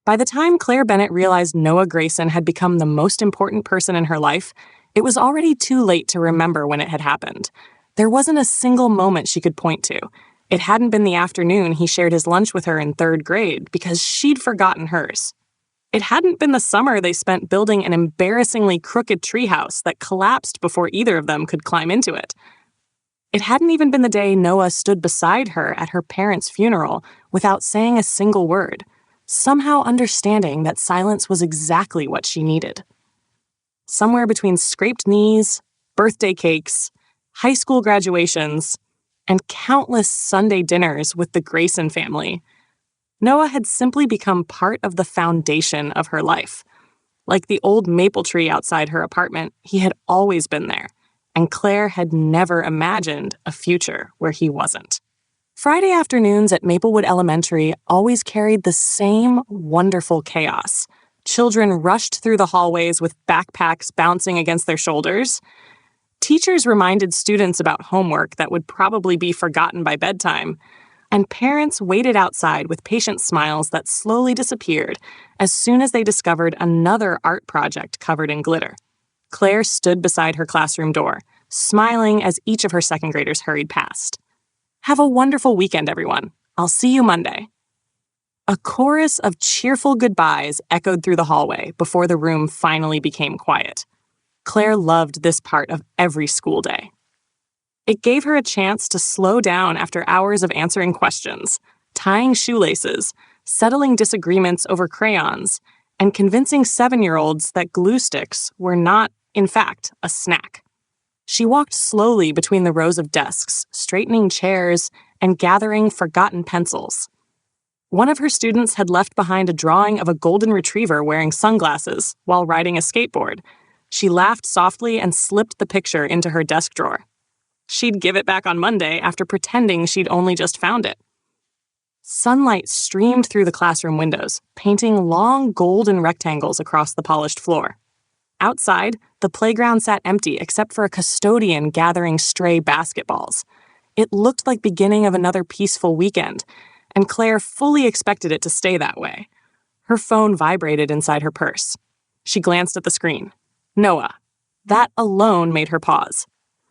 By the time Claire Bennett realized Noah Grayson had become the most important person in her life, it was already too late to remember when it had happened. There wasn't a single moment she could point to. It hadn't been the afternoon he shared his lunch with her in 3rd grade because she'd forgotten hers. It hadn't been the summer they spent building an embarrassingly crooked treehouse that collapsed before either of them could climb into it. It hadn't even been the day Noah stood beside her at her parents' funeral without saying a single word, somehow understanding that silence was exactly what she needed. Somewhere between scraped knees, birthday cakes, high school graduations, and countless Sunday dinners with the Grayson family, Noah had simply become part of the foundation of her life. Like the old maple tree outside her apartment, he had always been there, and Claire had never imagined a future where he wasn't. Friday afternoons at Maplewood Elementary always carried the same wonderful chaos. Children rushed through the hallways with backpacks bouncing against their shoulders. Teachers reminded students about homework that would probably be forgotten by bedtime. And parents waited outside with patient smiles that slowly disappeared as soon as they discovered another art project covered in glitter. Claire stood beside her classroom door, smiling as each of her 2nd graders hurried past. "Have a wonderful weekend, everyone. I'll see you Monday." A chorus of cheerful goodbyes echoed through the hallway before the room finally became quiet. Claire loved this part of every school day. It gave her a chance to slow down after hours of answering questions, tying shoelaces, settling disagreements over crayons, and convincing 7-year-olds that glue sticks were not, in fact, a snack. She walked slowly between the rows of desks, straightening chairs and gathering forgotten pencils. One of her students had left behind a drawing of a golden retriever wearing sunglasses while riding a skateboard. She laughed softly and slipped the picture into her desk drawer. She'd give it back on Monday after pretending she'd only just found it. Sunlight streamed through the classroom windows, painting long golden rectangles across the polished floor. Outside, the playground sat empty except for a custodian gathering stray basketballs. It looked like the beginning of another peaceful weekend, and Claire fully expected it to stay that way. Her phone vibrated inside her purse. She glanced at the screen. Noah. That alone made her pause.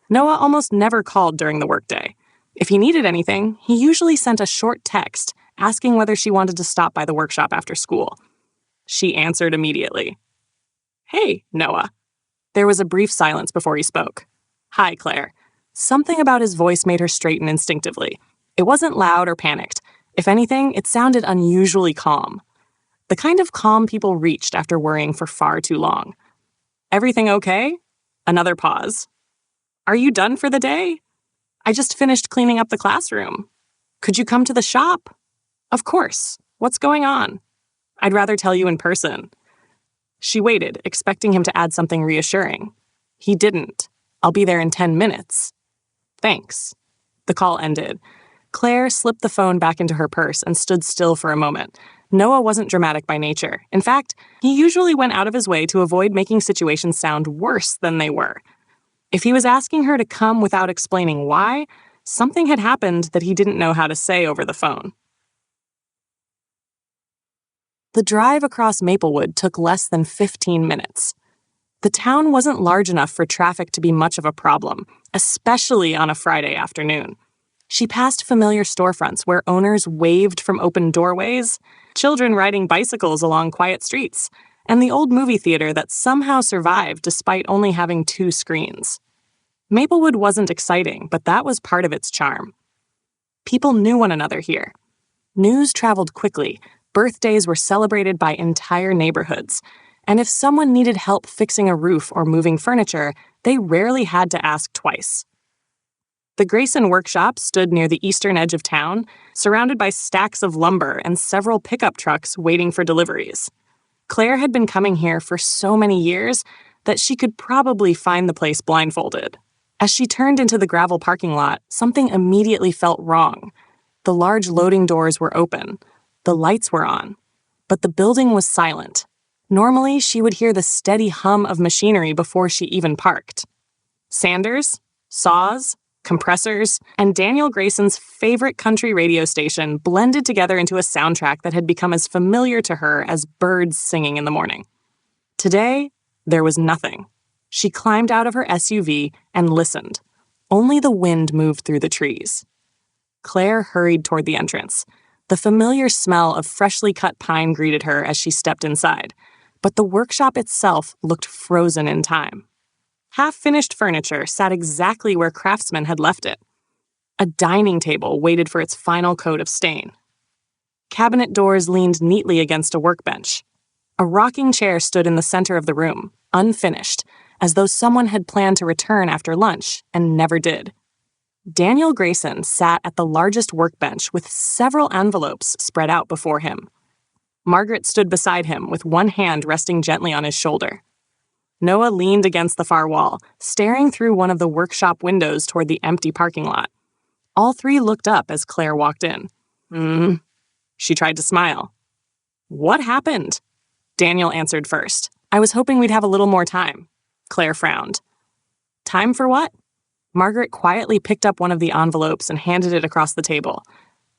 Noah almost never called during the workday. If he needed anything, he usually sent a short text asking whether she wanted to stop by the workshop after school. She answered immediately. "Hey, Noah." There was a brief silence before he spoke. "Hi, Claire." Something about his voice made her straighten instinctively. It wasn't loud or panicked. If anything, it sounded unusually calm. The kind of calm people reached after worrying for far too long. "Everything okay?" Another pause. "Are you done for the day?" "I just finished cleaning up the classroom." "Could you come to the shop?" "Of course. What's going on?" "I'd rather tell you in person." She waited, expecting him to add something reassuring. He didn't. "I'll be there in 10 minutes. "Thanks." The call ended. Claire slipped the phone back into her purse and stood still for a moment. Noah wasn't dramatic by nature. In fact, he usually went out of his way to avoid making situations sound worse than they were. If he was asking her to come without explaining why, something had happened that he didn't know how to say over the phone. The drive across Maplewood took less than 15 minutes. The town wasn't large enough for traffic to be much of a problem, especially on a Friday afternoon. She passed familiar storefronts where owners waved from open doorways, children riding bicycles along quiet streets, and the old movie theater that somehow survived despite only having 2 screens. Maplewood wasn't exciting, but that was part of its charm. People knew one another here. News traveled quickly, birthdays were celebrated by entire neighborhoods, and if someone needed help fixing a roof or moving furniture, they rarely had to ask twice. The Grayson workshop stood near the eastern edge of town, surrounded by stacks of lumber and several pickup trucks waiting for deliveries. Claire had been coming here for so many years that she could probably find the place blindfolded. As she turned into the gravel parking lot, something immediately felt wrong. The large loading doors were open. The lights were on. But the building was silent. Normally, she would hear the steady hum of machinery before she even parked. Sanders, saws, compressors, and Daniel Grayson's favorite country radio station blended together into a soundtrack that had become as familiar to her as birds singing in the morning. Today, there was nothing. She climbed out of her SUV and listened. Only the wind moved through the trees. Claire hurried toward the entrance. The familiar smell of freshly cut pine greeted her as she stepped inside, but the workshop itself looked frozen in time. Half-finished furniture sat exactly where craftsmen had left it. A dining table waited for its final coat of stain. Cabinet doors leaned neatly against a workbench. A rocking chair stood in the center of the room, unfinished, as though someone had planned to return after lunch and never did. Daniel Grayson sat at the largest workbench with several envelopes spread out before him. Margaret stood beside him with one hand resting gently on his shoulder. Noah leaned against the far wall, staring through one of the workshop windows toward the empty parking lot. All three looked up as Claire walked in. She tried to smile. "What happened?" Daniel answered first. "I was hoping we'd have a little more time." Claire frowned. "Time for what?" Margaret quietly picked up one of the envelopes and handed it across the table.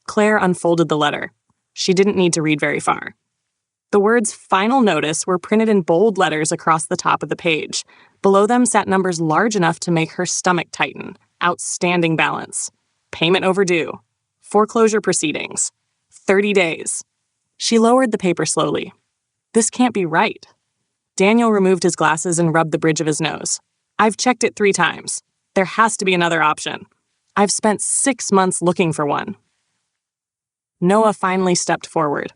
Claire unfolded the letter. She didn't need to read very far. The words "Final Notice" were printed in bold letters across the top of the page. Below them sat numbers large enough to make her stomach tighten. Outstanding balance. Payment overdue. Foreclosure proceedings. 30 days. She lowered the paper slowly. This can't be right. Daniel removed his glasses and rubbed the bridge of his nose. "I've checked it 3 times. There has to be another option. I've spent 6 months looking for one." Noah finally stepped forward.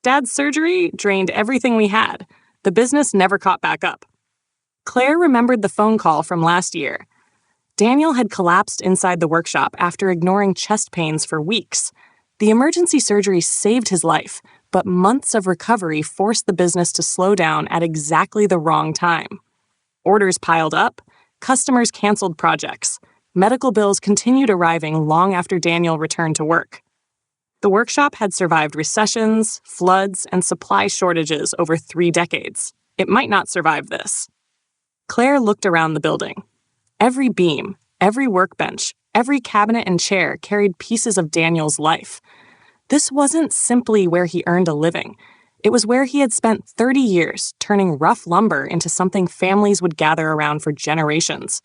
"Dad's surgery drained everything we had. The business never caught back up." Claire remembered the phone call from last year. Daniel had collapsed inside the workshop after ignoring chest pains for weeks. The emergency surgery saved his life, but months of recovery forced the business to slow down at exactly the wrong time. Orders piled up, customers canceled projects, medical bills continued arriving long after Daniel returned to work. The workshop had survived recessions, floods, and supply shortages over 3 decades. It might not survive this. Claire looked around the building. Every beam, every workbench, every cabinet and chair carried pieces of Daniel's life. This wasn't simply where he earned a living. It was where he had spent 30 years turning rough lumber into something families would gather around for generations.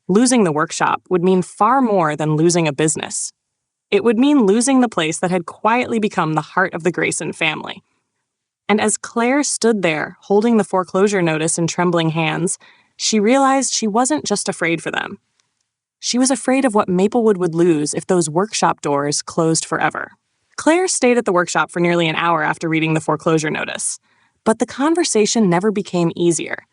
Losing the workshop would mean far more than losing a business. It would mean losing the place that had quietly become the heart of the Grayson family. And as Claire stood there, holding the foreclosure notice in trembling hands, she realized she wasn't just afraid for them. She was afraid of what Maplewood would lose if those workshop doors closed forever. Claire stayed at the workshop for nearly an hour after reading the foreclosure notice. But the conversation never became easier.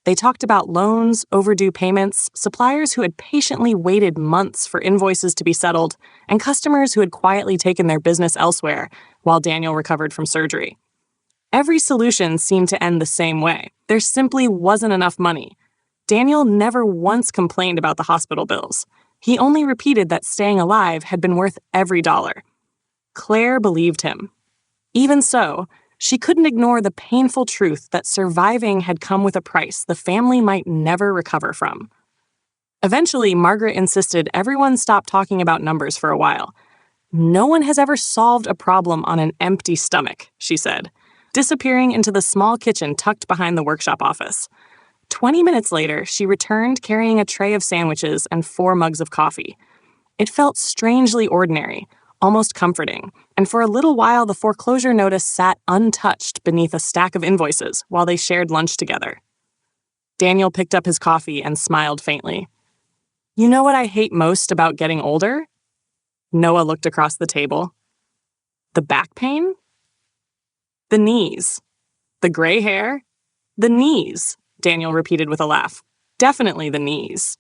They talked about loans, overdue payments, suppliers who had patiently waited months for invoices to be settled, and customers who had quietly taken their business elsewhere while Daniel recovered from surgery. Every solution seemed to end the same way. There simply wasn't enough money. Daniel never once complained about the hospital bills. He only repeated that staying alive had been worth every dollar. Claire believed him. Even so, she couldn't ignore the painful truth that surviving had come with a price the family might never recover from. Eventually, Margaret insisted everyone stop talking about numbers for a while. "No one has ever solved a problem on an empty stomach," she said, disappearing into the small kitchen tucked behind the workshop office. 20 minutes later, she returned carrying a tray of sandwiches and 4 mugs of coffee. It felt strangely ordinary, almost comforting, and for a little while the foreclosure notice sat untouched beneath a stack of invoices while they shared lunch together. Daniel picked up his coffee and smiled faintly. "You know what I hate most about getting older?" Noah looked across the table. "The back pain?" "The knees." "The gray hair?" "The knees," Daniel repeated with a laugh. "Definitely the knees."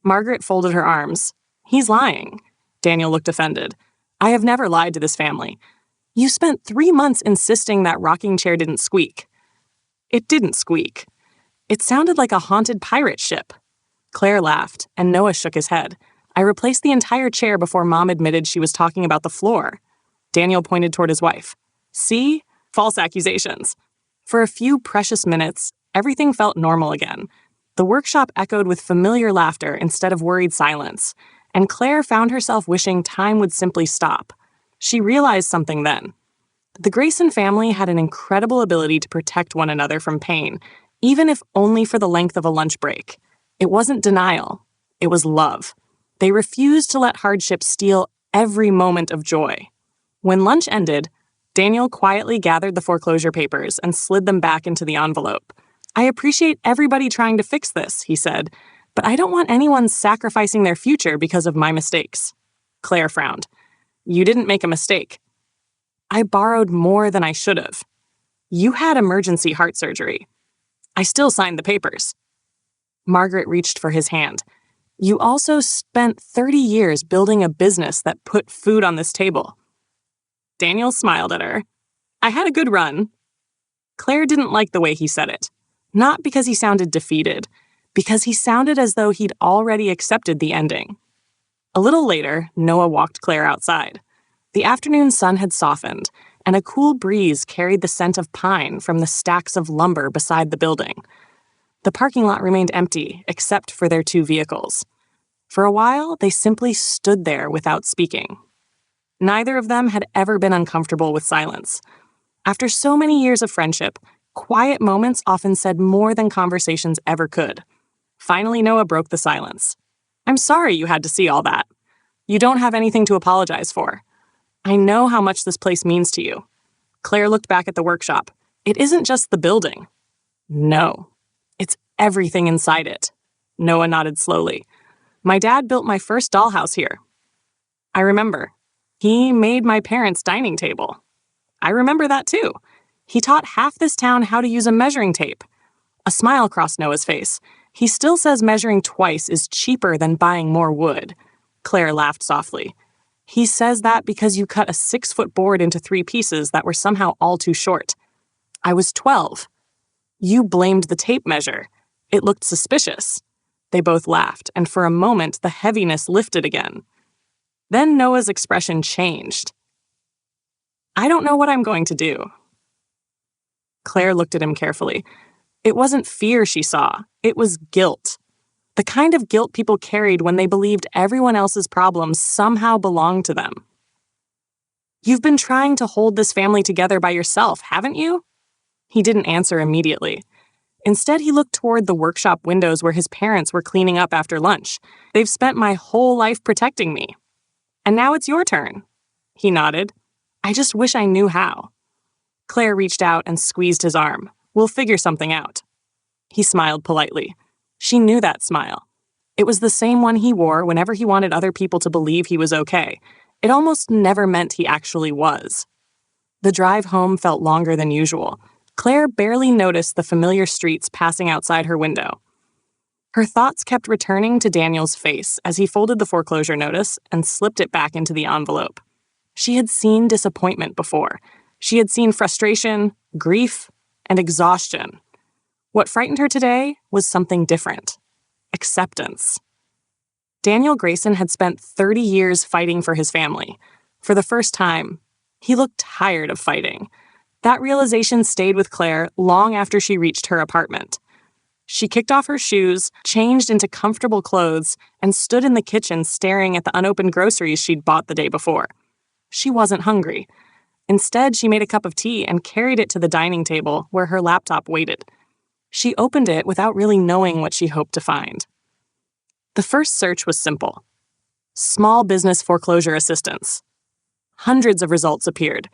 Margaret folded her arms. "He's lying." Daniel looked offended. "I have never lied to this family. You spent 3 months insisting that rocking chair didn't squeak." "It didn't squeak. It sounded like a haunted pirate ship." Claire laughed, and Noah shook his head. "I replaced the entire chair before Mom admitted she was talking about the floor." Daniel pointed toward his wife. "See? False accusations." For a few precious minutes, everything felt normal again. The workshop echoed with familiar laughter instead of worried silence, and Claire found herself wishing time would simply stop. She realized something then. The Grayson family had an incredible ability to protect one another from pain, even if only for the length of a lunch break. It wasn't denial. It was love. They refused to let hardship steal every moment of joy. When lunch ended, Daniel quietly gathered the foreclosure papers and slid them back into the envelope. "I appreciate everybody trying to fix this," he said, "but I don't want anyone sacrificing their future because of my mistakes." Claire frowned. "You didn't make a mistake. I borrowed more than I should have. You had emergency heart surgery. I still signed the papers." Margaret reached for his hand. "You also spent 30 years building a business that put food on this table." Daniel smiled at her. "I had a good run." Claire didn't like the way he said it. Not because he sounded defeated, because he sounded as though he'd already accepted the ending. A little later, Noah walked Claire outside. The afternoon sun had softened, and a cool breeze carried the scent of pine from the stacks of lumber beside the building. The parking lot remained empty, except for their 2 vehicles. For a while, they simply stood there without speaking. Neither of them had ever been uncomfortable with silence. After so many years of friendship, quiet moments often said more than conversations ever could. Finally, Noah broke the silence. "I'm sorry you had to see all that. You don't have anything to apologize for. I know how much this place means to you." Claire looked back at the workshop. "It isn't just the building." "No, it's everything inside it." Noah nodded slowly. "My dad built my first dollhouse here. I remember. He made my parents' dining table. I remember that too. He taught half this town how to use a measuring tape." A smile crossed Noah's face. "He still says measuring twice is cheaper than buying more wood." Claire laughed softly. "He says that because you cut a 6-foot board into 3 pieces that were somehow all too short. I was 12. You blamed the tape measure. It looked suspicious." They both laughed, and for a moment the heaviness lifted again. Then Noah's expression changed. "I don't know what I'm going to do." Claire looked at him carefully. It wasn't fear she saw. It was guilt. The kind of guilt people carried when they believed everyone else's problems somehow belonged to them. "You've been trying to hold this family together by yourself, haven't you?" He didn't answer immediately. Instead, he looked toward the workshop windows where his parents were cleaning up after lunch. "They've spent my whole life protecting me. And now it's your turn." He nodded. "I just wish I knew how." Claire reached out and squeezed his arm. "We'll figure something out." He smiled politely. She knew that smile. It was the same one he wore whenever he wanted other people to believe he was okay. It almost never meant he actually was. The drive home felt longer than usual. Claire barely noticed the familiar streets passing outside her window. Her thoughts kept returning to Daniel's face as he folded the foreclosure notice and slipped it back into the envelope. She had seen disappointment before. She had seen frustration, grief, and exhaustion. What frightened her today was something different. Acceptance. Daniel Grayson had spent 30 years fighting for his family. For the first time, he looked tired of fighting. That realization stayed with Claire long after she reached her apartment. She kicked off her shoes, changed into comfortable clothes, and stood in the kitchen staring at the unopened groceries she'd bought the day before. She wasn't hungry. Instead, she made a cup of tea and carried it to the dining table where her laptop waited. She opened it without really knowing what she hoped to find. The first search was simple. Small business foreclosure assistance. Hundreds of results appeared.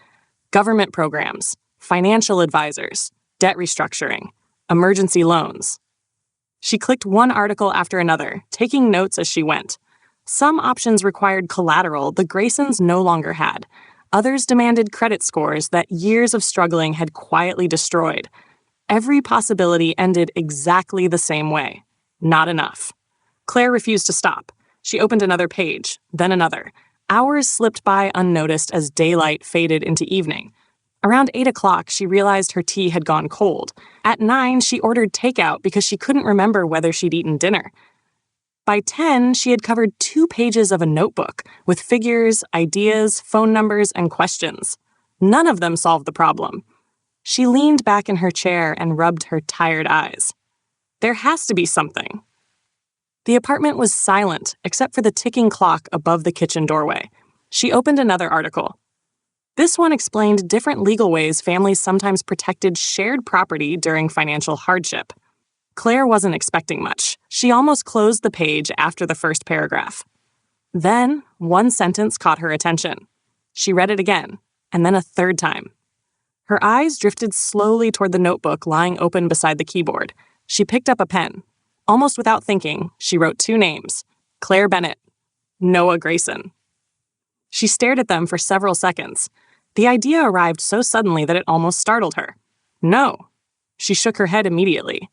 Government programs, financial advisors, debt restructuring, emergency loans. She clicked one article after another, taking notes as she went. Some options required collateral the Graysons no longer had. Others demanded credit scores that years of struggling had quietly destroyed. Every possibility ended exactly the same way. Not enough. Claire refused to stop. She opened another page, then another. Hours slipped by unnoticed as daylight faded into evening. Around 8 o'clock, she realized her tea had gone cold. At 9, she ordered takeout because she couldn't remember whether she'd eaten dinner. By 10, she had covered 2 pages of a notebook with figures, ideas, phone numbers, and questions. None of them solved the problem. She leaned back in her chair and rubbed her tired eyes. There has to be something. The apartment was silent, except for the ticking clock above the kitchen doorway. She opened another article. This one explained different legal ways families sometimes protected shared property during financial hardship. Claire wasn't expecting much. She almost closed the page after the first paragraph. Then, one sentence caught her attention. She read it again, and then a third time. Her eyes drifted slowly toward the notebook lying open beside the keyboard. She picked up a pen. Almost without thinking, she wrote 2 names: Claire Bennett, Noah Grayson. She stared at them for several seconds. The idea arrived so suddenly that it almost startled her. No. She shook her head immediately.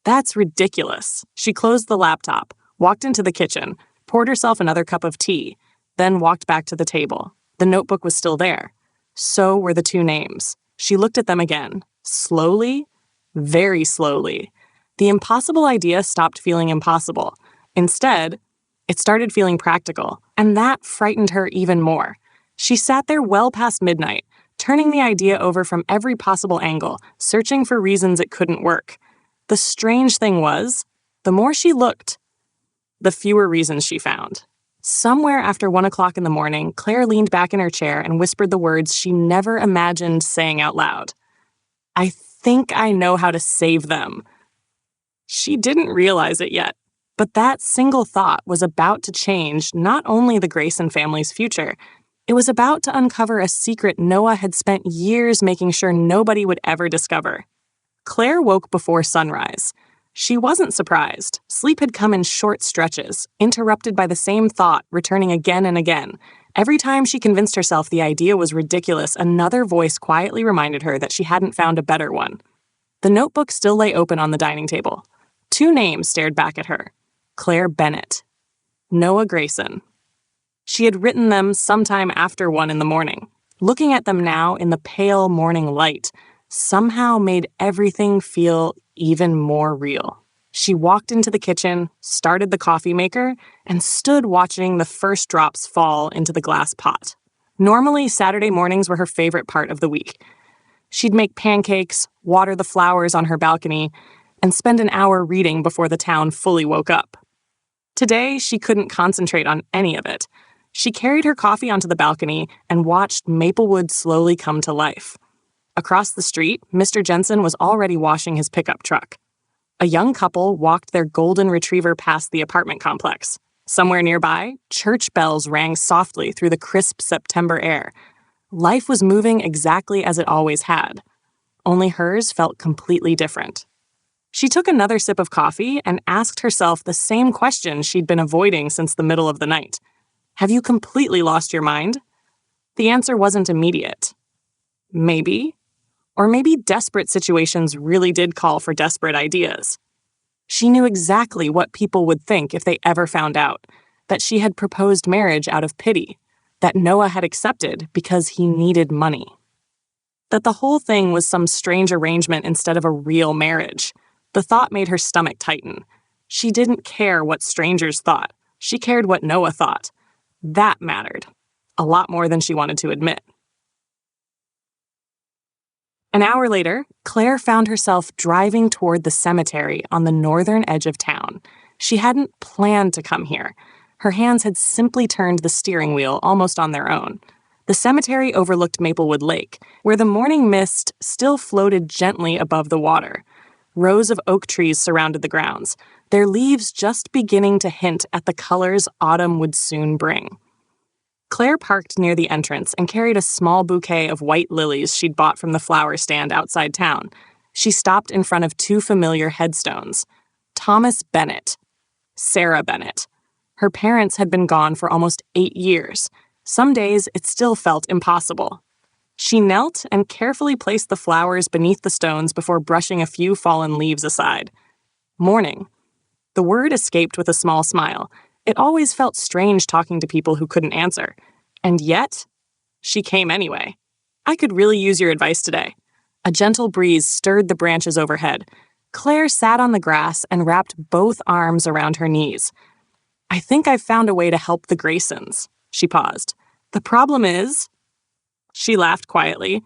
That's ridiculous. She closed the laptop, walked into the kitchen, poured herself another cup of tea, then walked back to the table. The notebook was still there. So were the 2 names. She looked at them again. Slowly, very slowly. The impossible idea stopped feeling impossible. Instead, it started feeling practical, and that frightened her even more. She sat there well past midnight, turning the idea over from every possible angle, searching for reasons it couldn't work. The strange thing was, the more she looked, the fewer reasons she found. Somewhere after 1 o'clock in the morning, Claire leaned back in her chair and whispered the words she never imagined saying out loud. I think I know how to save them. She didn't realize it yet, but that single thought was about to change not only the Grayson family's future, it was about to uncover a secret Noah had spent years making sure nobody would ever discover. Claire woke before sunrise. She wasn't surprised. Sleep had come in short stretches, interrupted by the same thought returning again and again. Every time she convinced herself the idea was ridiculous, another voice quietly reminded her that she hadn't found a better one. The notebook still lay open on the dining table. 2 names stared back at her. Claire Bennett, Noah Grayson. She had written them sometime after 1 in the morning. Looking at them now in the pale morning light somehow made everything feel even more real. She walked into the kitchen, started the coffee maker, and stood watching the first drops fall into the glass pot. Normally, Saturday mornings were her favorite part of the week. She'd make pancakes, water the flowers on her balcony, and spend an hour reading before the town fully woke up. Today, she couldn't concentrate on any of it. She carried her coffee onto the balcony and watched Maplewood slowly come to life. Across the street, Mr. Jensen was already washing his pickup truck. A young couple walked their golden retriever past the apartment complex. Somewhere nearby, church bells rang softly through the crisp September air. Life was moving exactly as it always had. Only hers felt completely different. She took another sip of coffee and asked herself the same question she'd been avoiding since the middle of the night. Have you completely lost your mind? The answer wasn't immediate. Maybe. Or maybe desperate situations really did call for desperate ideas. She knew exactly what people would think if they ever found out, that she had proposed marriage out of pity, that Noah had accepted because he needed money. That the whole thing was some strange arrangement instead of a real marriage. The thought made her stomach tighten. She didn't care what strangers thought. She cared what Noah thought. That mattered. A lot more than she wanted to admit. An hour later, Claire found herself driving toward the cemetery on the northern edge of town. She hadn't planned to come here. Her hands had simply turned the steering wheel almost on their own. The cemetery overlooked Maplewood Lake, where the morning mist still floated gently above the water. Rows of oak trees surrounded the grounds, their leaves just beginning to hint at the colors autumn would soon bring. Claire parked near the entrance and carried a small bouquet of white lilies she'd bought from the flower stand outside town. She stopped in front of 2 familiar headstones. Thomas Bennett, Sarah Bennett. Her parents had been gone for almost 8 years. Some days it still felt impossible. She knelt and carefully placed the flowers beneath the stones before brushing a few fallen leaves aside. Morning. The word escaped with a small smile. It always felt strange talking to people who couldn't answer. And yet, she came anyway. I could really use your advice today. A gentle breeze stirred the branches overhead. Claire sat on the grass and wrapped both arms around her knees. I think I've found a way to help the Graysons. She paused. The problem is... She laughed quietly.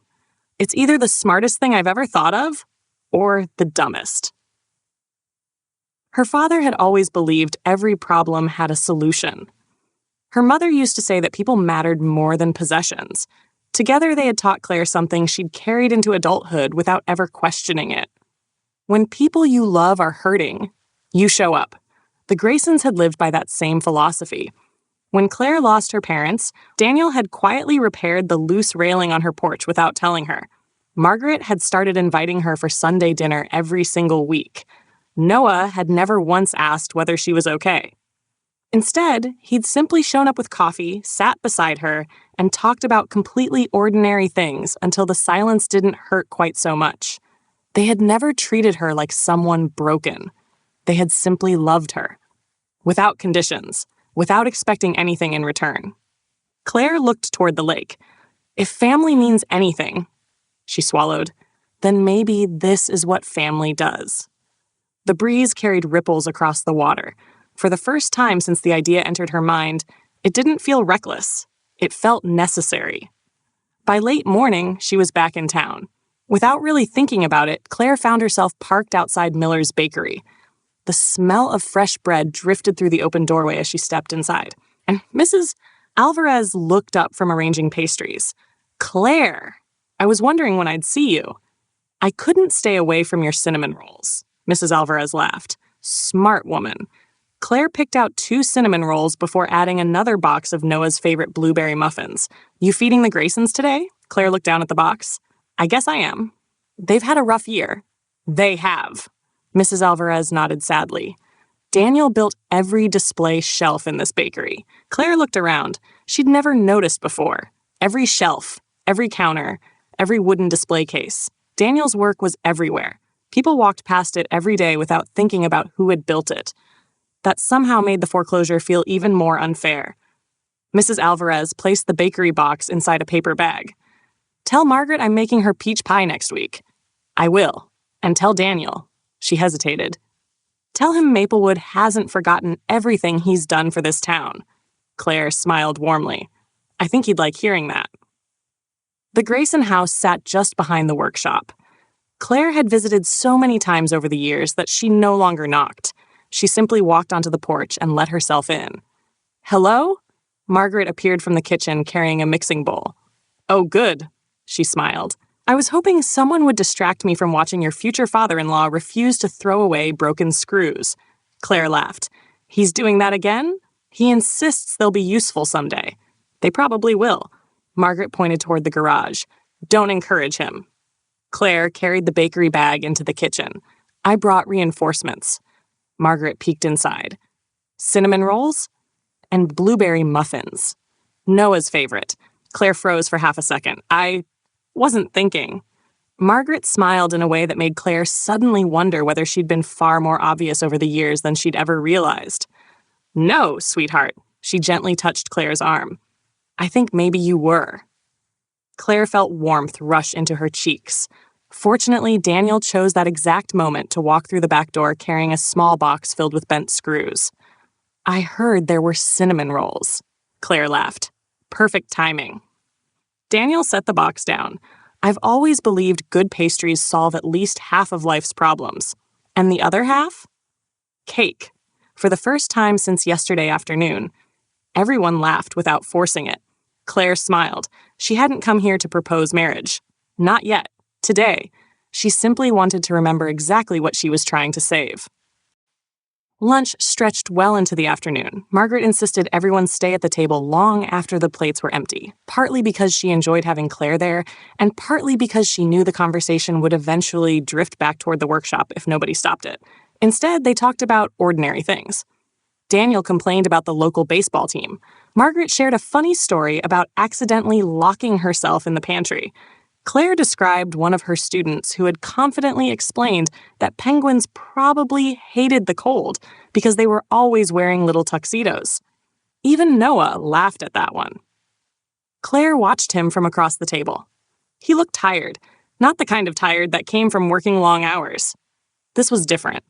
It's either the smartest thing I've ever thought of, or the dumbest. Her father had always believed every problem had a solution. Her mother used to say that people mattered more than possessions. Together, they had taught Claire something she'd carried into adulthood without ever questioning it. When people you love are hurting, you show up. The Graysons had lived by that same philosophy. When Claire lost her parents, Daniel had quietly repaired the loose railing on her porch without telling her. Margaret had started inviting her for Sunday dinner every single week. Noah had never once asked whether she was okay. Instead, he'd simply shown up with coffee, sat beside her, and talked about completely ordinary things until the silence didn't hurt quite so much. They had never treated her like someone broken. They had simply loved her. Without conditions, without expecting anything in return. Claire looked toward the lake. If family means anything, she swallowed, then maybe this is what family does. The breeze carried ripples across the water. For the first time since the idea entered her mind, it didn't feel reckless. It felt necessary. By late morning, she was back in town. Without really thinking about it, Claire found herself parked outside Miller's bakery. The smell of fresh bread drifted through the open doorway as she stepped inside, and Mrs. Alvarez looked up from arranging pastries. "Claire, I was wondering when I'd see you." "I couldn't stay away from your cinnamon rolls," Mrs. Alvarez laughed. Smart woman. Claire picked out 2 cinnamon rolls before adding another box of Noah's favorite blueberry muffins. "You feeding the Graysons today?" Claire looked down at the box. "I guess I am." "They've had a rough year." "They have." Mrs. Alvarez nodded sadly. Daniel built every display shelf in this bakery. Claire looked around. She'd never noticed before. Every shelf, every counter, every wooden display case. Daniel's work was everywhere. People walked past it every day without thinking about who had built it. That somehow made the foreclosure feel even more unfair. Mrs. Alvarez placed the bakery box inside a paper bag. "Tell Margaret I'm making her peach pie next week." "I will. And tell Daniel." She hesitated. "Tell him Maplewood hasn't forgotten everything he's done for this town." Claire smiled warmly. "I think he'd like hearing that." The Grayson house sat just behind the workshop. Claire had visited so many times over the years that she no longer knocked. She simply walked onto the porch and let herself in. "Hello?" Margaret appeared from the kitchen carrying a mixing bowl. "Oh, good," she smiled. "I was hoping someone would distract me from watching your future father-in-law refuse to throw away broken screws." Claire laughed. "He's doing that again? He insists they'll be useful someday." "They probably will." Margaret pointed toward the garage. "Don't encourage him." Claire carried the bakery bag into the kitchen. "I brought reinforcements." Margaret peeked inside. "Cinnamon rolls?" "And blueberry muffins." Noah's favorite. Claire froze for half a second. "I wasn't thinking." Margaret smiled in a way that made Claire suddenly wonder whether she'd been far more obvious over the years than she'd ever realized. "No, sweetheart." She gently touched Claire's arm. "I think maybe you were." Claire felt warmth rush into her cheeks. Fortunately, Daniel chose that exact moment to walk through the back door carrying a small box filled with bent screws. "I heard there were cinnamon rolls." Claire laughed. "Perfect timing." Daniel set the box down. "I've always believed good pastries solve at least half of life's problems. And the other half?" "Cake." For the first time since yesterday afternoon. Everyone laughed without forcing it. Claire smiled. She hadn't come here to propose marriage. Not yet. Today. She simply wanted to remember exactly what she was trying to save. Lunch stretched well into the afternoon. Margaret insisted everyone stay at the table long after the plates were empty, partly because she enjoyed having Claire there, and partly because she knew the conversation would eventually drift back toward the workshop if nobody stopped it. Instead, they talked about ordinary things. Daniel complained about the local baseball team. Margaret shared a funny story about accidentally locking herself in the pantry. Claire described one of her students who had confidently explained that penguins probably hated the cold because they were always wearing little tuxedos. Even Noah laughed at that one. Claire watched him from across the table. He looked tired, not the kind of tired that came from working long hours. This was different.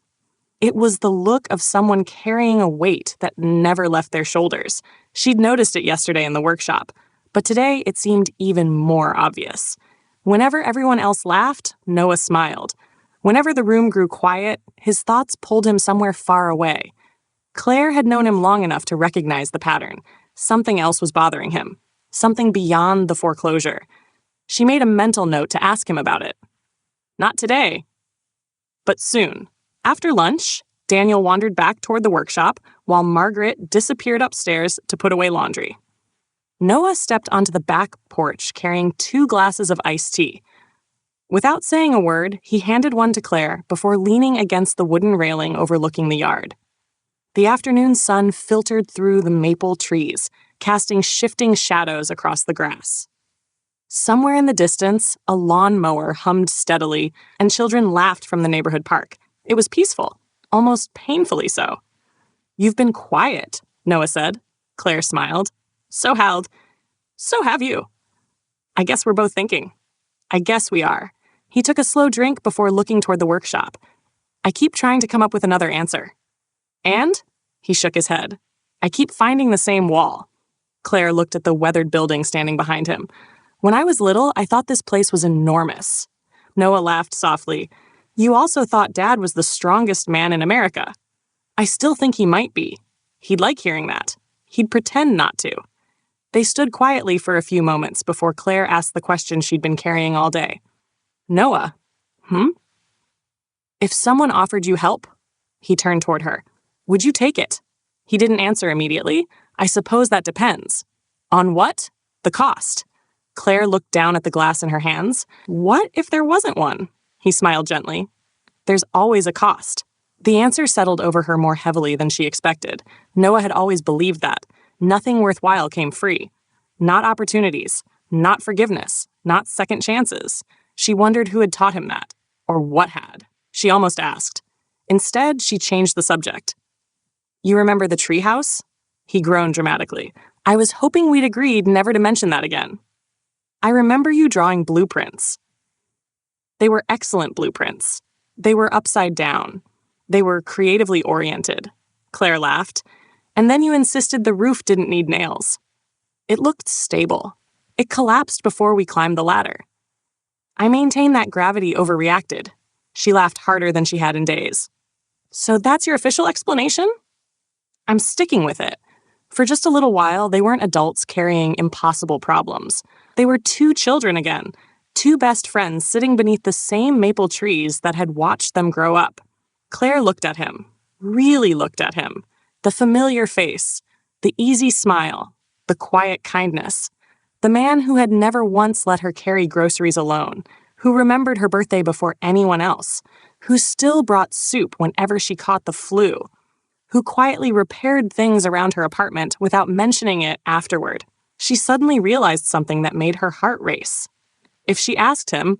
It was the look of someone carrying a weight that never left their shoulders. She'd noticed it yesterday in the workshop, but today it seemed even more obvious. Whenever everyone else laughed, Noah smiled. Whenever the room grew quiet, his thoughts pulled him somewhere far away. Claire had known him long enough to recognize the pattern. Something else was bothering him. Something beyond the foreclosure. She made a mental note to ask him about it. Not today, but soon. After lunch, Daniel wandered back toward the workshop while Margaret disappeared upstairs to put away laundry. Noah stepped onto the back porch carrying 2 glasses of iced tea. Without saying a word, he handed one to Claire before leaning against the wooden railing overlooking the yard. The afternoon sun filtered through the maple trees, casting shifting shadows across the grass. Somewhere in the distance, a lawnmower hummed steadily, and children laughed from the neighborhood park. It was peaceful, almost painfully so. "You've been quiet," Noah said. Claire smiled. So have you. I guess we're both thinking. I guess we are. He took a slow drink before looking toward the workshop. I keep trying to come up with another answer. And? He shook his head. I keep finding the same wall. Claire looked at the weathered building standing behind him. When I was little, I thought this place was enormous. Noah laughed softly. You also thought Dad was the strongest man in America. I still think he might be. He'd like hearing that. He'd pretend not to. They stood quietly for a few moments before Claire asked the question she'd been carrying all day. Noah, If someone offered you help, he turned toward her, would you take it? He didn't answer immediately. I suppose that depends. On what? The cost. Claire looked down at the glass in her hands. What if there wasn't one? He smiled gently. There's always a cost. The answer settled over her more heavily than she expected. Noah had always believed that. Nothing worthwhile came free. Not opportunities, not forgiveness, not second chances. She wondered who had taught him that, or what had. She almost asked. Instead, she changed the subject. You remember the treehouse? He groaned dramatically. I was hoping we'd agreed never to mention that again. I remember you drawing blueprints. They were excellent blueprints. They were upside down. They were creatively oriented. Claire laughed. And then you insisted the roof didn't need nails. It looked stable. It collapsed before we climbed the ladder. I maintain that gravity overreacted. She laughed harder than she had in days. So that's your official explanation? I'm sticking with it. For just a little while, they weren't adults carrying impossible problems. They were 2 children again, 2 best friends sitting beneath the same maple trees that had watched them grow up. Claire looked at him, really looked at him. The familiar face, the easy smile, the quiet kindness. The man who had never once let her carry groceries alone, who remembered her birthday before anyone else, who still brought soup whenever she caught the flu, who quietly repaired things around her apartment without mentioning it afterward. She suddenly realized something that made her heart race. If she asked him,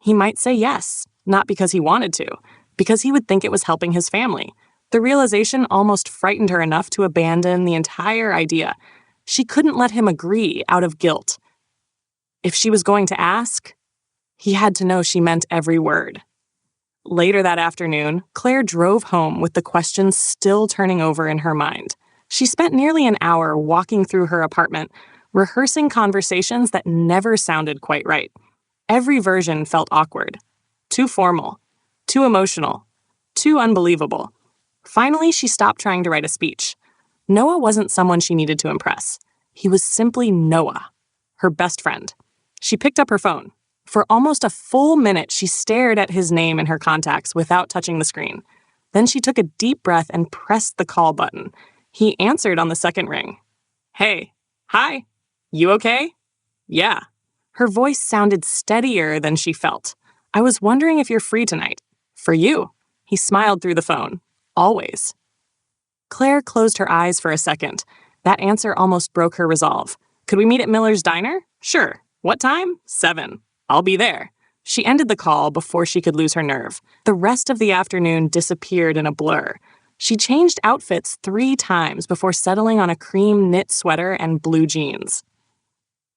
he might say yes, not because he wanted to, because he would think it was helping his family. The realization almost frightened her enough to abandon the entire idea. She couldn't let him agree out of guilt. If she was going to ask, he had to know she meant every word. Later that afternoon, Claire drove home with the questions still turning over in her mind. She spent nearly an hour walking through her apartment, rehearsing conversations that never sounded quite right. Every version felt awkward, too formal, too emotional, too unbelievable. Finally, she stopped trying to write a speech. Noah wasn't someone she needed to impress. He was simply Noah, her best friend. She picked up her phone. For almost a full minute, she stared at his name in her contacts without touching the screen. Then she took a deep breath and pressed the call button. He answered on the second ring. Hey, hi, you okay? Yeah. Her voice sounded steadier than she felt. I was wondering if you're free tonight. For you. He smiled through the phone. Always. Claire closed her eyes for a second. That answer almost broke her resolve. Could we meet at Miller's Diner? Sure. What time? 7. I'll be there. She ended the call before she could lose her nerve. The rest of the afternoon disappeared in a blur. She changed outfits 3 times before settling on a cream knit sweater and blue jeans.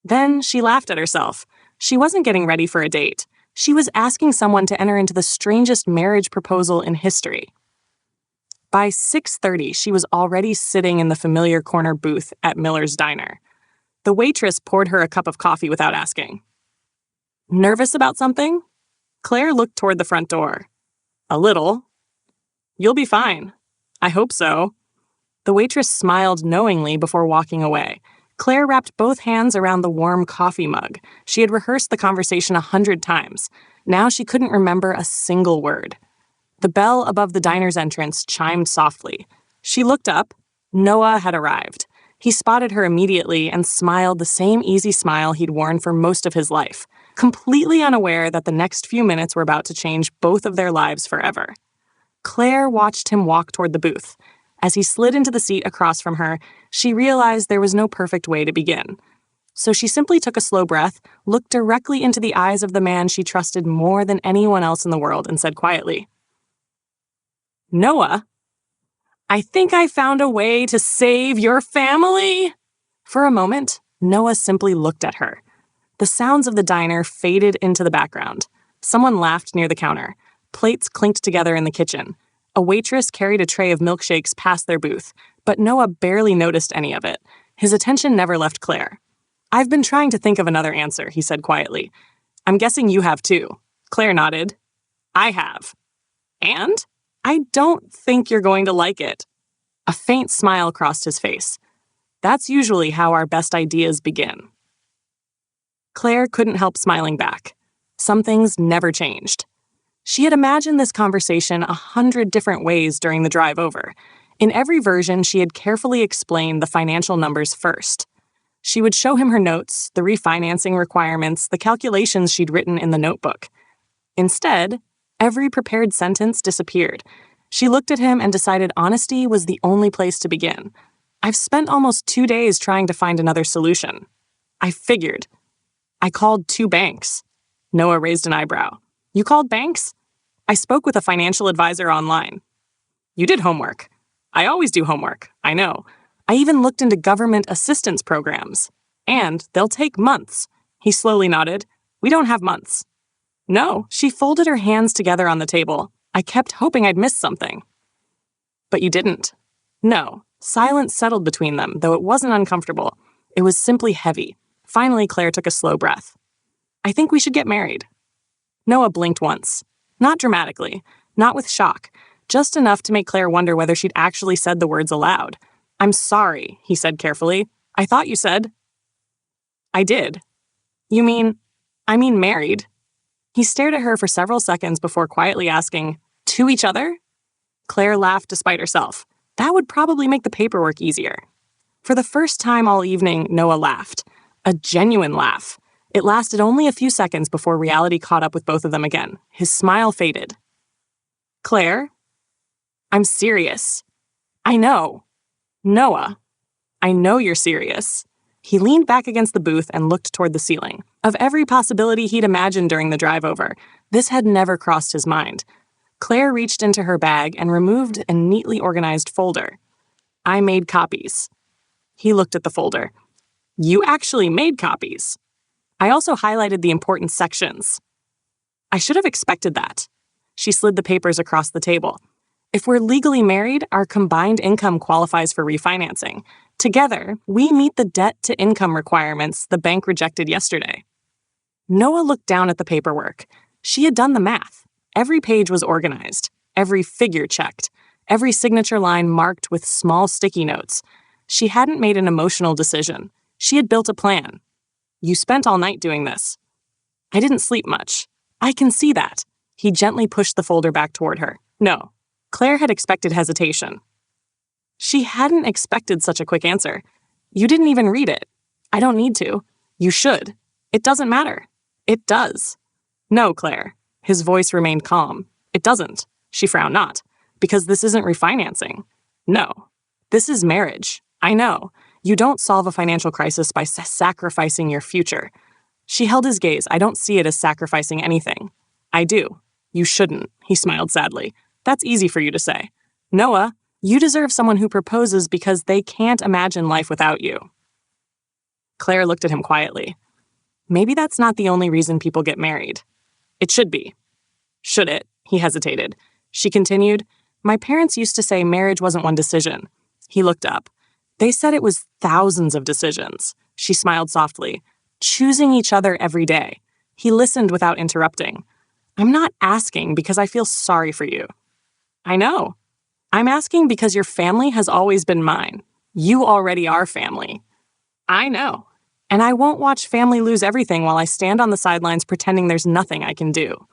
Then she laughed at herself. She wasn't getting ready for a date. She was asking someone to enter into the strangest marriage proposal in history. By 6:30, she was already sitting in the familiar corner booth at Miller's Diner. The waitress poured her a cup of coffee without asking. Nervous about something? Claire looked toward the front door. A little. You'll be fine. I hope so. The waitress smiled knowingly before walking away. Claire wrapped both hands around the warm coffee mug. She had rehearsed the conversation 100 times. Now she couldn't remember a single word. The bell above the diner's entrance chimed softly. She looked up. Noah had arrived. He spotted her immediately and smiled the same easy smile he'd worn for most of his life, completely unaware that the next few minutes were about to change both of their lives forever. Claire watched him walk toward the booth. As he slid into the seat across from her, she realized there was no perfect way to begin. So she simply took a slow breath, looked directly into the eyes of the man she trusted more than anyone else in the world, and said quietly, "Noah, I think I found a way to save your family." For a moment, Noah simply looked at her. The sounds of the diner faded into the background. Someone laughed near the counter. Plates clinked together in the kitchen. A waitress carried a tray of milkshakes past their booth, but Noah barely noticed any of it. His attention never left Claire. "I've been trying to think of another answer," he said quietly. "I'm guessing you have too." Claire nodded. "I have. And I don't think you're going to like it." A faint smile crossed his face. "That's usually how our best ideas begin." Claire couldn't help smiling back. Some things never changed. She had imagined this conversation 100 different ways during the drive over. In every version, she had carefully explained the financial numbers first. She would show him her notes, the refinancing requirements, the calculations she'd written in the notebook. Instead, every prepared sentence disappeared. She looked at him and decided honesty was the only place to begin. "I've spent almost 2 days trying to find another solution. I figured. I called 2 banks." Noah raised an eyebrow. "You called banks?" "I spoke with a financial advisor online." "You did homework." "I always do homework, I know. I even looked into government assistance programs. And they'll take months." He slowly nodded. "We don't have months." "No." She folded her hands together on the table. "I kept hoping I'd missed something." "But you didn't." "No." Silence settled between them, though it wasn't uncomfortable. It was simply heavy. Finally, Claire took a slow breath. "I think we should get married." Noah blinked once. Not dramatically, not with shock, just enough to make Claire wonder whether she'd actually said the words aloud. "I'm sorry," he said carefully. "I thought you said—" "I did." I mean married." He stared at her for several seconds before quietly asking, "To each other?" Claire laughed despite herself. That would probably make the paperwork easier. For the first time all evening, Noah laughed. A genuine laugh. It lasted only a few seconds before reality caught up with both of them again. His smile faded. "Claire, I'm serious." "I know." "Noah, I know you're serious." He leaned back against the booth and looked toward the ceiling. Of every possibility he'd imagined during the drive over, this had never crossed his mind. Claire reached into her bag and removed a neatly organized folder. "I made copies." He looked at the folder. "You actually made copies." "I also highlighted the important sections." "I should have expected that." She slid the papers across the table. "If we're legally married, our combined income qualifies for refinancing. Together, we meet the debt-to-income requirements the bank rejected yesterday." Noah looked down at the paperwork. She had done the math. Every page was organized, every figure checked, every signature line marked with small sticky notes. She hadn't made an emotional decision. She had built a plan. "You spent all night doing this." "I didn't sleep much." "I can see that." He gently pushed the folder back toward her. "No." Claire had expected hesitation. She hadn't expected such a quick answer. "You didn't even read it." "I don't need to." "You should." "It doesn't matter." "It does." "No, Claire." His voice remained calm. "It doesn't." She frowned. "Not. Because this isn't refinancing." "No. This is marriage. I know. You don't solve a financial crisis by sacrificing your future." She held his gaze. "I don't see it as sacrificing anything." "I do." "You shouldn't." He smiled sadly. "That's easy for you to say." "Noah, you deserve someone who proposes because they can't imagine life without you." Claire looked at him quietly. "Maybe that's not the only reason people get married." "It should be." "Should it?" He hesitated. She continued, "My parents used to say marriage wasn't one decision." He looked up. "They said it was thousands of decisions." She smiled softly. "Choosing each other every day." He listened without interrupting. I'm not asking because I feel sorry for you. I know. I'm asking because your family has always been mine. You already are family. I know. And I won't watch family lose everything while I stand on the sidelines pretending there's nothing I can do.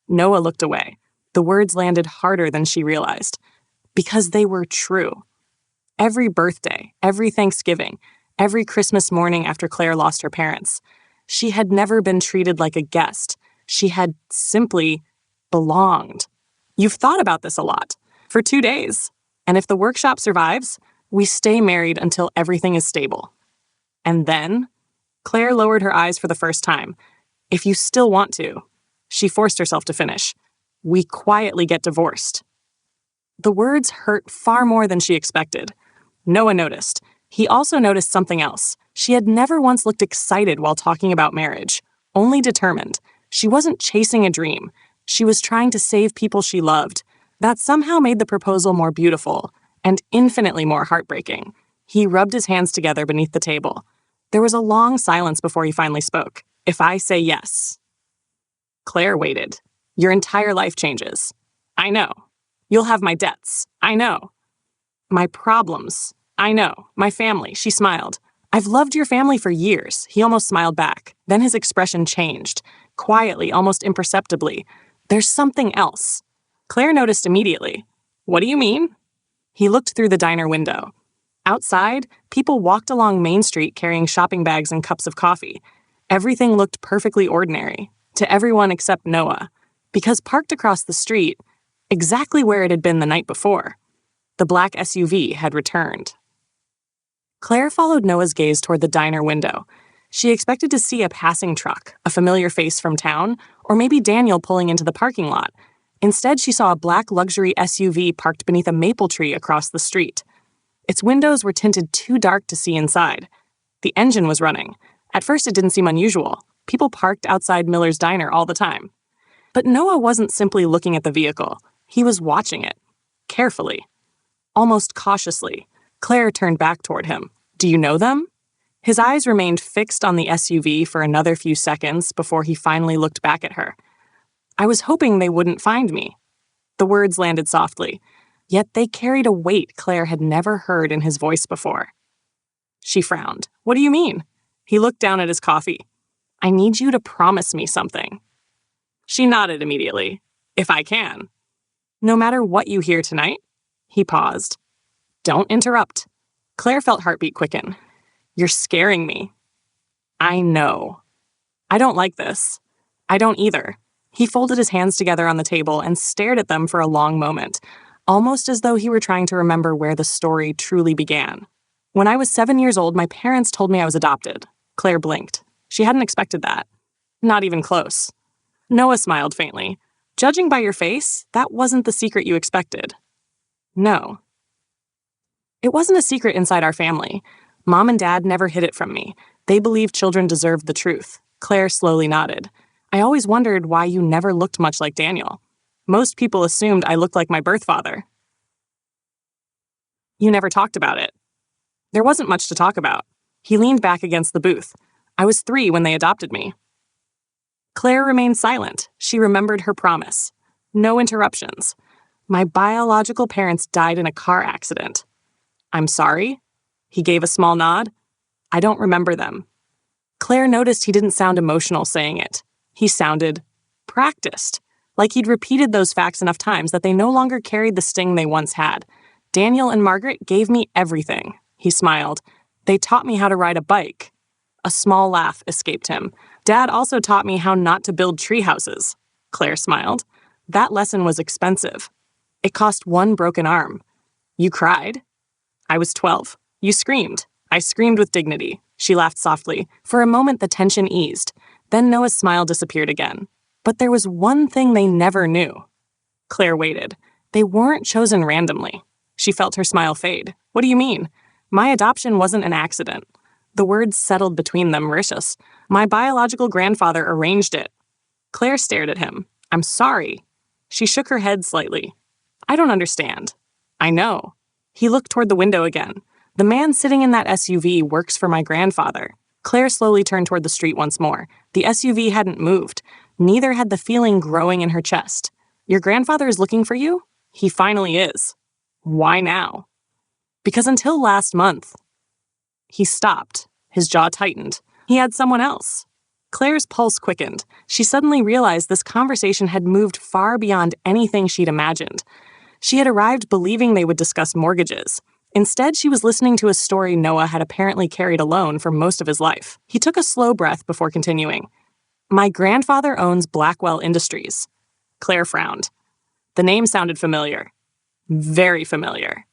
Noah looked away. The words landed harder than she realized. Because they were true. Every birthday, every Thanksgiving, every Christmas morning after Claire lost her parents, she had never been treated like a guest. She had simply belonged. You've thought about this a lot. For 2 days. And if the workshop survives, we stay married until everything is stable. And then, Claire lowered her eyes for the first time. If you still want to. She forced herself to finish. We quietly get divorced. The words hurt far more than she expected. Noah noticed. He also noticed something else. She had never once looked excited while talking about marriage, only determined. She wasn't chasing a dream. She was trying to save people she loved. That somehow made the proposal more beautiful and infinitely more heartbreaking. He rubbed his hands together beneath the table. There was a long silence before he finally spoke. If I say yes. Claire waited. Your entire life changes. I know. You'll have my debts. I know. My problems. I know. My family. She smiled. I've loved your family for years. He almost smiled back. Then his expression changed. Quietly, almost imperceptibly. There's something else. Claire noticed immediately. What do you mean? He looked through the diner window. Outside, people walked along Main Street carrying shopping bags and cups of coffee. Everything looked perfectly ordinary, to everyone except Noah, because parked across the street, exactly where it had been the night before, the black SUV had returned. Claire followed Noah's gaze toward the diner window. She expected to see a passing truck, a familiar face from town, or maybe Daniel pulling into the parking lot. Instead, she saw a black luxury SUV parked beneath a maple tree across the street. Its windows were tinted too dark to see inside. The engine was running. At first, it didn't seem unusual. People parked outside Miller's Diner all the time. But Noah wasn't simply looking at the vehicle. He was watching it. Carefully. Almost cautiously. Claire turned back toward him. Do you know them? His eyes remained fixed on the SUV for another few seconds before he finally looked back at her. I was hoping they wouldn't find me. The words landed softly. Yet they carried a weight Claire had never heard in his voice before. She frowned. What do you mean? He looked down at his coffee. I need you to promise me something. She nodded immediately. If I can. No matter what you hear tonight. He paused. Don't interrupt. Claire felt heartbeat quicken. You're scaring me. I know. I don't like this. I don't either. He folded his hands together on the table and stared at them for a long moment, almost as though he were trying to remember where the story truly began. When I was 7 years old, my parents told me I was adopted. Claire blinked. She hadn't expected that. Not even close. Noah smiled faintly. Judging by your face, that wasn't the secret you expected. No. It wasn't a secret inside our family. Mom and Dad never hid it from me. They believed children deserved the truth. Claire slowly nodded. I always wondered why you never looked much like Daniel. Most people assumed I looked like my birth father. You never talked about it. There wasn't much to talk about. He leaned back against the booth. I was 3 when they adopted me. Claire remained silent. She remembered her promise. No interruptions. My biological parents died in a car accident. I'm sorry? He gave a small nod. I don't remember them. Claire noticed he didn't sound emotional saying it. He sounded practiced, like he'd repeated those facts enough times that they no longer carried the sting they once had. Daniel and Margaret gave me everything. He smiled. They taught me how to ride a bike. A small laugh escaped him. Dad also taught me how not to build tree houses. Claire smiled. That lesson was expensive. It cost 1 broken arm. You cried? I was 12. You screamed. I screamed with dignity. She laughed softly. For a moment, the tension eased. Then Noah's smile disappeared again. But there was one thing they never knew. Claire waited. They weren't chosen randomly. She felt her smile fade. What do you mean? My adoption wasn't an accident. The words settled between them, Mauritius. My biological grandfather arranged it. Claire stared at him. I'm sorry. She shook her head slightly. I don't understand. I know. He looked toward the window again. The man sitting in that SUV works for my grandfather. Claire slowly turned toward the street once more. The SUV hadn't moved. Neither had the feeling growing in her chest. Your grandfather is looking for you? He finally is. Why now? Because until last month. He stopped. His jaw tightened. He had someone else. Claire's pulse quickened. She suddenly realized this conversation had moved far beyond anything she'd imagined. She had arrived believing they would discuss mortgages. Instead, she was listening to a story Noah had apparently carried alone for most of his life. He took a slow breath before continuing. My grandfather owns Blackwell Industries. Claire frowned. The name sounded familiar. Very familiar.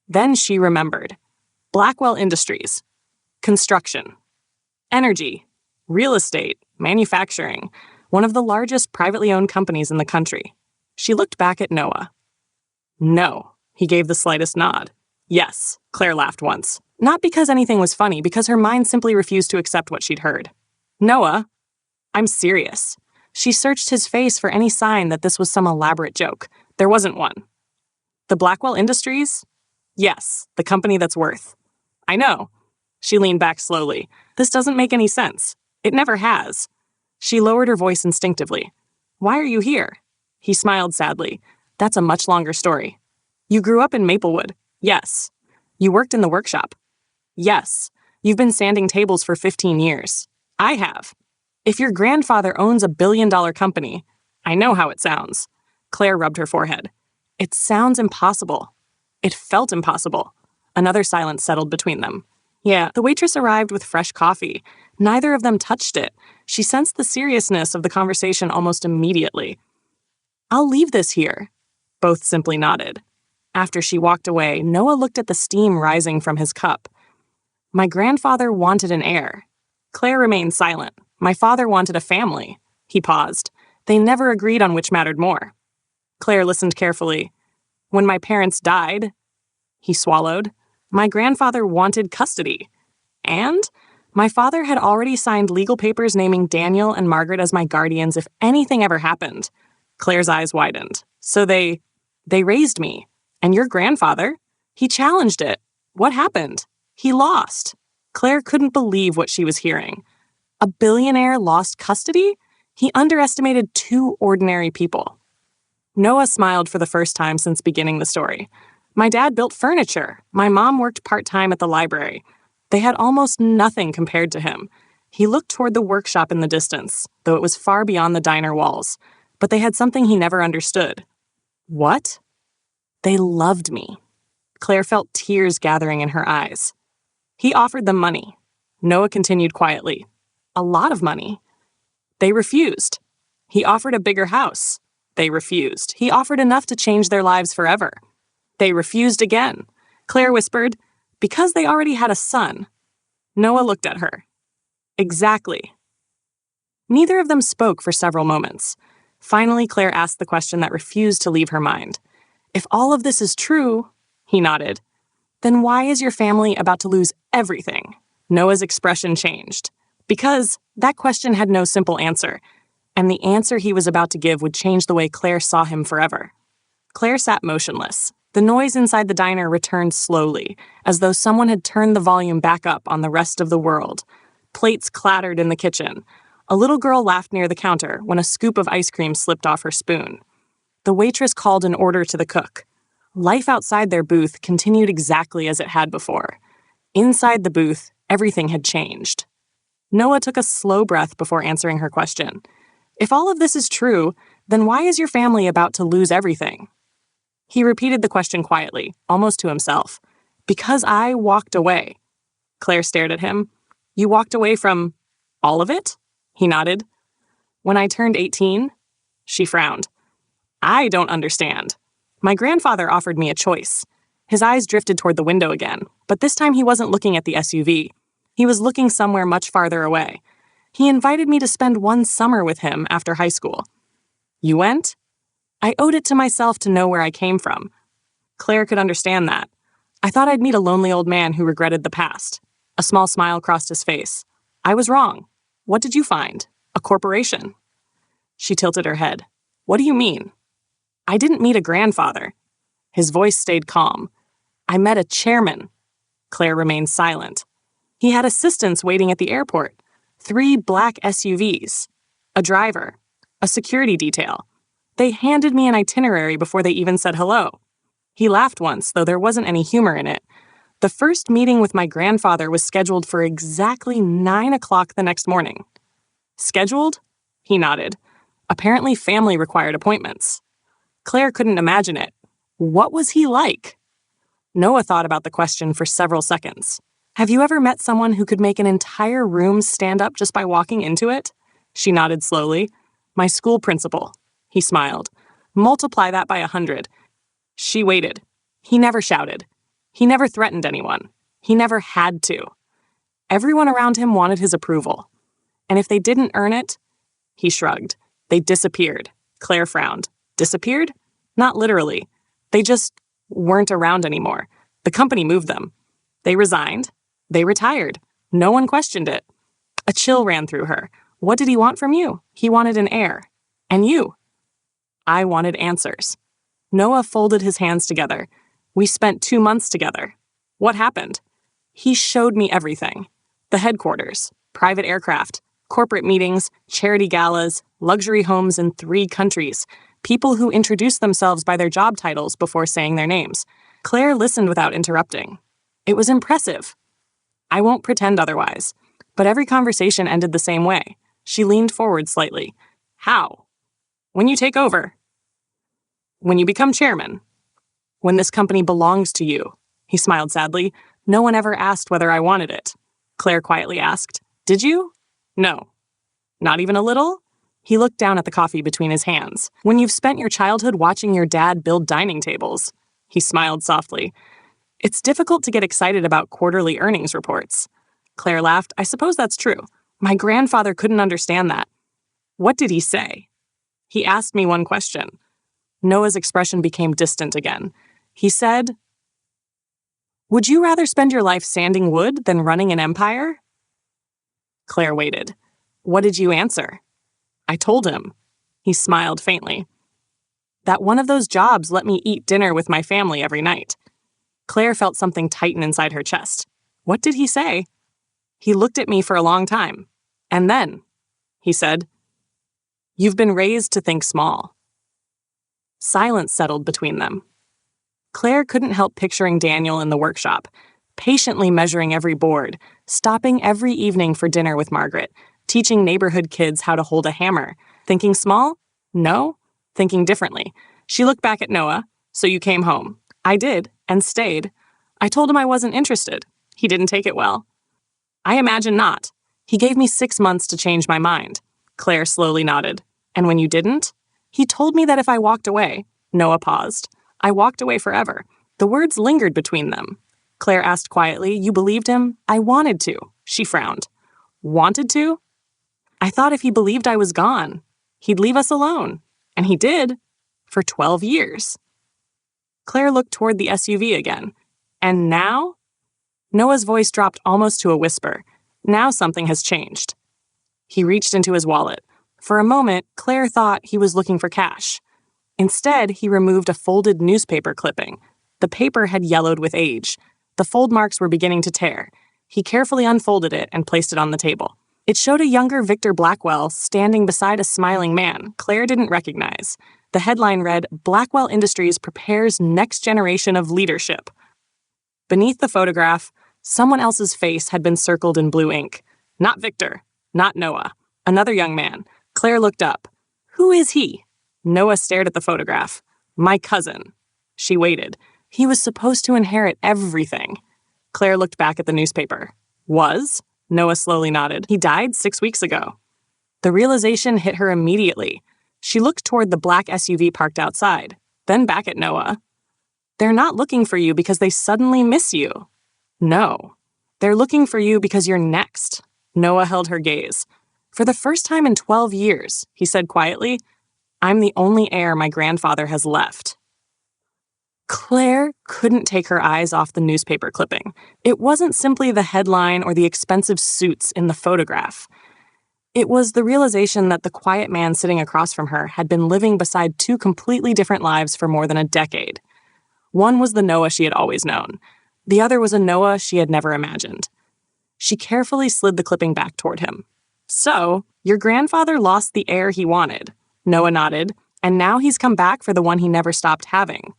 Then she remembered. Blackwell Industries. Construction. Energy. Real estate. Manufacturing. One of the largest privately owned companies in the country. She looked back at Noah. No. He gave the slightest nod. Yes, Claire laughed once. Not because anything was funny, because her mind simply refused to accept what she'd heard. Noah, I'm serious. She searched his face for any sign that this was some elaborate joke. There wasn't one. The Blackwell Industries? Yes, the company that's worth. I know. She leaned back slowly. This doesn't make any sense. It never has. She lowered her voice instinctively. Why are you here? He smiled sadly. That's a much longer story. You grew up in Maplewood. Yes. You worked in the workshop. Yes. You've been sanding tables for 15 years. I have. If your grandfather owns a billion-dollar company, I know how it sounds. Claire rubbed her forehead. It sounds impossible. It felt impossible. Another silence settled between them. Yeah, the waitress arrived with fresh coffee. Neither of them touched it. She sensed the seriousness of the conversation almost immediately. I'll leave this here. Both simply nodded. After she walked away, Noah looked at the steam rising from his cup. My grandfather wanted an heir. Claire remained silent. My father wanted a family. He paused. They never agreed on which mattered more. Claire listened carefully. When my parents died, he swallowed, my grandfather wanted custody. And my father had already signed legal papers naming Daniel and Margaret as my guardians if anything ever happened. Claire's eyes widened. So they raised me. And your grandfather? He challenged it. What happened? He lost. Claire couldn't believe what she was hearing. A billionaire lost custody? He underestimated two ordinary people. Noah smiled for the first time since beginning the story. My dad built furniture. My mom worked part-time at the library. They had almost nothing compared to him. He looked toward the workshop in the distance, though it was far beyond the diner walls. But they had something he never understood. What? They loved me. Claire felt tears gathering in her eyes. He offered them money. Noah continued quietly. A lot of money. They refused. He offered a bigger house. They refused. He offered enough to change their lives forever. They refused again. Claire whispered, because they already had a son. Noah looked at her. Exactly. Neither of them spoke for several moments. Finally, Claire asked the question that refused to leave her mind. If all of this is true, he nodded, then why is your family about to lose everything? Noah's expression changed. Because that question had no simple answer, and the answer he was about to give would change the way Claire saw him forever. Claire sat motionless. The noise inside the diner returned slowly, as though someone had turned the volume back up on the rest of the world. Plates clattered in the kitchen. A little girl laughed near the counter when a scoop of ice cream slipped off her spoon. The waitress called an order to the cook. Life outside their booth continued exactly as it had before. Inside the booth, everything had changed. Noah took a slow breath before answering her question. If all of this is true, then why is your family about to lose everything? He repeated the question quietly, almost to himself. Because I walked away. Claire stared at him. You walked away from all of it? He nodded. When I turned 18? She frowned. I don't understand. My grandfather offered me a choice. His eyes drifted toward the window again, but this time he wasn't looking at the SUV. He was looking somewhere much farther away. He invited me to spend one summer with him after high school. You went? I owed it to myself to know where I came from. Claire could understand that. I thought I'd meet a lonely old man who regretted the past. A small smile crossed his face. I was wrong. What did you find? A corporation. She tilted her head. What do you mean? I didn't meet a grandfather. His voice stayed calm. I met a chairman. Claire remained silent. He had assistants waiting at the airport. 3 black SUVs. A driver. A security detail. They handed me an itinerary before they even said hello. He laughed once, though there wasn't any humor in it. The first meeting with my grandfather was scheduled for exactly 9 o'clock the next morning. Scheduled? He nodded. Apparently family required appointments. Claire couldn't imagine it. What was he like? Noah thought about the question for several seconds. Have you ever met someone who could make an entire room stand up just by walking into it? She nodded slowly. My school principal. He smiled. Multiply that by 100. She waited. He never shouted. He never threatened anyone. He never had to. Everyone around him wanted his approval. And if they didn't earn it, he shrugged. They disappeared. Claire frowned. Disappeared? Not literally. They just weren't around anymore. The company moved them. They resigned. They retired. No one questioned it. A chill ran through her. What did he want from you? He wanted an heir. And you? I wanted answers. Noah folded his hands together. We spent 2 months together. What happened? He showed me everything. The headquarters, private aircraft, corporate meetings, charity galas, luxury homes in 3 countries, people who introduced themselves by their job titles before saying their names. Claire listened without interrupting. It was impressive. I won't pretend otherwise, but every conversation ended the same way. She leaned forward slightly. How? When you take over. When you become chairman. When this company belongs to you. He smiled sadly. No one ever asked whether I wanted it. Claire quietly asked, Did you? No. Not even a little? He looked down at the coffee between his hands. When you've spent your childhood watching your dad build dining tables. He smiled softly. It's difficult to get excited about quarterly earnings reports. Claire laughed. I suppose that's true. My grandfather couldn't understand that. What did he say? He asked me one question. Noah's expression became distant again. He said, Would you rather spend your life sanding wood than running an empire? Claire waited. What did you answer? I told him. He smiled faintly. That one of those jobs let me eat dinner with my family every night. Claire felt something tighten inside her chest. What did he say? He looked at me for a long time. And then, he said, You've been raised to think small. Silence settled between them. Claire couldn't help picturing Daniel in the workshop, patiently measuring every board, stopping every evening for dinner with Margaret, teaching neighborhood kids how to hold a hammer. Thinking small? No. Thinking differently. She looked back at Noah. So you came home. I did, and stayed. I told him I wasn't interested. He didn't take it well. I imagine not. He gave me 6 months to change my mind. Claire slowly nodded. And when you didn't? He told me that if I walked away. Noah paused. I walked away forever. The words lingered between them. Claire asked quietly, You believed him? I wanted to. She frowned. Wanted to? I thought if he believed I was gone, he'd leave us alone. And he did. For 12 years. Claire looked toward the SUV again. And now? Noah's voice dropped almost to a whisper. Now something has changed. He reached into his wallet. For a moment, Claire thought he was looking for cash. Instead, he removed a folded newspaper clipping. The paper had yellowed with age. The fold marks were beginning to tear. He carefully unfolded it and placed it on the table. It showed a younger Victor Blackwell standing beside a smiling man Claire didn't recognize. The headline read, Blackwell Industries prepares next generation of leadership. Beneath the photograph, someone else's face had been circled in blue ink. Not Victor. Not Noah. Another young man. Claire looked up. Who is he? Noah stared at the photograph. My cousin. She waited. He was supposed to inherit everything. Claire looked back at the newspaper. Was? Noah slowly nodded. He died 6 weeks ago. The realization hit her immediately. She looked toward the black SUV parked outside, then back at Noah. They're not looking for you because they suddenly miss you. No. They're looking for you because you're next. Noah held her gaze. For the first time in 12 years, he said quietly, I'm the only heir my grandfather has left. Claire couldn't take her eyes off the newspaper clipping. It wasn't simply the headline or the expensive suits in the photograph. It was the realization that the quiet man sitting across from her had been living beside 2 completely different lives for more than a decade. One was the Noah she had always known. The other was a Noah she had never imagined. She carefully slid the clipping back toward him. So, your grandfather lost the heir he wanted. Noah nodded. And now he's come back for the one he never stopped having.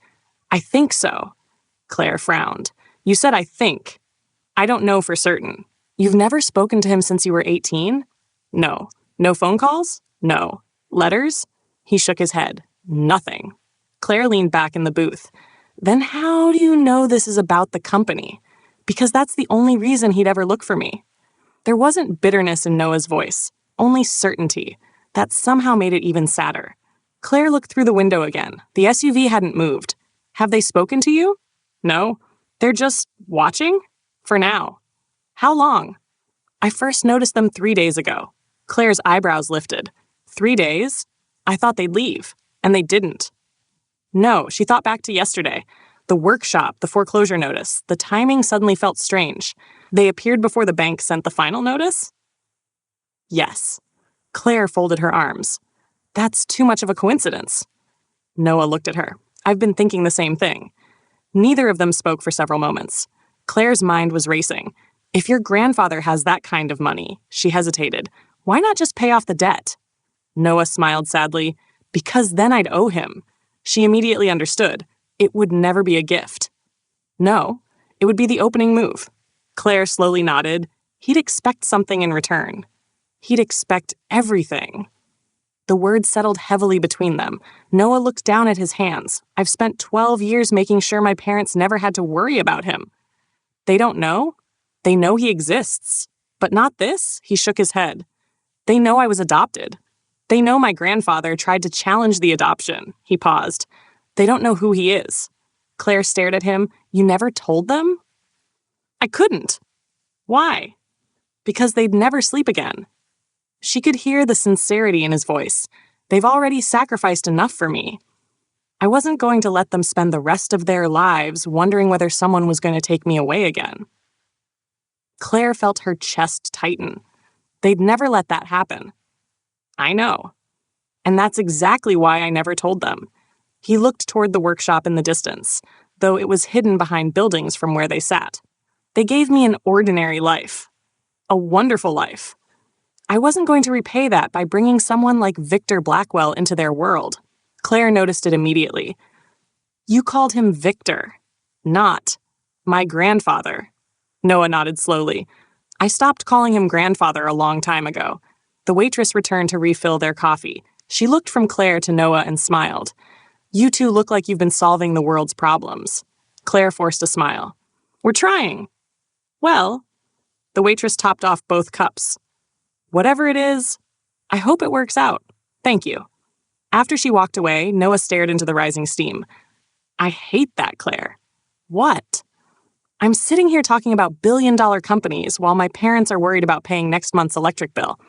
I think so. Claire frowned. You said I think. I don't know for certain. You've never spoken to him since you were 18? No. No phone calls? No. Letters? He shook his head. Nothing. Claire leaned back in the booth. Then how do you know this is about the company? Because that's the only reason he'd ever look for me. There wasn't bitterness in Noah's voice, only certainty. That somehow made it even sadder. Claire looked through the window again. The SUV hadn't moved. Have they spoken to you? No. They're just watching? For now. How long? I first noticed them 3 days ago. Claire's eyebrows lifted. 3 days? I thought they'd leave. And they didn't. No, she thought back to yesterday. The workshop, the foreclosure notice. The timing suddenly felt strange. They appeared before the bank sent the final notice? Yes. Claire folded her arms. That's too much of a coincidence. Noah looked at her. I've been thinking the same thing. Neither of them spoke for several moments. Claire's mind was racing. If your grandfather has that kind of money, she hesitated, why not just pay off the debt? Noah smiled sadly. Because then I'd owe him. She immediately understood. It would never be a gift. No, it would be the opening move. Claire slowly nodded. He'd expect something in return. He'd expect everything. The words settled heavily between them. Noah looked down at his hands. I've spent 12 years making sure my parents never had to worry about him. They don't know? They know he exists. But not this? He shook his head. They know I was adopted. They know my grandfather tried to challenge the adoption. He paused. They don't know who he is. Claire stared at him. You never told them? I couldn't. Why? Because they'd never sleep again. She could hear the sincerity in his voice. They've already sacrificed enough for me. I wasn't going to let them spend the rest of their lives wondering whether someone was going to take me away again. Claire felt her chest tighten. They'd never let that happen. I know. And that's exactly why I never told them. He looked toward the workshop in the distance, though it was hidden behind buildings from where they sat. They gave me an ordinary life. A wonderful life. I wasn't going to repay that by bringing someone like Victor Blackwell into their world. Claire noticed it immediately. You called him Victor, not my grandfather. Noah nodded slowly. I stopped calling him grandfather a long time ago. The waitress returned to refill their coffee. She looked from Claire to Noah and smiled. You two look like you've been solving the world's problems. Claire forced a smile. We're trying. Well, the waitress topped off both cups. Whatever it is, I hope it works out. Thank you. After she walked away, Noah stared into the rising steam. I hate that, Claire. What? I'm sitting here talking about billion-dollar companies while my parents are worried about paying next month's electric bill.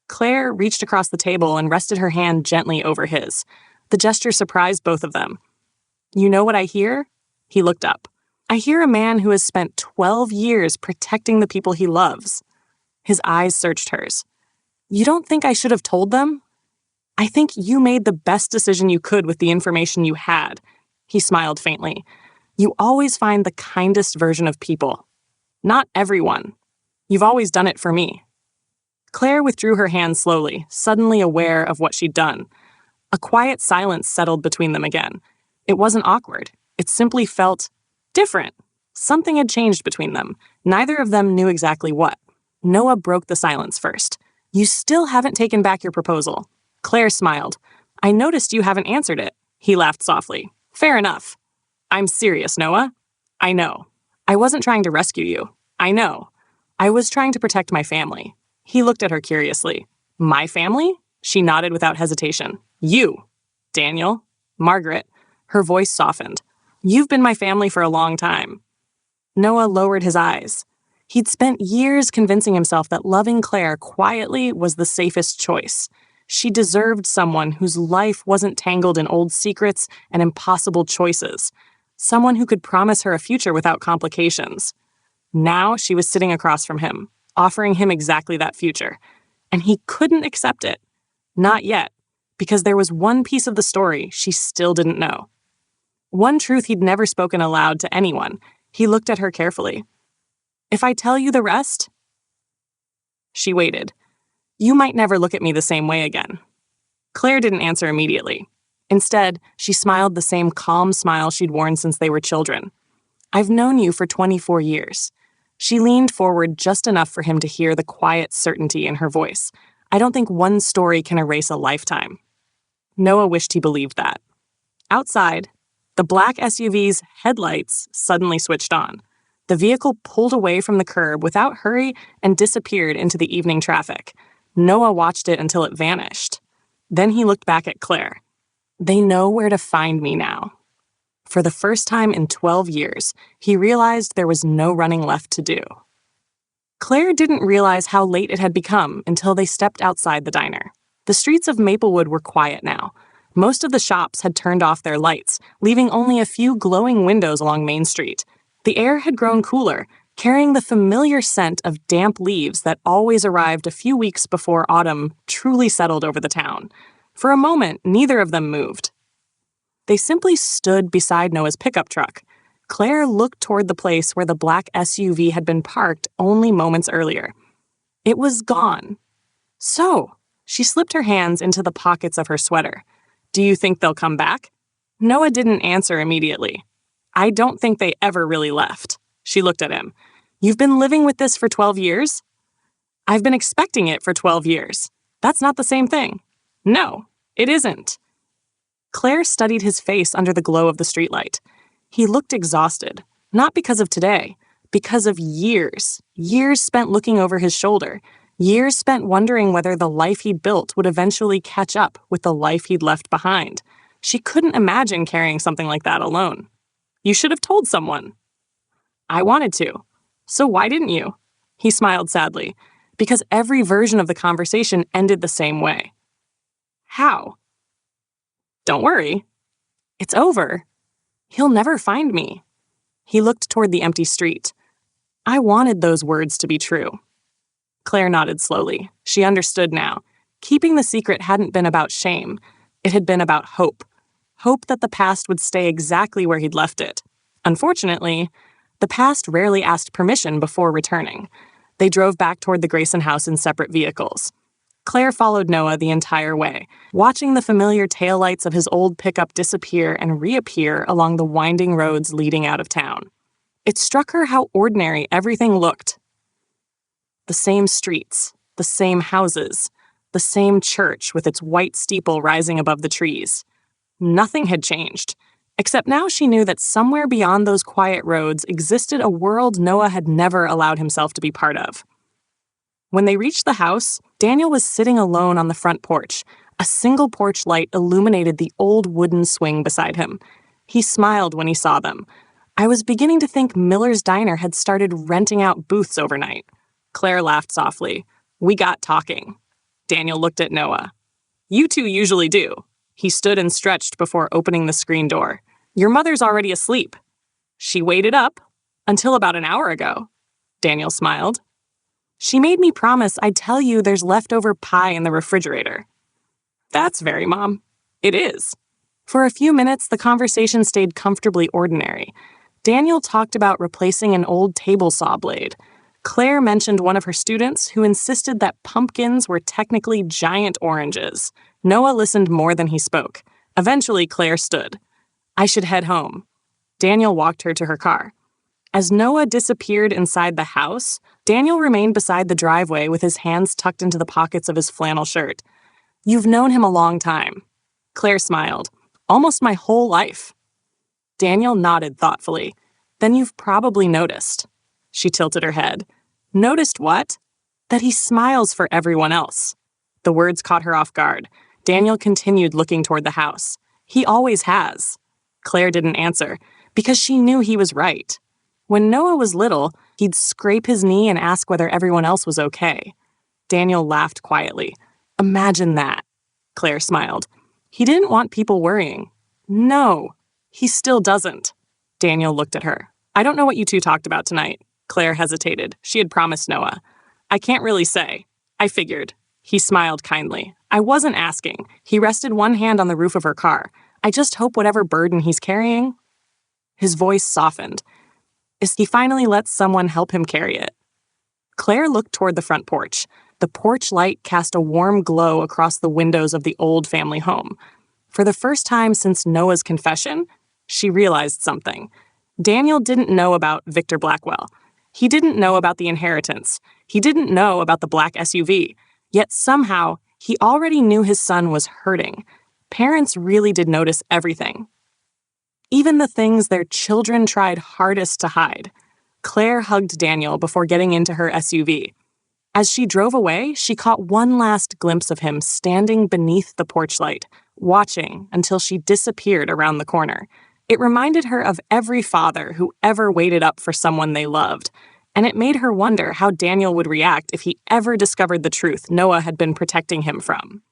Claire reached across the table and rested her hand gently over his. The gesture surprised both of them. You know what I hear? He looked up. I hear a man who has spent 12 years protecting the people he loves. His eyes searched hers. You don't think I should have told them? I think you made the best decision you could with the information you had. He smiled faintly. You always find the kindest version of people. Not everyone. You've always done it for me. Claire withdrew her hand slowly, suddenly aware of what she'd done. A quiet silence settled between them again. It wasn't awkward. It simply felt different. Something had changed between them. Neither of them knew exactly what. Noah broke the silence first. You still haven't taken back your proposal. Claire smiled. I noticed you haven't answered it. He laughed softly. Fair enough. I'm serious, Noah. I know. I wasn't trying to rescue you. I know. I was trying to protect my family. He looked at her curiously. My family? She nodded without hesitation. You. Daniel. Margaret. Her voice softened. You've been my family for a long time. Noah lowered his eyes. He'd spent years convincing himself that loving Claire quietly was the safest choice. She deserved someone whose life wasn't tangled in old secrets and impossible choices. Someone who could promise her a future without complications. Now she was sitting across from him, offering him exactly that future. And he couldn't accept it. Not yet, because there was one piece of the story she still didn't know. One truth he'd never spoken aloud to anyone. He looked at her carefully. If I tell you the rest? She waited. You might never look at me the same way again. Claire didn't answer immediately. Instead, she smiled the same calm smile she'd worn since they were children. "I've known you for 24 years. She leaned forward just enough for him to hear the quiet certainty in her voice. "I don't think one story can erase a lifetime." Noah wished he believed that. Outside, the black SUV's headlights suddenly switched on. The vehicle pulled away from the curb without hurry and disappeared into the evening traffic. Noah watched it until it vanished. Then he looked back at Claire. "They know where to find me now." For the first time in 12 years, he realized there was no running left to do. Claire didn't realize how late it had become until they stepped outside the diner. The streets of Maplewood were quiet now. Most of the shops had turned off their lights, leaving only a few glowing windows along Main Street. The air had grown cooler, carrying the familiar scent of damp leaves that always arrived a few weeks before autumn truly settled over the town. For a moment, neither of them moved. They simply stood beside Noah's pickup truck. Claire looked toward the place where the black SUV had been parked only moments earlier. It was gone. So, she slipped her hands into the pockets of her sweater. "Do you think they'll come back?" Noah didn't answer immediately. "I don't think they ever really left." She looked at him. "You've been living with this for 12 years?" "I've been expecting it for 12 years. That's not the same thing." "No, it isn't." Claire studied his face under the glow of the streetlight. He looked exhausted, not because of today, because of years. Years spent looking over his shoulder. Years spent wondering whether the life he'd built would eventually catch up with the life he'd left behind. She couldn't imagine carrying something like that alone. "You should have told someone." "I wanted to. So why didn't you?" He smiled sadly, because every version of the conversation ended the same way. "How?" "Don't worry. It's over. He'll never find me." He looked toward the empty street. "I wanted those words to be true." Claire nodded slowly. She understood now. Keeping the secret hadn't been about shame. It had been about hope. Hope that the past would stay exactly where he'd left it. Unfortunately, the past rarely asked permission before returning. They drove back toward the Grayson house in separate vehicles. Claire followed Noah the entire way, watching the familiar taillights of his old pickup disappear and reappear along the winding roads leading out of town. It struck her how ordinary everything looked. The same streets, the same houses, the same church with its white steeple rising above the trees. Nothing had changed, except now she knew that somewhere beyond those quiet roads existed a world Noah had never allowed himself to be part of. When they reached the house, Daniel was sitting alone on the front porch. A single porch light illuminated the old wooden swing beside him. He smiled when he saw them. "I was beginning to think Miller's Diner had started renting out booths overnight." Claire laughed softly. "We got talking." Daniel looked at Noah. "You two usually do." He stood and stretched before opening the screen door. "Your mother's already asleep." "She waited up until about an hour ago." Daniel smiled. "She made me promise I'd tell you there's leftover pie in the refrigerator." "That's very Mom." "It is." For a few minutes, the conversation stayed comfortably ordinary. Daniel talked about replacing an old table saw blade. Claire mentioned one of her students who insisted that pumpkins were technically giant oranges. Noah listened more than he spoke. Eventually, Claire stood. "I should head home." Daniel walked her to her car. As Noah disappeared inside the house, Daniel remained beside the driveway with his hands tucked into the pockets of his flannel shirt. "You've known him a long time." Claire smiled. "Almost my whole life." Daniel nodded thoughtfully. "Then you've probably noticed." She tilted her head. "Noticed what?" "That he smiles for everyone else." The words caught her off guard. Daniel continued looking toward the house. "He always has." Claire didn't answer, because she knew he was right. When Noah was little, he'd scrape his knee and ask whether everyone else was okay. Daniel laughed quietly. "Imagine that." Claire smiled. "He didn't want people worrying." "No, he still doesn't." Daniel looked at her. "I don't know what you two talked about tonight." Claire hesitated. She had promised Noah. "I can't really say. I figured." He smiled kindly. "I wasn't asking." He rested one hand on the roof of her car. "I just hope whatever burden he's carrying." His voice softened. "Is he finally lets someone help him carry it?" Claire looked toward the front porch. The porch light cast a warm glow across the windows of the old family home. For the first time since Noah's confession, she realized something. Daniel didn't know about Victor Blackwell. He didn't know about the inheritance. He didn't know about the black SUV. Yet somehow, he already knew his son was hurting. Parents really did notice everything. Even the things their children tried hardest to hide. Claire hugged Daniel before getting into her SUV. As she drove away, she caught one last glimpse of him standing beneath the porch light, watching until she disappeared around the corner. It reminded her of every father who ever waited up for someone they loved, and it made her wonder how Daniel would react if he ever discovered the truth Noah had been protecting him from.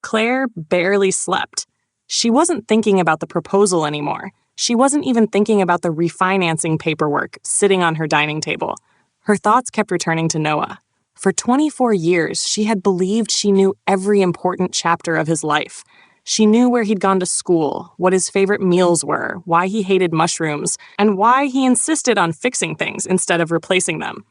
Claire barely slept. She wasn't thinking about the proposal anymore. She wasn't even thinking about the refinancing paperwork sitting on her dining table. Her thoughts kept returning to Noah. For 24 years, she had believed she knew every important chapter of his life. She knew where he'd gone to school, what his favorite meals were, why he hated mushrooms, and why he insisted on fixing things instead of replacing them.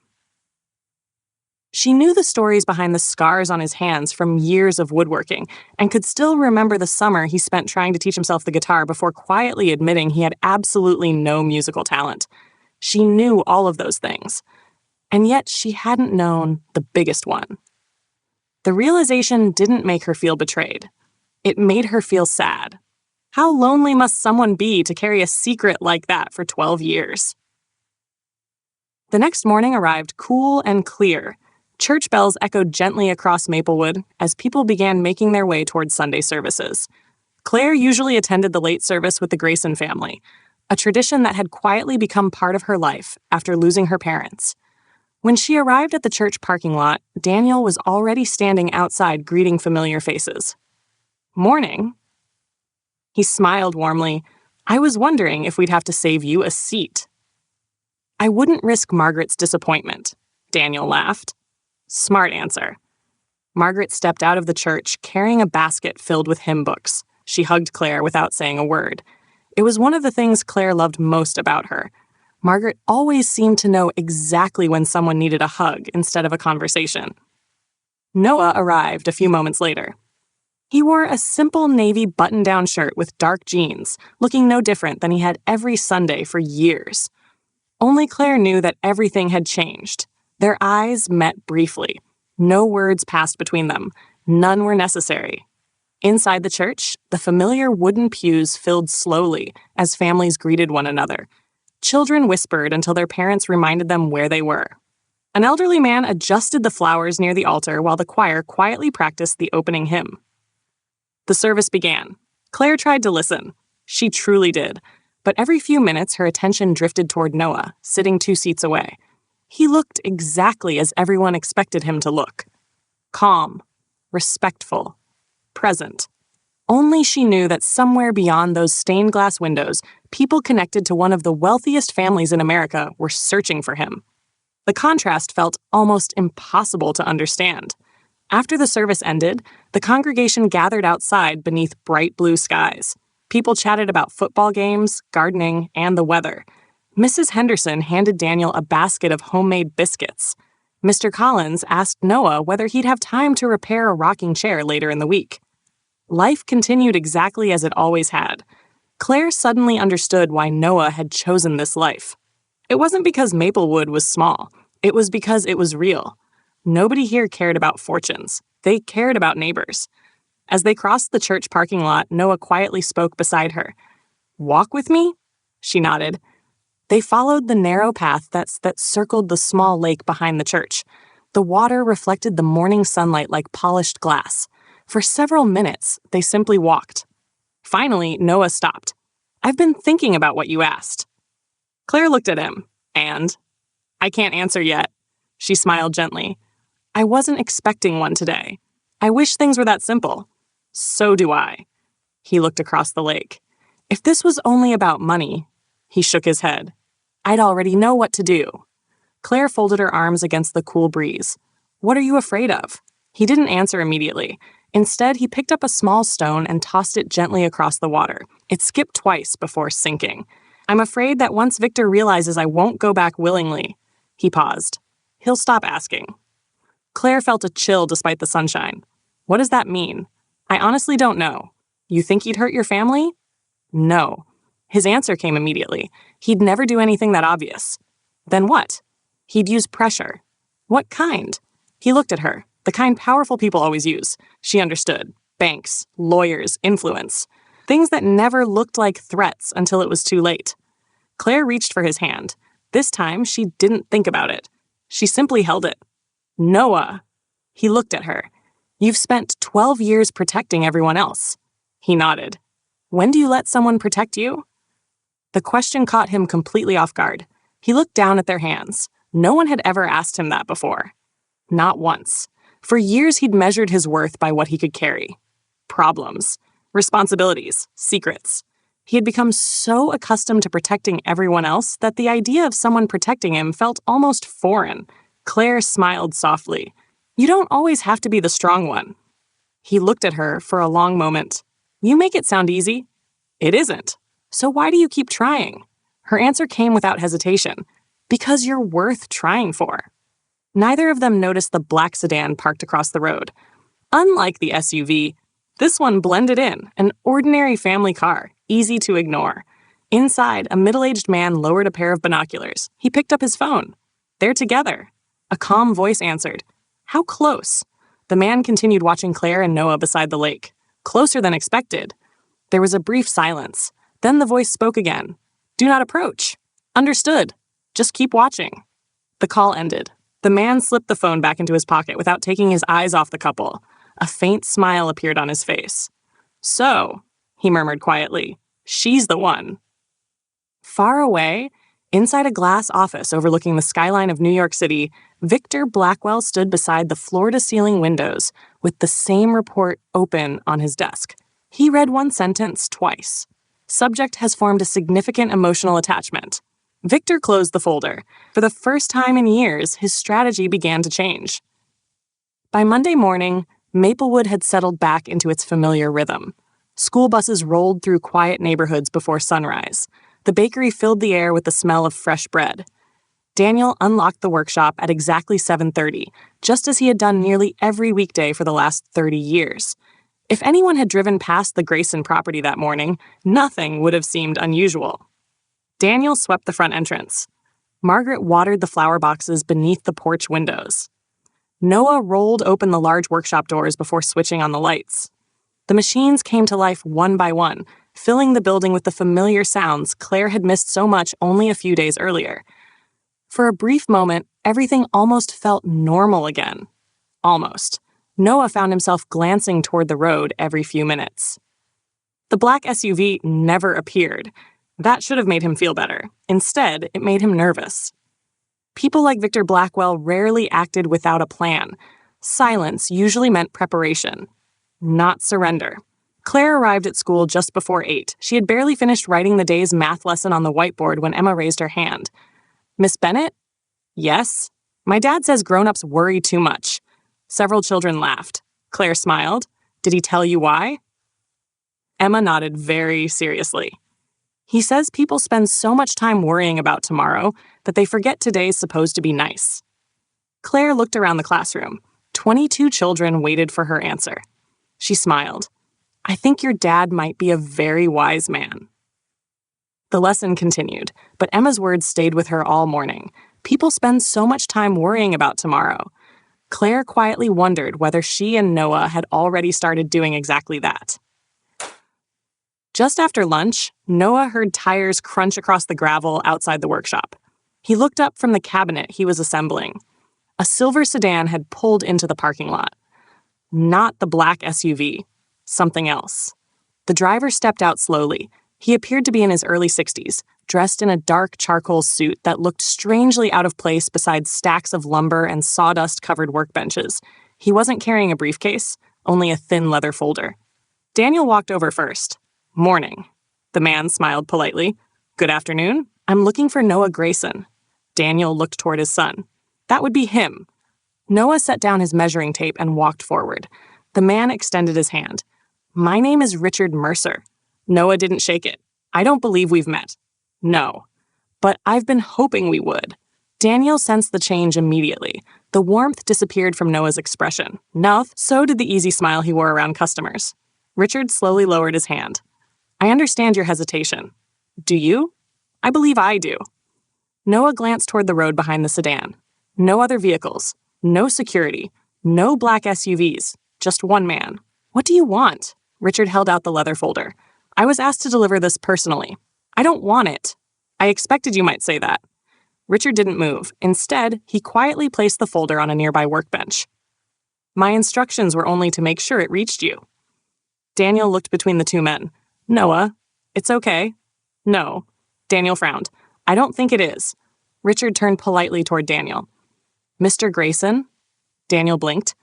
She knew the stories behind the scars on his hands from years of woodworking and could still remember the summer he spent trying to teach himself the guitar before quietly admitting he had absolutely no musical talent. She knew all of those things. And yet she hadn't known the biggest one. The realization didn't make her feel betrayed. It made her feel sad. How lonely must someone be to carry a secret like that for 12 years? The next morning arrived cool and clear. Church bells echoed gently across Maplewood as people began making their way toward Sunday services. Claire usually attended the late service with the Grayson family, a tradition that had quietly become part of her life after losing her parents. When she arrived at the church parking lot, Daniel was already standing outside greeting familiar faces. "Morning." He smiled warmly. "I was wondering if we'd have to save you a seat." "I wouldn't risk Margaret's disappointment," Daniel laughed. Smart answer. Margaret stepped out of the church carrying a basket filled with hymn books. She hugged Claire without saying a word. It was one of the things Claire loved most about her. Margaret always seemed to know exactly when someone needed a hug instead of a conversation. Noah arrived a few moments later. He wore a simple navy button-down shirt with dark jeans, looking no different than he had every Sunday for years. Only Claire knew that everything had changed. Their eyes met briefly. No words passed between them. None were necessary. Inside the church, the familiar wooden pews filled slowly as families greeted one another. Children whispered until their parents reminded them where they were. An elderly man adjusted the flowers near the altar while the choir quietly practiced the opening hymn. The service began. Claire tried to listen. She truly did. But every few minutes, her attention drifted toward Noah, sitting 2 seats away. He looked exactly as everyone expected him to look. Calm, respectful, present. Only she knew that somewhere beyond those stained glass windows, people connected to one of the wealthiest families in America were searching for him. The contrast felt almost impossible to understand. After the service ended, the congregation gathered outside beneath bright blue skies. People chatted about football games, gardening, and the weather. Mrs. Henderson handed Daniel a basket of homemade biscuits. Mr. Collins asked Noah whether he'd have time to repair a rocking chair later in the week. Life continued exactly as it always had. Claire suddenly understood why Noah had chosen this life. It wasn't because Maplewood was small. It was because it was real. Nobody here cared about fortunes. They cared about neighbors. As they crossed the church parking lot, Noah quietly spoke beside her. "Walk with me?" She nodded. They followed the narrow path that circled the small lake behind the church. The water reflected the morning sunlight like polished glass. For several minutes, they simply walked. Finally, Noah stopped. "I've been thinking about what you asked." Claire looked at him, and, "I can't answer yet." She smiled gently. "I wasn't expecting one today. I wish things were that simple." "So do I." He looked across the lake. "If this was only about money," he shook his head, "I'd already know what to do." Claire folded her arms against the cool breeze. "What are you afraid of?" He didn't answer immediately. Instead, he picked up a small stone and tossed it gently across the water. It skipped twice before sinking. "I'm afraid that once Victor realizes I won't go back willingly," he paused, "he'll stop asking." Claire felt a chill despite the sunshine. What does that mean? I honestly don't know. You think he'd hurt your family? No. His answer came immediately. He'd never do anything that obvious. Then what? He'd use pressure. What kind? He looked at her, the kind powerful people always use. She understood. Banks, lawyers, influence. Things that never looked like threats until it was too late. Claire reached for his hand. This time, she didn't think about it. She simply held it. Noah. He looked at her. You've spent 12 years protecting everyone else. He nodded. When do you let someone protect you? The question caught him completely off guard. He looked down at their hands. No one had ever asked him that before. Not once. For years, he'd measured his worth by what he could carry. Problems, responsibilities, secrets. He had become so accustomed to protecting everyone else that the idea of someone protecting him felt almost foreign. Claire smiled softly. You don't always have to be the strong one. He looked at her for a long moment. You make it sound easy. It isn't. So why do you keep trying? Her answer came without hesitation. Because you're worth trying for. Neither of them noticed the black sedan parked across the road. Unlike the SUV, this one blended in, an ordinary family car, easy to ignore. Inside, a middle-aged man lowered a pair of binoculars. He picked up his phone. They're together. A calm voice answered. How close? The man continued watching Claire and Noah beside the lake. Closer than expected. There was a brief silence. Then the voice spoke again. Do not approach. Understood. Just keep watching. The call ended. The man slipped the phone back into his pocket without taking his eyes off the couple. A faint smile appeared on his face. So, he murmured quietly, she's the one. Far away, inside a glass office overlooking the skyline of New York City, Victor Blackwell stood beside the floor-to-ceiling windows with the same report open on his desk. He read one sentence twice. Subject has formed a significant emotional attachment. Victor closed the folder. For the first time in years, his strategy began to change. By Monday morning, Maplewood had settled back into its familiar rhythm. School buses rolled through quiet neighborhoods before sunrise. The bakery filled the air with the smell of fresh bread. Daniel unlocked the workshop at exactly 7:30, just as he had done nearly every weekday for the last 30 years. If anyone had driven past the Grayson property that morning, nothing would have seemed unusual. Daniel swept the front entrance. Margaret watered the flower boxes beneath the porch windows. Noah rolled open the large workshop doors before switching on the lights. The machines came to life one by one, filling the building with the familiar sounds Claire had missed so much only a few days earlier. For a brief moment, everything almost felt normal again. Almost. Noah found himself glancing toward the road every few minutes. The black SUV never appeared. That should have made him feel better. Instead, it made him nervous. People like Victor Blackwell rarely acted without a plan. Silence usually meant preparation, not surrender. Claire arrived at school just before 8. She had barely finished writing the day's math lesson on the whiteboard when Emma raised her hand. Miss Bennett? Yes. My dad says grown-ups worry too much. Several children laughed. Claire smiled. Did he tell you why? Emma nodded very seriously. He says people spend so much time worrying about tomorrow that they forget today's supposed to be nice. Claire looked around the classroom. 22 children waited for her answer. She smiled. I think your dad might be a very wise man. The lesson continued, but Emma's words stayed with her all morning. People spend so much time worrying about tomorrow. Claire quietly wondered whether she and Noah had already started doing exactly that. Just after lunch, Noah heard tires crunch across the gravel outside the workshop. He looked up from the cabinet he was assembling. A silver sedan had pulled into the parking lot. Not the black SUV. Something else. The driver stepped out slowly. He appeared to be in his early 60s, dressed in a dark charcoal suit that looked strangely out of place beside stacks of lumber and sawdust-covered workbenches. He wasn't carrying a briefcase, only a thin leather folder. Daniel walked over first. Morning. The man smiled politely. Good afternoon. I'm looking for Noah Grayson. Daniel looked toward his son. That would be him. Noah set down his measuring tape and walked forward. The man extended his hand. My name is Richard Mercer. Noah didn't shake it. I don't believe we've met. No. But I've been hoping we would. Daniel sensed the change immediately. The warmth disappeared from Noah's expression. No, so did the easy smile he wore around customers. Richard slowly lowered his hand. I understand your hesitation. Do you? I believe I do. Noah glanced toward the road behind the sedan. No other vehicles. No security. No black SUVs. Just one man. What do you want? Richard held out the leather folder. I was asked to deliver this personally. I don't want it. I expected you might say that. Richard didn't move. Instead, he quietly placed the folder on a nearby workbench. My instructions were only to make sure it reached you. Daniel looked between the two men. Noah, it's okay. No. Daniel frowned. I don't think it is. Richard turned politely toward Daniel. Mr. Grayson? Daniel blinked.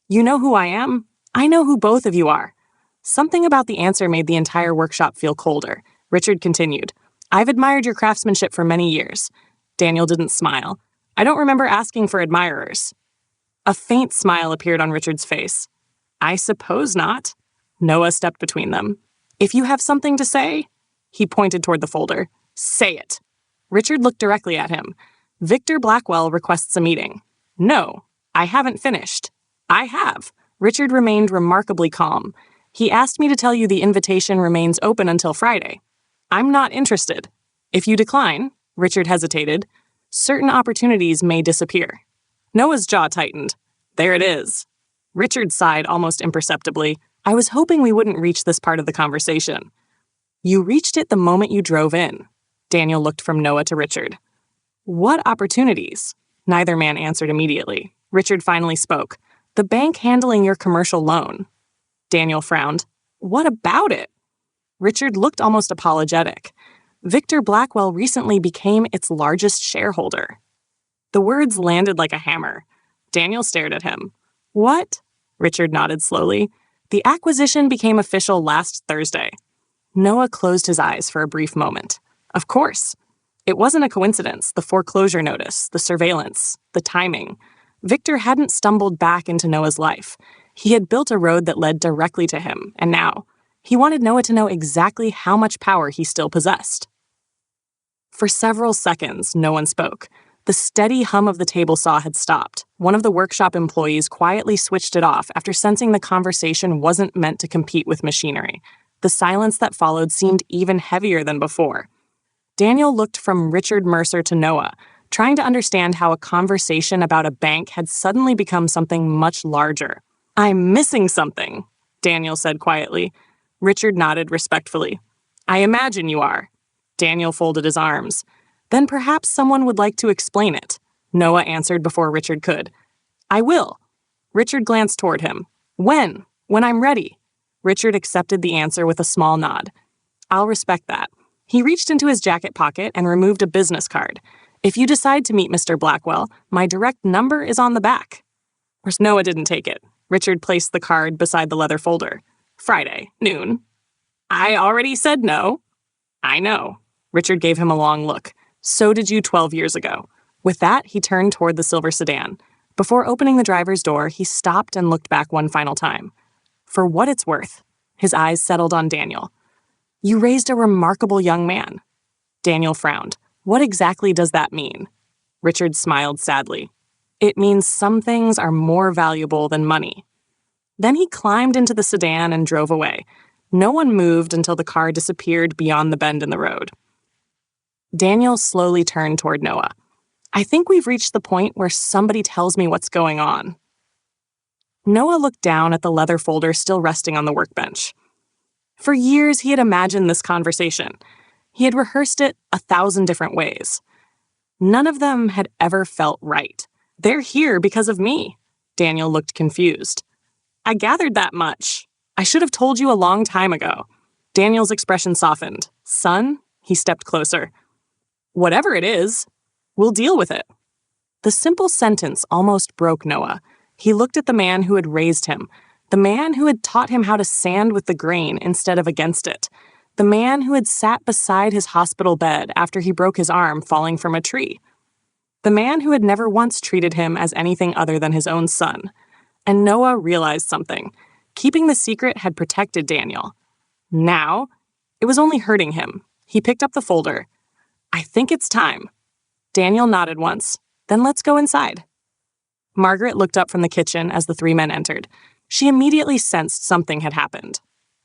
You know who I am? I know who both of you are. Something about the answer made the entire workshop feel colder. Richard continued. I've admired your craftsmanship for many years. Daniel didn't smile. I don't remember asking for admirers. A faint smile appeared on Richard's face. I suppose not. Noah stepped between them. If you have something to say, he pointed toward the folder. Say it. Richard looked directly at him. Victor Blackwell requests a meeting. No, I haven't finished. I have. Richard remained remarkably calm. He asked me to tell you the invitation remains open until Friday. I'm not interested. If you decline, Richard hesitated, certain opportunities may disappear. Noah's jaw tightened. There it is. Richard sighed almost imperceptibly. I was hoping we wouldn't reach this part of the conversation. You reached it the moment you drove in. Daniel looked from Noah to Richard. What opportunities? Neither man answered immediately. Richard finally spoke. The bank handling your commercial loan. Daniel frowned. What about it? Richard looked almost apologetic. Victor Blackwell recently became its largest shareholder. The words landed like a hammer. Daniel stared at him. What? Richard nodded slowly. The acquisition became official last Thursday. Noah closed his eyes for a brief moment. Of course. It wasn't a coincidence, the foreclosure notice, the surveillance, the timing. Victor hadn't stumbled back into Noah's life. He had built a road that led directly to him, and now, he wanted Noah to know exactly how much power he still possessed. For several seconds, no one spoke. The steady hum of the table saw had stopped. One of the workshop employees quietly switched it off after sensing the conversation wasn't meant to compete with machinery. The silence that followed seemed even heavier than before. Daniel looked from Richard Mercer to Noah, trying to understand how a conversation about a bank had suddenly become something much larger. I'm missing something, Daniel said quietly. Richard nodded respectfully. I imagine you are. Daniel folded his arms. Then perhaps someone would like to explain it. Noah answered before Richard could. I will. Richard glanced toward him. When? When I'm ready. Richard accepted the answer with a small nod. I'll respect that. He reached into his jacket pocket and removed a business card. If you decide to meet Mr. Blackwell, my direct number is on the back. Of course, Noah didn't take it. Richard placed the card beside the leather folder. Friday, noon. I already said no. I know. Richard gave him a long look. So did you 12 years ago. With that, he turned toward the silver sedan. Before opening the driver's door, he stopped and looked back one final time. For what it's worth, his eyes settled on Daniel. You raised a remarkable young man. Daniel frowned. What exactly does that mean? Richard smiled sadly. It means some things are more valuable than money. Then he climbed into the sedan and drove away. No one moved until the car disappeared beyond the bend in the road. Daniel slowly turned toward Noah. I think we've reached the point where somebody tells me what's going on. Noah looked down at the leather folder still resting on the workbench. For years, he had imagined this conversation. He had rehearsed it 1,000 different ways. None of them had ever felt right. They're here because of me. Daniel looked confused. I gathered that much. I should have told you a long time ago. Daniel's expression softened. Son? He stepped closer. Whatever it is, we'll deal with it. The simple sentence almost broke Noah. He looked at the man who had raised him, the man who had taught him how to sand with the grain instead of against it, the man who had sat beside his hospital bed after he broke his arm falling from a tree, the man who had never once treated him as anything other than his own son. And Noah realized something. Keeping the secret had protected Daniel. Now, it was only hurting him. He picked up the folder. I think it's time. Daniel nodded once. Then let's go inside. Margaret looked up from the kitchen as the three men entered. She immediately sensed something had happened.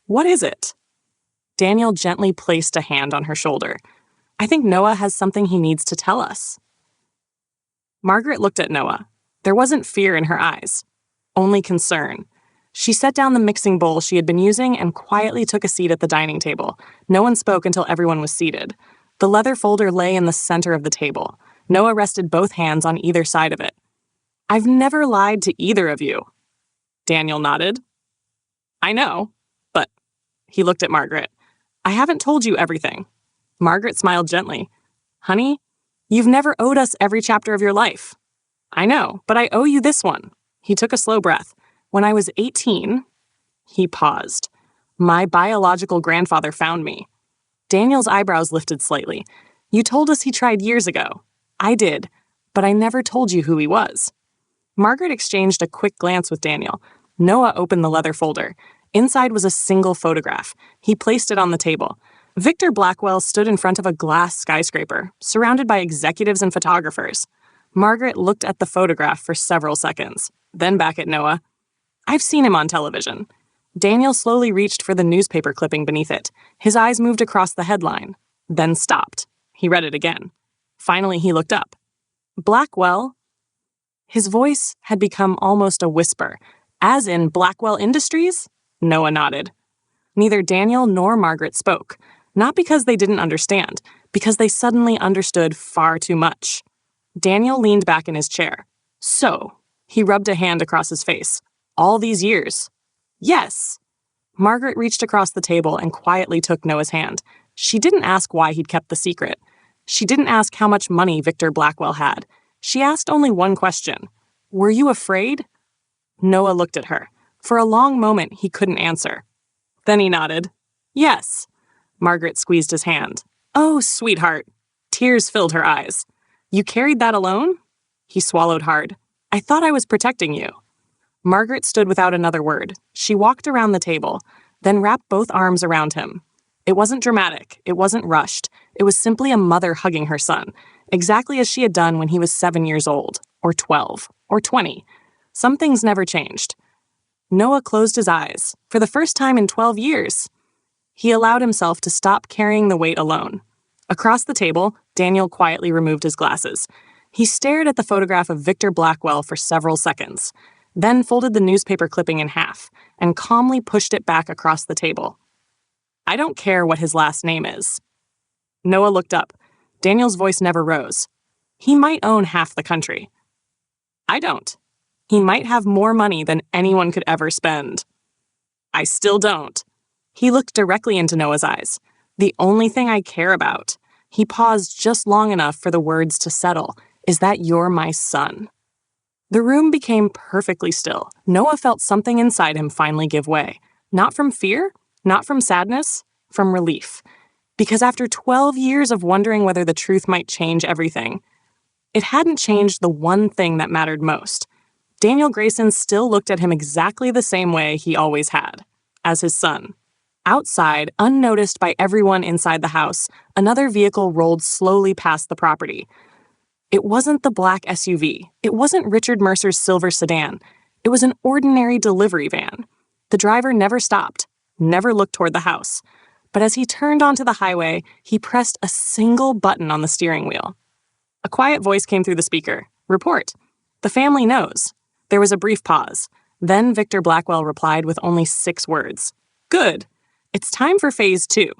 "What is it?" Daniel gently placed a hand on her shoulder. "I think Noah has something he needs to tell us." Margaret looked at Noah. There wasn't fear in her eyes, only concern. She set down the mixing bowl she had been using and quietly took a seat at the dining table. No one spoke until everyone was seated. The leather folder lay in the center of the table. Noah rested both hands on either side of it. "I've never lied to either of you." Daniel nodded. "I know, but..." He looked at Margaret. "I haven't told you everything." Margaret smiled gently. "Honey, you've never owed us every chapter of your life." "I know, but I owe you this one." He took a slow breath. "When I was 18, he paused. "My biological grandfather found me." Daniel's eyebrows lifted slightly. "You told us he tried years ago." "I did, but I never told you who he was." Margaret exchanged a quick glance with Daniel. Noah opened the leather folder. Inside was a single photograph. He placed it on the table. Victor Blackwell stood in front of a glass skyscraper, surrounded by executives and photographers. Margaret looked at the photograph for several seconds, then back at Noah. "I've seen him on television." Daniel slowly reached for the newspaper clipping beneath it. His eyes moved across the headline, then stopped. He read it again. Finally, he looked up. "Blackwell?" His voice had become almost a whisper. "As in Blackwell Industries?" Noah nodded. Neither Daniel nor Margaret spoke, not because they didn't understand, because they suddenly understood far too much. Daniel leaned back in his chair. "So," he rubbed a hand across his face, "all these years?" "Yes." Margaret reached across the table and quietly took Noah's hand. She didn't ask why he'd kept the secret. She didn't ask how much money Victor Blackwell had. She asked only one question. "Were you afraid?" Noah looked at her. For a long moment, he couldn't answer. Then he nodded. "Yes." Margaret squeezed his hand. "Oh, sweetheart." Tears filled her eyes. "You carried that alone?" He swallowed hard. "I thought I was protecting you." Margaret stood without another word. She walked around the table, then wrapped both arms around him. It wasn't dramatic. It wasn't rushed. It was simply a mother hugging her son, exactly as she had done when he was 7 years old, or 12, or 20. Some things never changed. Noah closed his eyes, for the first time in 12 years. He allowed himself to stop carrying the weight alone. Across the table, Daniel quietly removed his glasses. He stared at the photograph of Victor Blackwell for several seconds, then folded the newspaper clipping in half and calmly pushed it back across the table. "I don't care what his last name is." Noah looked up. Daniel's voice never rose. "He might own half the country." "I don't." "He might have more money than anyone could ever spend." "I still don't." He looked directly into Noah's eyes. "The only thing I care about," he paused just long enough for the words to settle, "is that you're my son." The room became perfectly still. Noah felt something inside him finally give way. Not from fear, not from sadness, from relief. Because after 12 years of wondering whether the truth might change everything, it hadn't changed the one thing that mattered most. Daniel Grayson still looked at him exactly the same way he always had, as his son. Outside, unnoticed by everyone inside the house, another vehicle rolled slowly past the property. It wasn't the black SUV. It wasn't Richard Mercer's silver sedan. It was an ordinary delivery van. The driver never stopped, never looked toward the house. But as he turned onto the highway, he pressed a single button on the steering wheel. A quiet voice came through the speaker. "Report. The family knows." There was a brief pause. Then Victor Blackwell replied with only 6 words. "Good. It's time for phase 2.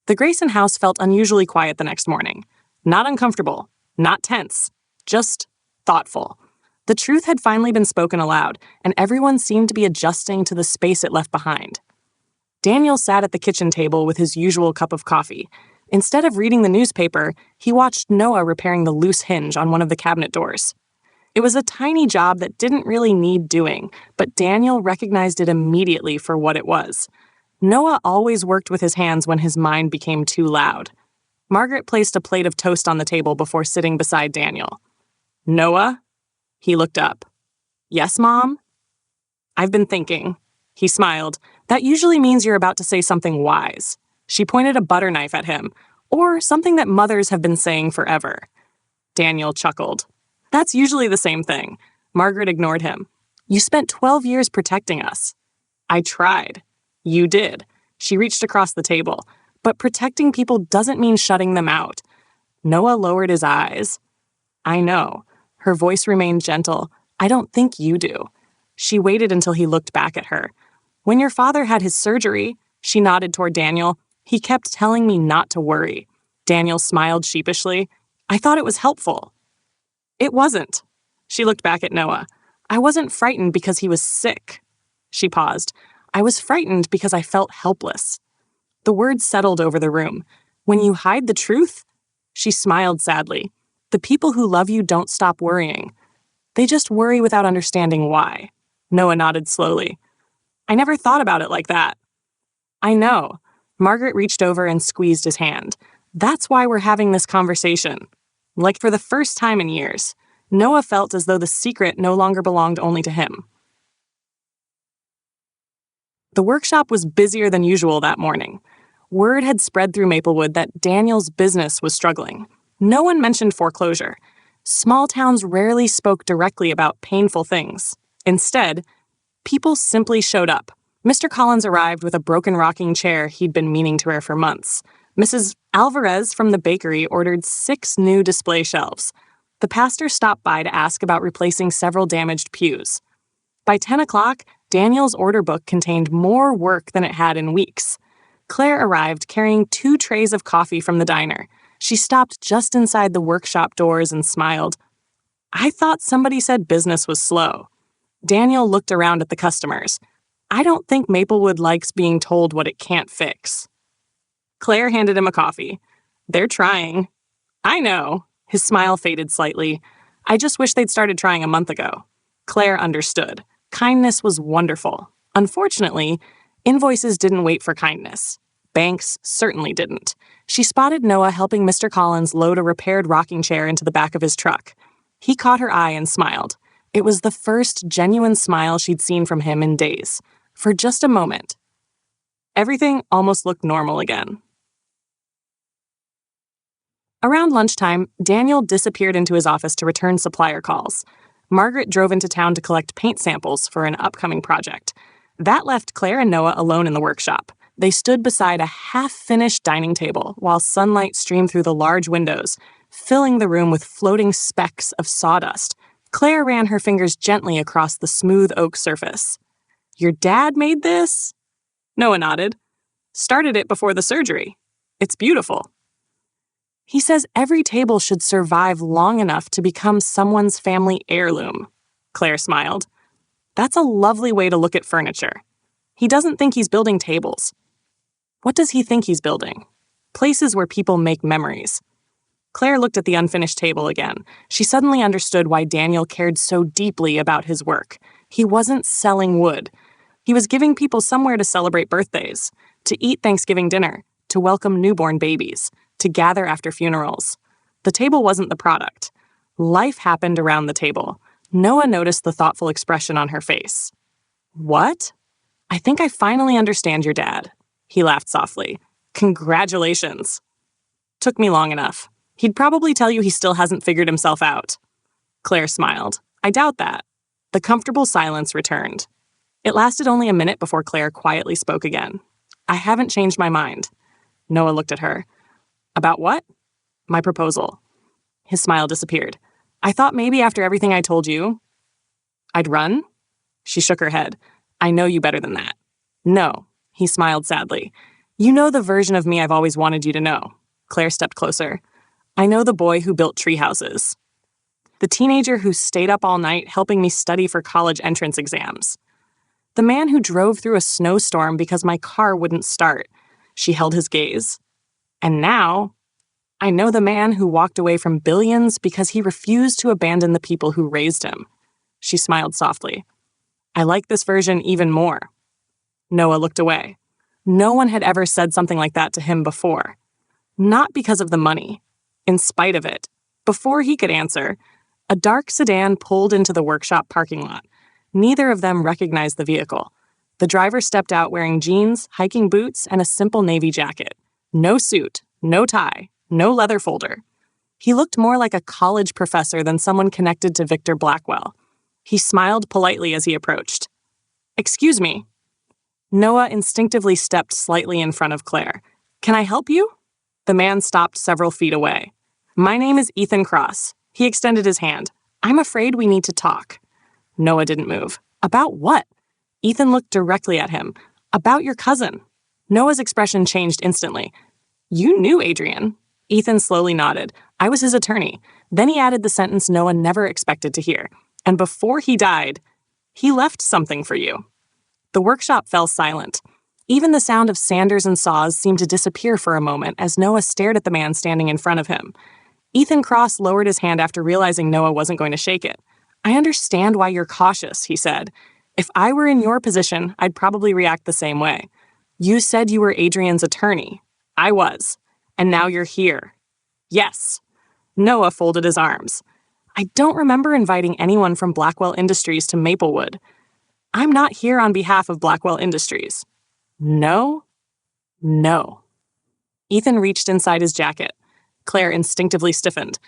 The Grayson house felt unusually quiet the next morning. Not uncomfortable, not tense, just thoughtful. The truth had finally been spoken aloud, and everyone seemed to be adjusting to the space it left behind. Daniel sat at the kitchen table with his usual cup of coffee. Instead of reading the newspaper, he watched Noah repairing the loose hinge on one of the cabinet doors. It was a tiny job that didn't really need doing, but Daniel recognized it immediately for what it was. Noah always worked with his hands when his mind became too loud. Margaret placed a plate of toast on the table before sitting beside Daniel. "Noah?" He looked up. "Yes, Mom?" "I've been thinking." He smiled. "That usually means you're about to say something wise." She pointed a butter knife at him. "Or something that mothers have been saying forever." Daniel chuckled. "That's usually the same thing. Margaret ignored him. You spent 12 years protecting us. I tried. You did. She reached across the table. But protecting people doesn't mean shutting them out. Noah lowered his eyes. I know. Her voice remained gentle. I don't think you do. She waited until he looked back at her. When your father had his surgery, she nodded toward Daniel, he kept telling me not to worry. Daniel smiled sheepishly. I thought it was helpful. It wasn't. She looked back at Noah. I wasn't frightened because he was sick. She paused. I was frightened because I felt helpless. The words settled over the room. When you hide the truth, she smiled sadly. The people who love you don't stop worrying. They just worry without understanding why. Noah nodded slowly. I never thought about it like that. I know. Margaret reached over and squeezed his hand. That's why we're having this conversation. Like for the first time in years, Noah felt as though the secret no longer belonged only to him. The workshop was busier than usual that morning. Word had spread through Maplewood that Daniel's business was struggling. No one mentioned foreclosure. Small towns rarely spoke directly about painful things. Instead, people simply showed up. Mr. Collins arrived with a broken rocking chair he'd been meaning to wear for months. Mrs. Alvarez from the bakery ordered 6 new display shelves. The pastor stopped by to ask about replacing several damaged pews. By 10 o'clock, Daniel's order book contained more work than it had in weeks. Claire arrived carrying 2 trays of coffee from the diner. She stopped just inside the workshop doors and smiled. I thought somebody said business was slow. Daniel looked around at the customers. I don't think Maplewood likes being told what it can't fix. Claire handed him a coffee. They're trying. I know. His smile faded slightly. I just wish they'd started trying a month ago. Claire understood. Kindness was wonderful. Unfortunately, invoices didn't wait for kindness. Banks certainly didn't. She spotted Noah helping Mr. Collins load a repaired rocking chair into the back of his truck. He caught her eye and smiled. It was the first genuine smile she'd seen from him in days. For just a moment. Everything almost looked normal again. Around lunchtime, Daniel disappeared into his office to return supplier calls. Margaret drove into town to collect paint samples for an upcoming project. That left Claire and Noah alone in the workshop. They stood beside a half-finished dining table while sunlight streamed through the large windows, filling the room with floating specks of sawdust. Claire ran her fingers gently across the smooth oak surface. Your dad made this? Noah nodded. Started it before the surgery. It's beautiful. He says every table should survive long enough to become someone's family heirloom. Claire smiled. That's a lovely way to look at furniture. He doesn't think he's building tables. What does he think he's building? Places where people make memories. Claire looked at the unfinished table again. She suddenly understood why Daniel cared so deeply about his work. He wasn't selling wood. He was giving people somewhere to celebrate birthdays, to eat Thanksgiving dinner, to welcome newborn babies, to gather after funerals. The table wasn't the product. Life happened around the table. Noah noticed the thoughtful expression on her face. What? I think I finally understand your dad. He laughed softly. Congratulations. Took me long enough. He'd probably tell you he still hasn't figured himself out. Claire smiled. I doubt that. The comfortable silence returned. It lasted only a minute before Claire quietly spoke again. I haven't changed my mind. Noah looked at her. About what? My proposal. His smile disappeared. I thought maybe after everything I told you, I'd run? She shook her head. I know you better than that. No. He smiled sadly. You know the version of me I've always wanted you to know. Claire stepped closer. I know the boy who built tree houses. The teenager who stayed up all night helping me study for college entrance exams. The man who drove through a snowstorm because my car wouldn't start. She held his gaze. And now, I know the man who walked away from billions because he refused to abandon the people who raised him. She smiled softly. I like this version even more. Noah looked away. No one had ever said something like that to him before. Not because of the money. In spite of it. Before he could answer, a dark sedan pulled into the workshop parking lot. Neither of them recognized the vehicle. The driver stepped out wearing jeans, hiking boots, and a simple navy jacket. No suit, no tie, no leather folder. He looked more like a college professor than someone connected to Victor Blackwell. He smiled politely as he approached. "Excuse me." Noah instinctively stepped slightly in front of Claire. "Can I help you?" The man stopped several feet away. "My name is Ethan Cross." He extended his hand. "I'm afraid we need to talk." Noah didn't move. "About what?" Ethan looked directly at him. "About your cousin." Noah's expression changed instantly. "You knew Adrian." Ethan slowly nodded. "I was his attorney." Then he added the sentence Noah never expected to hear. "And before he died, he left something for you." The workshop fell silent. Even the sound of sanders and saws seemed to disappear for a moment as Noah stared at the man standing in front of him. Ethan Cross lowered his hand after realizing Noah wasn't going to shake it. "I understand why you're cautious," he said. "If I were in your position, I'd probably react the same way. You said you were Adrian's attorney. I was. And now you're here." "Yes." Noah folded his arms. "I don't remember inviting anyone from Blackwell Industries to Maplewood. I'm not here on behalf of Blackwell Industries." "No? No." Ethan reached inside his jacket. Claire instinctively stiffened.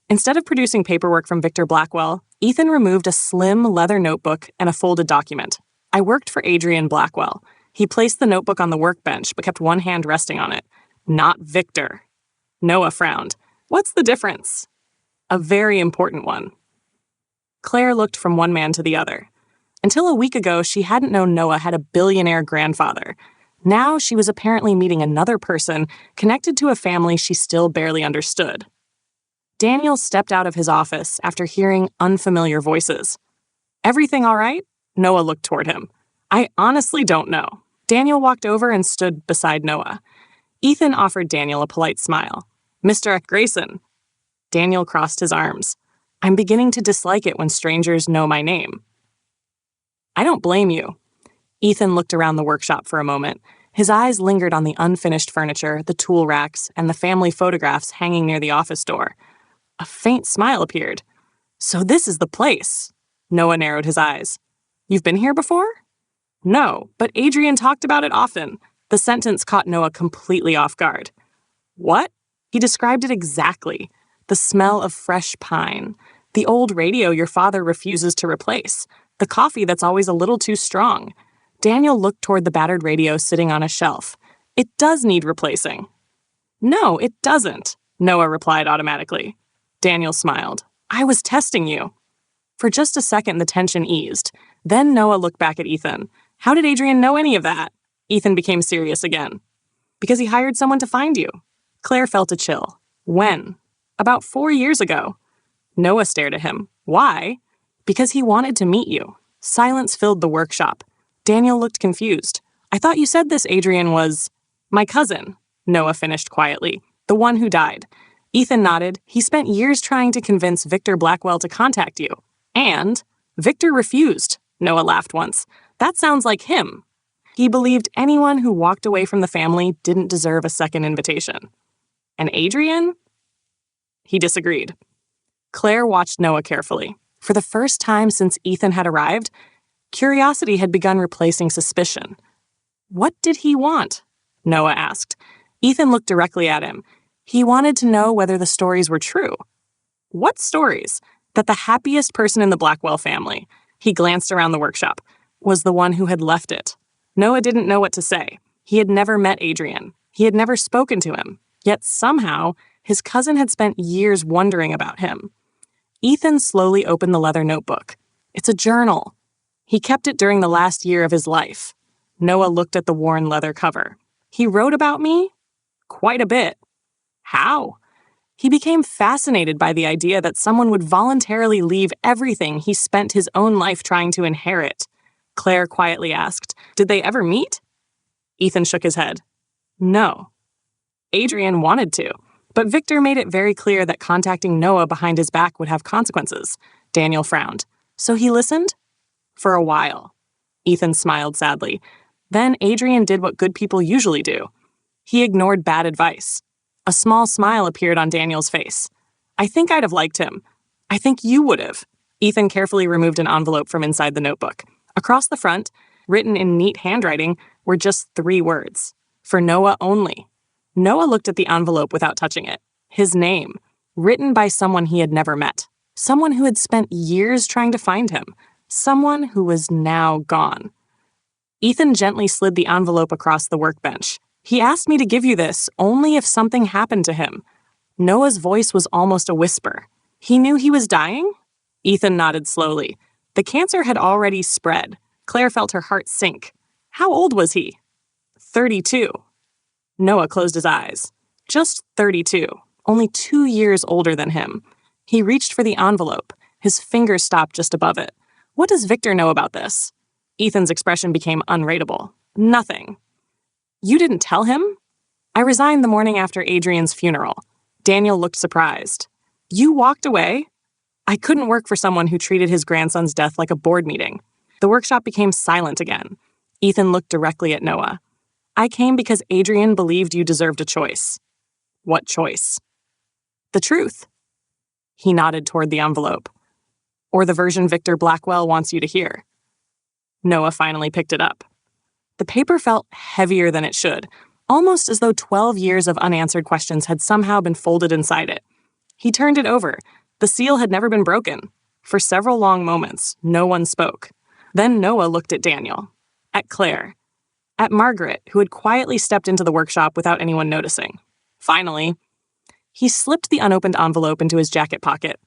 Instead of producing paperwork from Victor Blackwell, Ethan removed a slim leather notebook and a folded document. "I worked for Adrian Blackwell." He placed the notebook on the workbench but kept one hand resting on it. "Not Victor." Noah frowned. "What's the difference?" "A very important one." Claire looked from one man to the other. Until a week ago, she hadn't known Noah had a billionaire grandfather. Now she was apparently meeting another person connected to a family she still barely understood. Daniel stepped out of his office after hearing unfamiliar voices. "Everything all right?" Noah looked toward him. "I honestly don't know." Daniel walked over and stood beside Noah. Ethan offered Daniel a polite smile. "Mr. Grayson." Daniel crossed his arms. "I'm beginning to dislike it when strangers know my name." "I don't blame you." Ethan looked around the workshop for a moment. His eyes lingered on the unfinished furniture, the tool racks, and the family photographs hanging near the office door. A faint smile appeared. "So this is the place." Noah narrowed his eyes. "You've been here before?" "No, but Adrian talked about it often." The sentence caught Noah completely off guard. "What?" He described it exactly. The smell of fresh pine. The old radio your father refuses to replace. The coffee that's always a little too strong. Daniel looked toward the battered radio sitting on a shelf. "It does need replacing." "No, it doesn't," Noah replied automatically. Daniel smiled. "I was testing you." For just a second, the tension eased. Then Noah looked back at Ethan. "How did Adrian know any of that?" Ethan became serious again. "Because he hired someone to find you." Claire felt a chill. "When?" "About 4 years ago." Noah stared at him. "Why?" "Because he wanted to meet you." Silence filled the workshop. Daniel looked confused. "I thought you said this Adrian was..." "My cousin," Noah finished quietly. "The one who died." Ethan nodded. "He spent years trying to convince Victor Blackwell to contact you." "And?" "Victor refused." Noah laughed once. "That sounds like him." He believed anyone who walked away from the family didn't deserve a second invitation. "And Adrian?" He disagreed. Claire watched Noah carefully. For the first time since Ethan had arrived, curiosity had begun replacing suspicion. "What did he want?" Noah asked. Ethan looked directly at him. He wanted to know whether the stories were true. "What stories?" "That the happiest person in the Blackwell family," he glanced around the workshop, "was the one who had left it." Noah didn't know what to say. He had never met Adrian. He had never spoken to him. Yet somehow, his cousin had spent years wondering about him. Ethan slowly opened the leather notebook. "It's a journal." He kept it during the last year of his life. Noah looked at the worn leather cover. "He wrote about me?" "Quite a bit." "How?" He became fascinated by the idea that someone would voluntarily leave everything he spent his own life trying to inherit. Claire quietly asked, "Did they ever meet?" Ethan shook his head. "No." Adrian wanted to, but Victor made it very clear that contacting Noah behind his back would have consequences. Daniel frowned. "So he listened?" "For a while." Ethan smiled sadly. Then Adrian did what good people usually do. He ignored bad advice. A small smile appeared on Daniel's face. "I think I'd have liked him. I think you would have." Ethan carefully removed an envelope from inside the notebook. Across the front, written in neat handwriting, were just 3 words. "For Noah only." Noah looked at the envelope without touching it. His name, written by someone he had never met. Someone who had spent years trying to find him. Someone who was now gone. Ethan gently slid the envelope across the workbench. He asked me to give you this only if something happened to him. Noah's voice was almost a whisper. He knew he was dying? Ethan nodded slowly. The cancer had already spread. Claire felt her heart sink. How old was he? 32. Noah closed his eyes. Just 32. Only 2 years older than him. He reached for the envelope. His fingers stopped just above it. What does Victor know about this? Ethan's expression became unreadable. Nothing. You didn't tell him? I resigned the morning after Adrian's funeral. Daniel looked surprised. You walked away? I couldn't work for someone who treated his grandson's death like a board meeting. The workshop became silent again. Ethan looked directly at Noah. I came because Adrian believed you deserved a choice. What choice? The truth. He nodded toward the envelope. Or the version Victor Blackwell wants you to hear. Noah finally picked it up. The paper felt heavier than it should, almost as though 12 years of unanswered questions had somehow been folded inside it. He turned it over. The seal had never been broken. For several long moments, no one spoke. Then Noah looked at Daniel, at Claire, at Margaret, who had quietly stepped into the workshop without anyone noticing. Finally, he slipped the unopened envelope into his jacket pocket.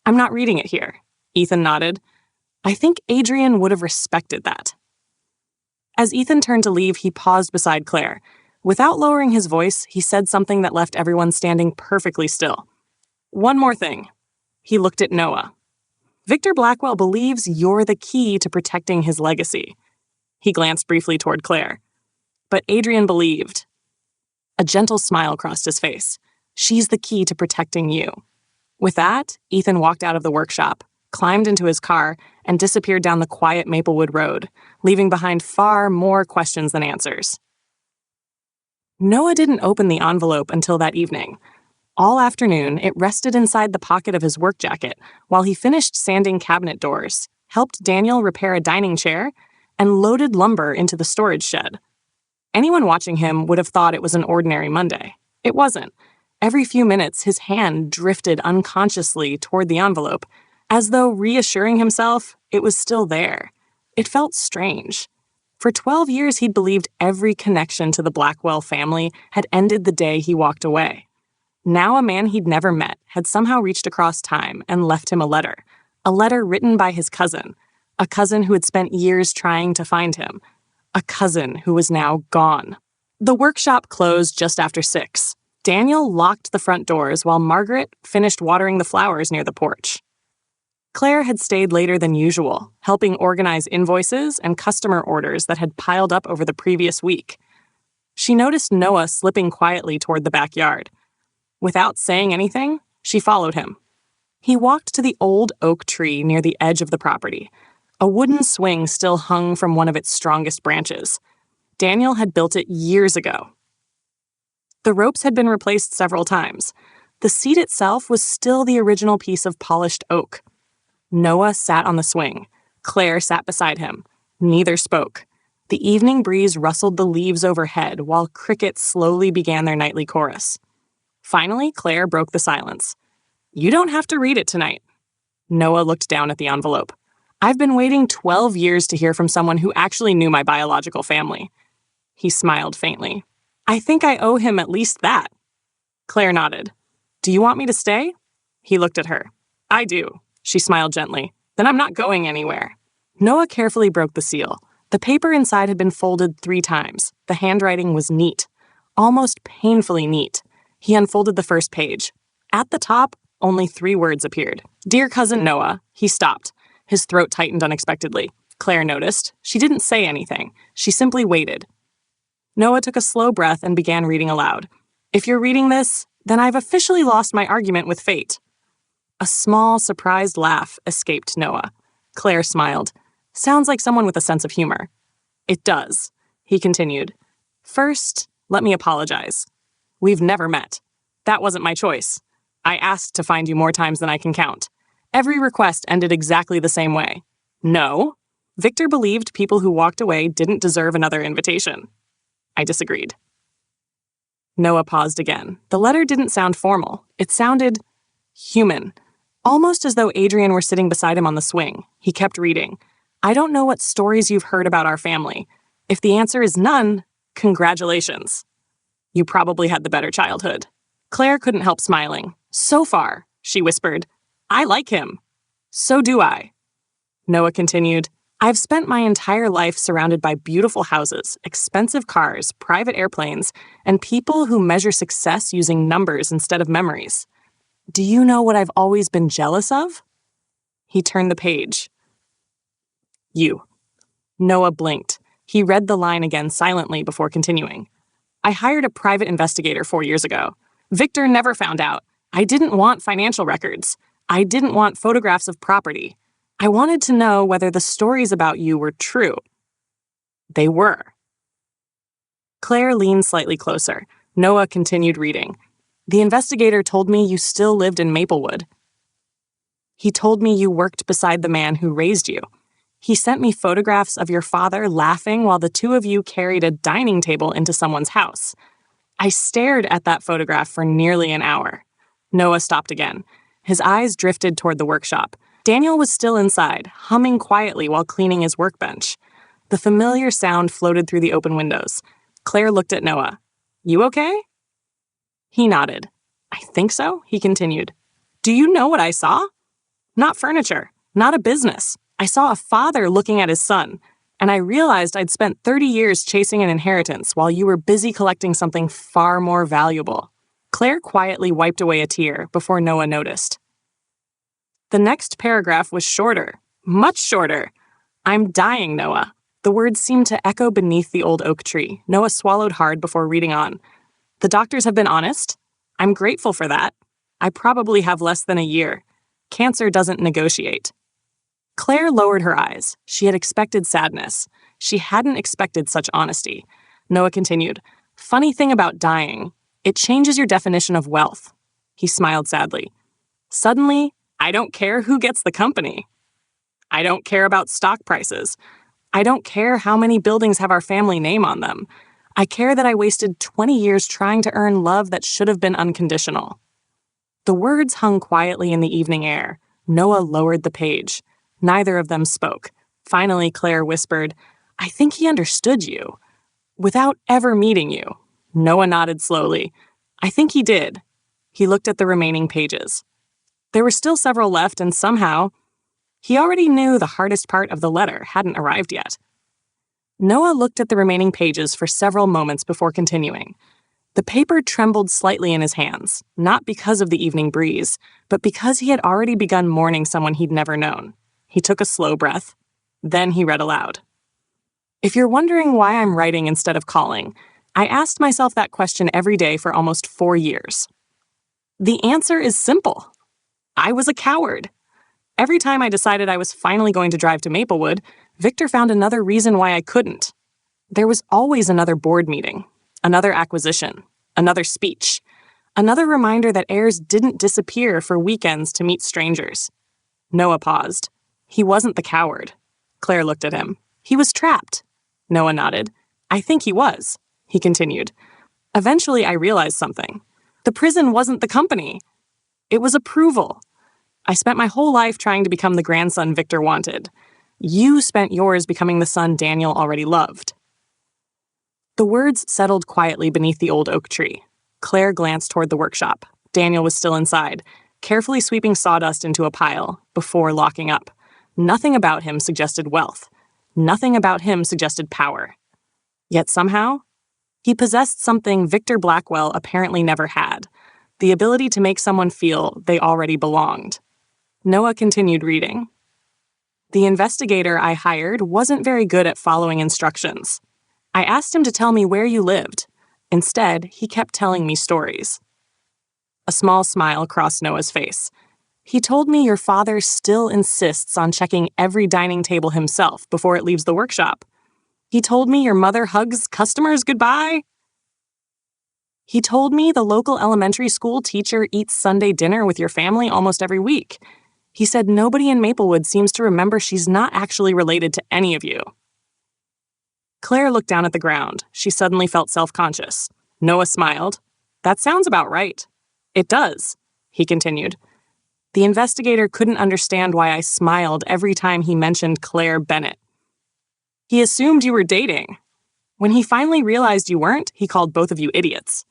I'm not reading it here. Ethan nodded. I think Adrian would have respected that. As Ethan turned to leave, he paused beside Claire. Without lowering his voice, he said something that left everyone standing perfectly still. One more thing. He looked at Noah. Victor Blackwell believes you're the key to protecting his legacy. He glanced briefly toward Claire. But Adrian believed. A gentle smile crossed his face. She's the key to protecting you. With that, Ethan walked out of the workshop, climbed into his car, and disappeared down the quiet Maplewood Road, leaving behind far more questions than answers. Noah didn't open the envelope until that evening. All afternoon, it rested inside the pocket of his work jacket while he finished sanding cabinet doors, helped Daniel repair a dining chair, and loaded lumber into the storage shed. Anyone watching him would have thought it was an ordinary Monday. It wasn't. Every few minutes, his hand drifted unconsciously toward the envelope, as though reassuring himself it was still there. It felt strange. For 12 years, he'd believed every connection to the Blackwell family had ended the day he walked away. Now a man he'd never met had somehow reached across time and left him a letter written by his cousin, a cousin who had spent years trying to find him, a cousin who was now gone. The workshop closed just after 6. Daniel locked the front doors while Margaret finished watering the flowers near the porch. Claire had stayed later than usual, helping organize invoices and customer orders that had piled up over the previous week. She noticed Noah slipping quietly toward the backyard. Without saying anything, she followed him. He walked to the old oak tree near the edge of the property. A wooden swing still hung from one of its strongest branches. Daniel had built it years ago. The ropes had been replaced several times. The seat itself was still the original piece of polished oak. Noah sat on the swing. Claire sat beside him. Neither spoke. The evening breeze rustled the leaves overhead while crickets slowly began their nightly chorus. Finally, Claire broke the silence. You don't have to read it tonight. Noah looked down at the envelope. I've been waiting 12 years to hear from someone who actually knew my biological family. He smiled faintly. I think I owe him at least that. Claire nodded. Do you want me to stay? He looked at her. I do. She smiled gently. Then I'm not going anywhere. Noah carefully broke the seal. The paper inside had been folded 3 times. The handwriting was neat. Almost painfully neat. He unfolded the first page. At the top, only 3 words appeared. Dear Cousin Noah. He stopped. His throat tightened unexpectedly. Claire noticed. She didn't say anything. She simply waited. Noah took a slow breath and began reading aloud. If you're reading this, then I've officially lost my argument with fate. A small, surprised laugh escaped Noah. Claire smiled. Sounds like someone with a sense of humor. It does, he continued. First, let me apologize. We've never met. That wasn't my choice. I asked to find you more times than I can count. Every request ended exactly the same way. No. Victor believed people who walked away didn't deserve another invitation. I disagreed. Noah paused again. The letter didn't sound formal. It sounded human. Almost as though Adrian were sitting beside him on the swing, he kept reading. I don't know what stories you've heard about our family. If the answer is none, congratulations. You probably had the better childhood. Claire couldn't help smiling. So far, she whispered. I like him. So do I. Noah continued. I've spent my entire life surrounded by beautiful houses, expensive cars, private airplanes, and people who measure success using numbers instead of memories. Do you know what I've always been jealous of? He turned the page. You. Noah blinked. He read the line again silently before continuing. I hired a private investigator 4 years ago. Victor never found out. I didn't want financial records. I didn't want photographs of property. I wanted to know whether the stories about you were true. They were. Claire leaned slightly closer. Noah continued reading. The investigator told me you still lived in Maplewood. He told me you worked beside the man who raised you. He sent me photographs of your father laughing while the two of you carried a dining table into someone's house. I stared at that photograph for nearly an hour. Noah stopped again. His eyes drifted toward the workshop. Daniel was still inside, humming quietly while cleaning his workbench. The familiar sound floated through the open windows. Claire looked at Noah. You okay? He nodded. I think so, he continued. Do you know what I saw? Not furniture, not a business. I saw a father looking at his son, and I realized I'd spent 30 years chasing an inheritance while you were busy collecting something far more valuable. Claire quietly wiped away a tear before Noah noticed. The next paragraph was shorter, much shorter. I'm dying, Noah. The words seemed to echo beneath the old oak tree. Noah swallowed hard before reading on. The doctors have been honest. I'm grateful for that. I probably have less than a year. Cancer doesn't negotiate. Claire lowered her eyes. She had expected sadness. She hadn't expected such honesty. Noah continued. Funny thing about dying, it changes your definition of wealth. He smiled sadly. Suddenly, I don't care who gets the company. I don't care about stock prices. I don't care how many buildings have our family name on them. I care that I wasted 20 years trying to earn love that should have been unconditional. The words hung quietly in the evening air. Noah lowered the page. Neither of them spoke. Finally, Claire whispered, I think he understood you. Without ever meeting you. Noah nodded slowly. I think he did. He looked at the remaining pages. There were still several left, and somehow, he already knew the hardest part of the letter hadn't arrived yet. Noah looked at the remaining pages for several moments before continuing. The paper trembled slightly in his hands, not because of the evening breeze, but because he had already begun mourning someone he'd never known. He took a slow breath. Then he read aloud. If you're wondering why I'm writing instead of calling, I asked myself that question every day for almost 4 years. The answer is simple. I was a coward. Every time I decided I was finally going to drive to Maplewood, Victor found another reason why I couldn't. There was always another board meeting, another acquisition, another speech, another reminder that heirs didn't disappear for weekends to meet strangers. Noah paused. He wasn't the coward. Claire looked at him. He was trapped. Noah nodded. I think he was, he continued. Eventually, I realized something. The prison wasn't the company. It was approval. I spent my whole life trying to become the grandson Victor wanted. You spent yours becoming the son Daniel already loved. The words settled quietly beneath the old oak tree. Claire glanced toward the workshop. Daniel was still inside, carefully sweeping sawdust into a pile before locking up. Nothing about him suggested wealth. Nothing about him suggested power. Yet somehow, he possessed something Victor Blackwell apparently never had, the ability to make someone feel they already belonged. Noah continued reading. The investigator I hired wasn't very good at following instructions. I asked him to tell me where you lived. Instead, he kept telling me stories. A small smile crossed Noah's face. He told me your father still insists on checking every dining table himself before it leaves the workshop. He told me your mother hugs customers goodbye. He told me the local elementary school teacher eats Sunday dinner with your family almost every week. He said nobody in Maplewood seems to remember she's not actually related to any of you. Claire looked down at the ground. She suddenly felt self-conscious. Noah smiled. That sounds about right. It does, he continued. The investigator couldn't understand why I smiled every time he mentioned Claire Bennett. He assumed you were dating. When he finally realized you weren't, he called both of you idiots.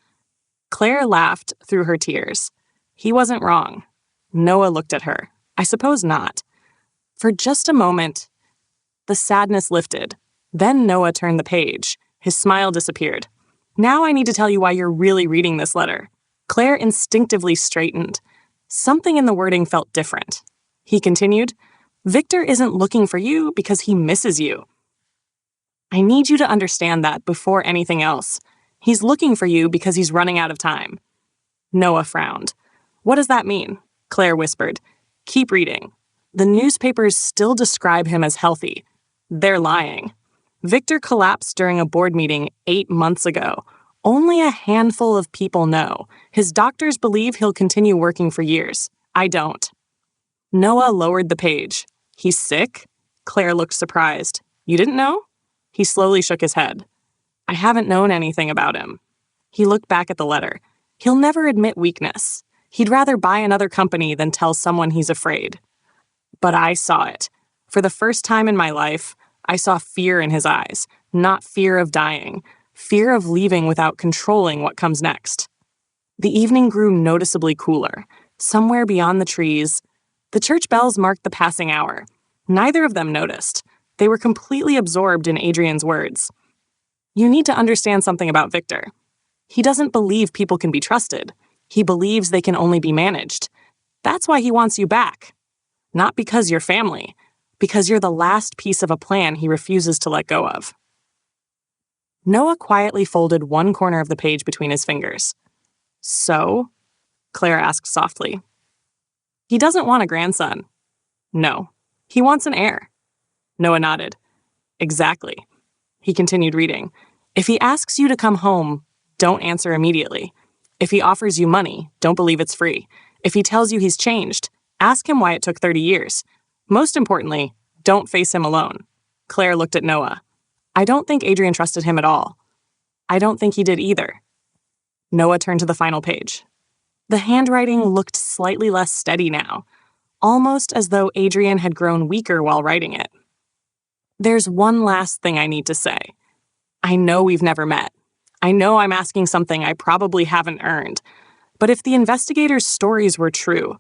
Claire laughed through her tears. He wasn't wrong. Noah looked at her. I suppose not. For just a moment, the sadness lifted. Then Noah turned the page. His smile disappeared. Now I need to tell you why you're really reading this letter. Claire instinctively straightened. Something in the wording felt different. He continued, Victor isn't looking for you because he misses you. I need you to understand that before anything else. He's looking for you because he's running out of time. Noah frowned. What does that mean? Claire whispered. Keep reading. The newspapers still describe him as healthy. They're lying. Victor collapsed during a board meeting 8 months ago. Only a handful of people know. His doctors believe he'll continue working for years. I don't. Noah lowered the page. He's sick? Claire looked surprised. You didn't know? He slowly shook his head. I haven't known anything about him. He looked back at the letter. He'll never admit weakness. He'd rather buy another company than tell someone he's afraid. But I saw it. For the first time in my life, I saw fear in his eyes, not fear of dying, fear of leaving without controlling what comes next. The evening grew noticeably cooler. Somewhere beyond the trees, the church bells marked the passing hour. Neither of them noticed. They were completely absorbed in Adrian's words. You need to understand something about Victor. He doesn't believe people can be trusted. He believes they can only be managed. That's why he wants you back. Not because you're family, because you're the last piece of a plan he refuses to let go of. Noah quietly folded one corner of the page between his fingers. So? Claire asked softly. He doesn't want a grandson. No. He wants an heir. Noah nodded. Exactly. He continued reading. If he asks you to come home, don't answer immediately. If he offers you money, don't believe it's free. If he tells you he's changed, ask him why it took 30 years. Most importantly, don't face him alone. Claire looked at Noah. I don't think Adrian trusted him at all. I don't think he did either. Noah turned to the final page. The handwriting looked slightly less steady now, almost as though Adrian had grown weaker while writing it. There's one last thing I need to say. I know we've never met. I know I'm asking something I probably haven't earned. But if the investigators' stories were true,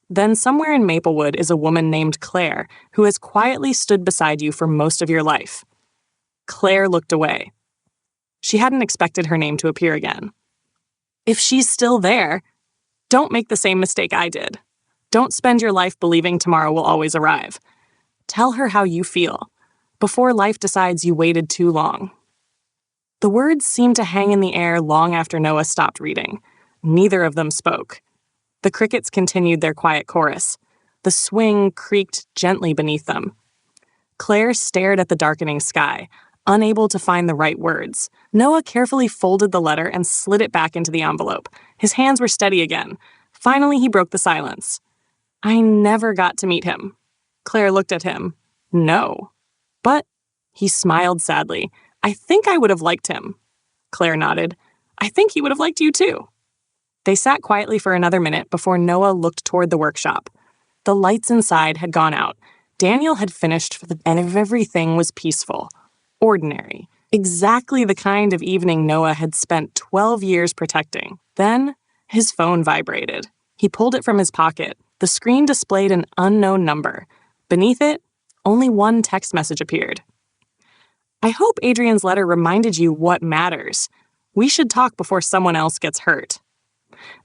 then somewhere in Maplewood is a woman named Claire who has quietly stood beside you for most of your life. Claire looked away. She hadn't expected her name to appear again. If she's still there, don't make the same mistake I did. Don't spend your life believing tomorrow will always arrive. Tell her how you feel, before life decides you waited too long. The words seemed to hang in the air long after Noah stopped reading. Neither of them spoke. The crickets continued their quiet chorus. The swing creaked gently beneath them. Claire stared at the darkening sky, unable to find the right words. Noah carefully folded the letter and slid it back into the envelope. His hands were steady again. Finally, he broke the silence. I never got to meet him. Claire looked at him. No. But, he smiled sadly, I think I would have liked him. Claire nodded. I think he would have liked you too. They sat quietly for another minute before Noah looked toward the workshop. The lights inside had gone out. Daniel had finished, and everything was peaceful. Ordinary. Exactly the kind of evening Noah had spent 12 years protecting. Then, his phone vibrated. He pulled it from his pocket. The screen displayed an unknown number. Beneath it, only one text message appeared. I hope Adrian's letter reminded you what matters. We should talk before someone else gets hurt.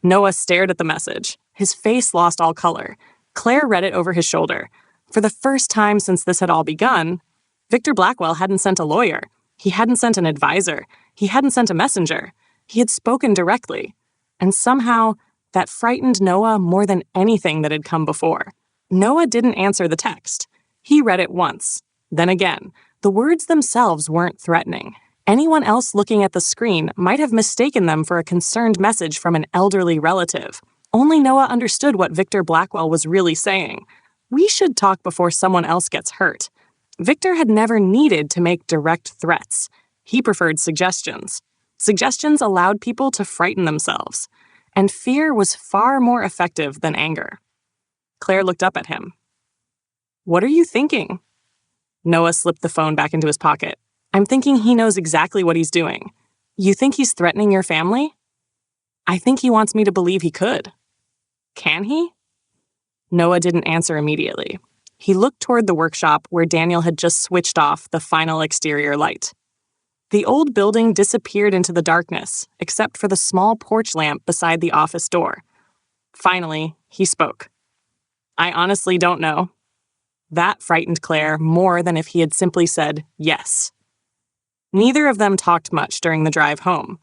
Noah stared at the message. His face lost all color. Claire read it over his shoulder. For the first time since this had all begun, Victor Blackwell hadn't sent a lawyer. He hadn't sent an advisor. He hadn't sent a messenger. He had spoken directly. And somehow, that frightened Noah more than anything that had come before. Noah didn't answer the text. He read it once, then again. The words themselves weren't threatening. Anyone else looking at the screen might have mistaken them for a concerned message from an elderly relative. Only Noah understood what Victor Blackwell was really saying. We should talk before someone else gets hurt. Victor had never needed to make direct threats. He preferred suggestions. Suggestions allowed people to frighten themselves. And fear was far more effective than anger. Claire looked up at him. "What are you thinking?" Noah slipped the phone back into his pocket. "I'm thinking he knows exactly what he's doing. You think he's threatening your family?" "I think he wants me to believe he could." "Can he?" Noah didn't answer immediately. He looked toward the workshop where Daniel had just switched off the final exterior light. The old building disappeared into the darkness, except for the small porch lamp beside the office door. Finally, he spoke. "I honestly don't know." That frightened Claire more than if he had simply said yes. Neither of them talked much during the drive home.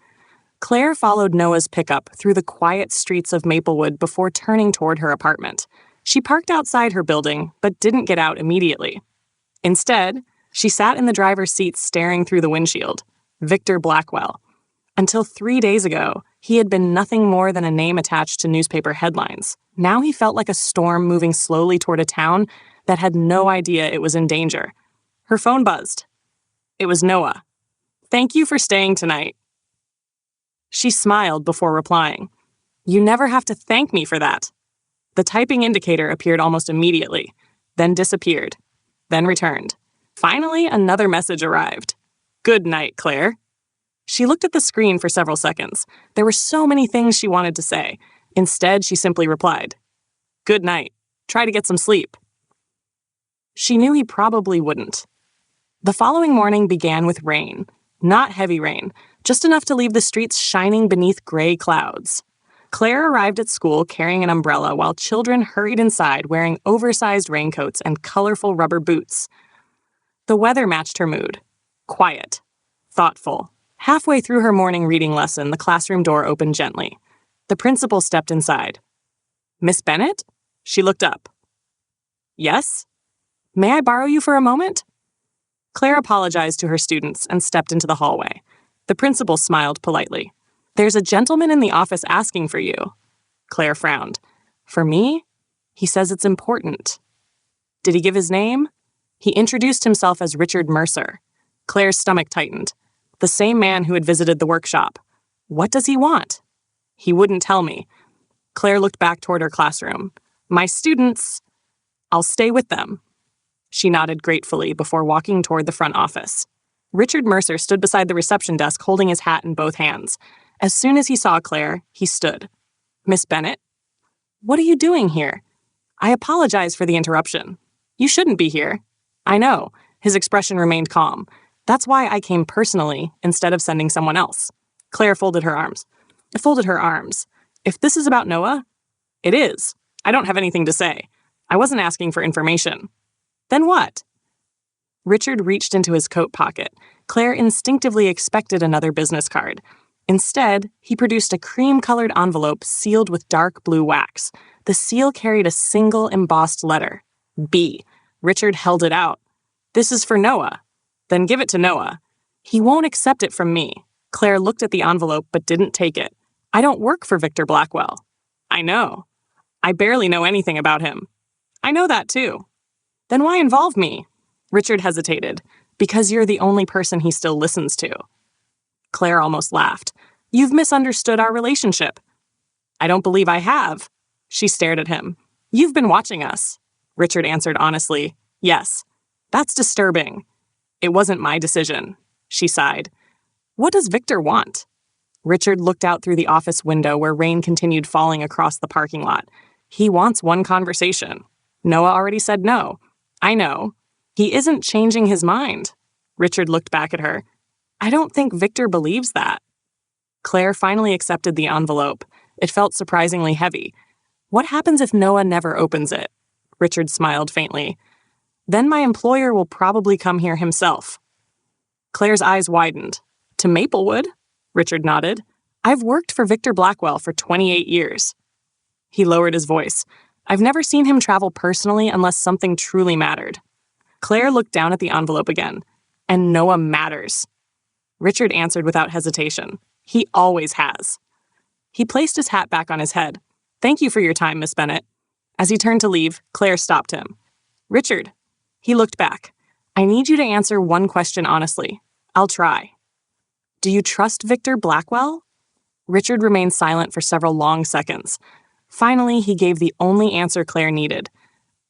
Claire followed Noah's pickup through the quiet streets of Maplewood before turning toward her apartment. She parked outside her building, but didn't get out immediately. Instead, she sat in the driver's seat staring through the windshield. Victor Blackwell. Until 3 days ago, he had been nothing more than a name attached to newspaper headlines. Now he felt like a storm moving slowly toward a town that had no idea it was in danger. Her phone buzzed. It was Noah. "Thank you for staying tonight." She smiled before replying. "You never have to thank me for that." The typing indicator appeared almost immediately, then disappeared, then returned. Finally, another message arrived. "Good night, Claire." She looked at the screen for several seconds. There were so many things she wanted to say. Instead, she simply replied, "Good night. Try to get some sleep." She knew he probably wouldn't. The following morning began with rain. Not heavy rain, just enough to leave the streets shining beneath gray clouds. Claire arrived at school carrying an umbrella while children hurried inside wearing oversized raincoats and colorful rubber boots. The weather matched her mood. Quiet. Thoughtful. Halfway through her morning reading lesson, the classroom door opened gently. The principal stepped inside. "Miss Bennett?" She looked up. "Yes?" "May I borrow you for a moment?" Claire apologized to her students and stepped into the hallway. The principal smiled politely. "There's a gentleman in the office asking for you." Claire frowned. "For me?" "He says it's important." "Did he give his name?" "He introduced himself as Richard Mercer." Claire's stomach tightened. The same man who had visited the workshop. "What does he want?" "He wouldn't tell me." Claire looked back toward her classroom. "My students, I'll stay with them." She nodded gratefully before walking toward the front office. Richard Mercer stood beside the reception desk holding his hat in both hands. As soon as he saw Claire, he stood. "Miss Bennett?" "What are you doing here?" "I apologize for the interruption." "You shouldn't be here." "I know." His expression remained calm. "That's why I came personally instead of sending someone else." Claire folded her arms. "If this is about Noah?" "It is. I don't have anything to say. I wasn't asking for information." "Then what?" Richard reached into his coat pocket. Claire instinctively expected another business card. Instead, he produced a cream-colored envelope sealed with dark blue wax. The seal carried a single embossed letter. B. Richard held it out. "This is for Noah." "Then give it to Noah." "He won't accept it from me." Claire looked at the envelope but didn't take it. "I don't work for Victor Blackwell." "I know." "I barely know anything about him." "I know that too." "Then why involve me?" Richard hesitated. "Because you're the only person he still listens to." Claire almost laughed. "You've misunderstood our relationship." "I don't believe I have." She stared at him. "You've been watching us." Richard answered honestly, "Yes." "That's disturbing." "It wasn't my decision." She sighed. "What does Victor want?" Richard looked out through the office window where rain continued falling across the parking lot. "He wants one conversation." Noah already said no. "I know. He isn't changing his mind." Richard looked back at her. "I don't think Victor believes that." Claire finally accepted the envelope. It felt surprisingly heavy. "What happens if Noah never opens it?" Richard smiled faintly. "Then my employer will probably come here himself." Claire's eyes widened. "To Maplewood?" Richard nodded. "I've worked for Victor Blackwell for 28 years." He lowered his voice. "I've never seen him travel personally unless something truly mattered." Claire looked down at the envelope again. "And Noah matters." Richard answered without hesitation. "He always has." He placed his hat back on his head. "Thank you for your time, Miss Bennett." As he turned to leave, Claire stopped him. "Richard." He looked back. "I need you to answer one question honestly. I'll try. Do you trust Victor Blackwell?" Richard remained silent for several long seconds. Finally, he gave the only answer Claire needed.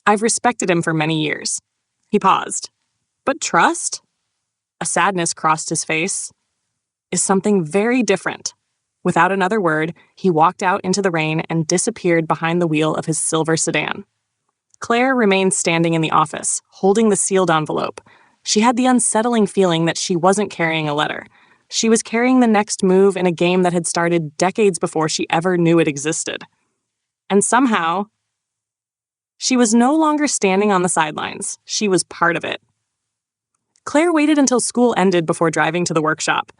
I've respected him for many years. He paused. But trust? A sadness crossed his face. Is something very different. Without another word, he walked out into the rain and disappeared behind the wheel of his silver sedan. Claire remained standing in the office, holding the sealed envelope. She had the unsettling feeling that she wasn't carrying a letter. She was carrying the next move in a game that had started decades before she ever knew it existed. And somehow, she was no longer standing on the sidelines. She was part of it. Claire waited until school ended before driving to the workshop.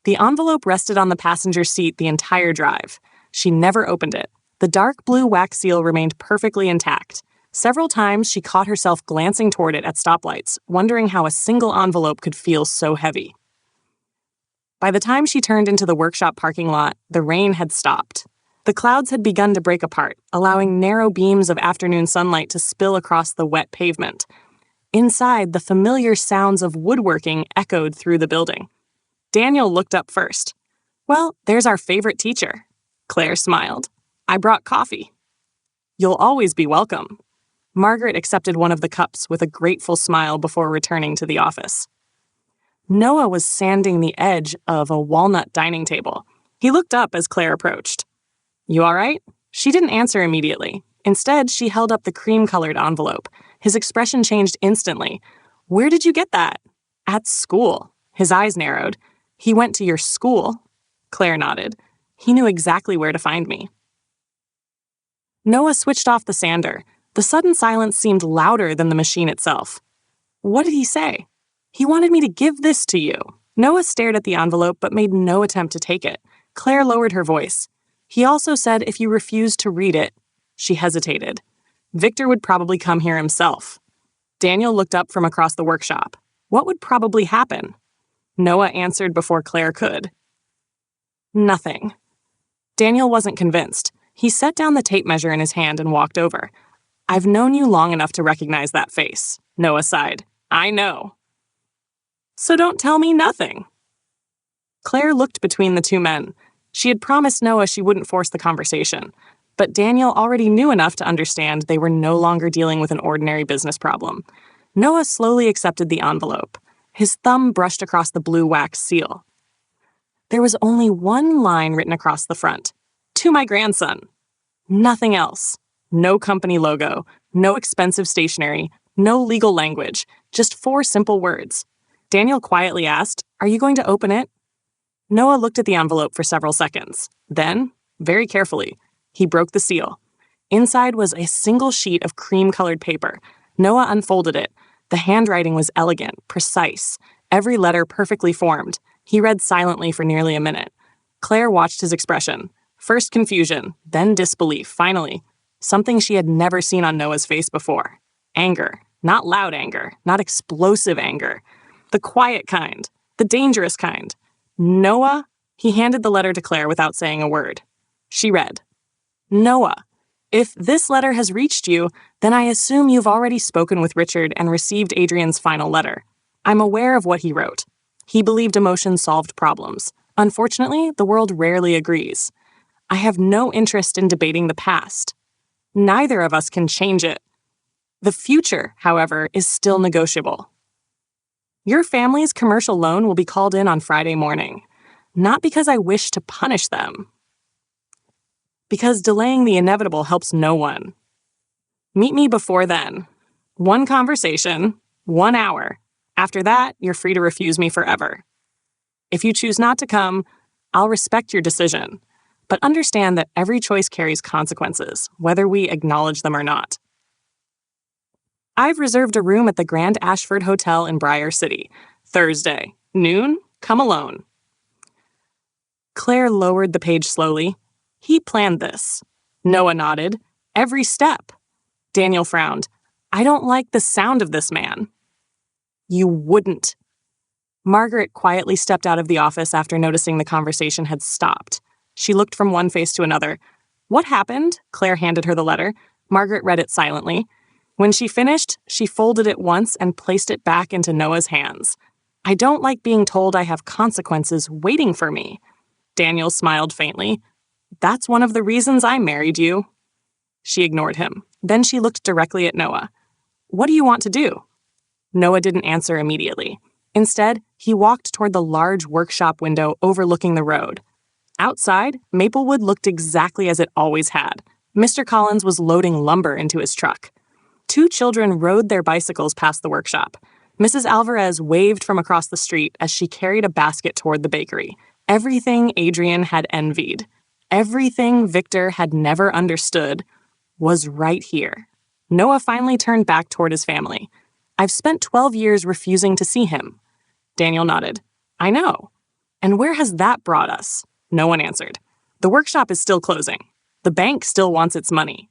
The envelope rested on the passenger seat the entire drive. She never opened it. The dark blue wax seal remained perfectly intact. Several times she caught herself glancing toward it at stoplights, wondering how a single envelope could feel so heavy. By the time she turned into the workshop parking lot, the rain had stopped. The clouds had begun to break apart, allowing narrow beams of afternoon sunlight to spill across the wet pavement. Inside, the familiar sounds of woodworking echoed through the building. Daniel looked up first. "Well, there's our favorite teacher." Claire smiled. "I brought coffee." "You'll always be welcome." Margaret accepted one of the cups with a grateful smile before returning to the office. Noah was sanding the edge of a walnut dining table. He looked up as Claire approached. "You all right?" She didn't answer immediately. Instead, she held up the cream-colored envelope. His expression changed instantly. "Where did you get that?" "At school." His eyes narrowed. "He went to your school?" Claire nodded. "He knew exactly where to find me." Noah switched off the sander. The sudden silence seemed louder than the machine itself. "What did he say?" "He wanted me to give this to you." Noah stared at the envelope but made no attempt to take it. Claire lowered her voice. "He also said if you refused to read it." She hesitated. "Victor would probably come here himself." Daniel looked up from across the workshop. "What would probably happen?" Noah answered before Claire could. "Nothing." Daniel wasn't convinced. He set down the tape measure in his hand and walked over. "I've known you long enough to recognize that face." Noah sighed. "I know." "So don't tell me nothing." Claire looked between the two men. She had promised Noah she wouldn't force the conversation. But Daniel already knew enough to understand they were no longer dealing with an ordinary business problem. Noah slowly accepted the envelope. His thumb brushed across the blue wax seal. There was only one line written across the front. "To my grandson." Nothing else. No company logo, no expensive stationery, no legal language, just 4 simple words. Daniel quietly asked, "Are you going to open it?" Noah looked at the envelope for several seconds. Then, very carefully, he broke the seal. Inside was a single sheet of cream-colored paper. Noah unfolded it. The handwriting was elegant, precise, every letter perfectly formed. He read silently for nearly a minute. Claire watched his expression. First confusion, then disbelief, finally. Something she had never seen on Noah's face before. Anger. Not loud anger, not explosive anger. The quiet kind, the dangerous kind. "Noah?" He handed the letter to Claire without saying a word. She read, "Noah, if this letter has reached you, then I assume you've already spoken with Richard and received Adrian's final letter. I'm aware of what he wrote. He believed emotion solved problems. Unfortunately, the world rarely agrees. I have no interest in debating the past. Neither of us can change it. The future, however, is still negotiable. Your family's commercial loan will be called in on Friday morning. Not because I wish to punish them. Because delaying the inevitable helps no one. Meet me before then. 1 conversation, 1 hour. After that, you're free to refuse me forever. If you choose not to come, I'll respect your decision. But understand that every choice carries consequences, whether we acknowledge them or not. I've reserved a room at the Grand Ashford Hotel in Briar City. Thursday, noon, come alone." Claire lowered the page slowly. "He planned this." Noah nodded. "Every step." Daniel frowned. "I don't like the sound of this man." "You wouldn't." Margaret quietly stepped out of the office after noticing the conversation had stopped. She looked from one face to another. "What happened?" Claire handed her the letter. Margaret read it silently. When she finished, she folded it once and placed it back into Noah's hands. "I don't like being told I have consequences waiting for me." Daniel smiled faintly. "That's one of the reasons I married you." She ignored him. Then she looked directly at Noah. What do you want to do? Noah didn't answer immediately. Instead, he walked toward the large workshop window overlooking the road. Outside, Maplewood looked exactly as it always had. Mr. Collins was loading lumber into his truck. Two children rode their bicycles past the workshop. Mrs. Alvarez waved from across the street as she carried a basket toward the bakery. Everything Adrian had envied, everything Victor had never understood, was right here. Noah finally turned back toward his family. I've spent 12 years refusing to see him. Daniel nodded. I know. And where has that brought us? No one answered. The workshop is still closing. The bank still wants its money.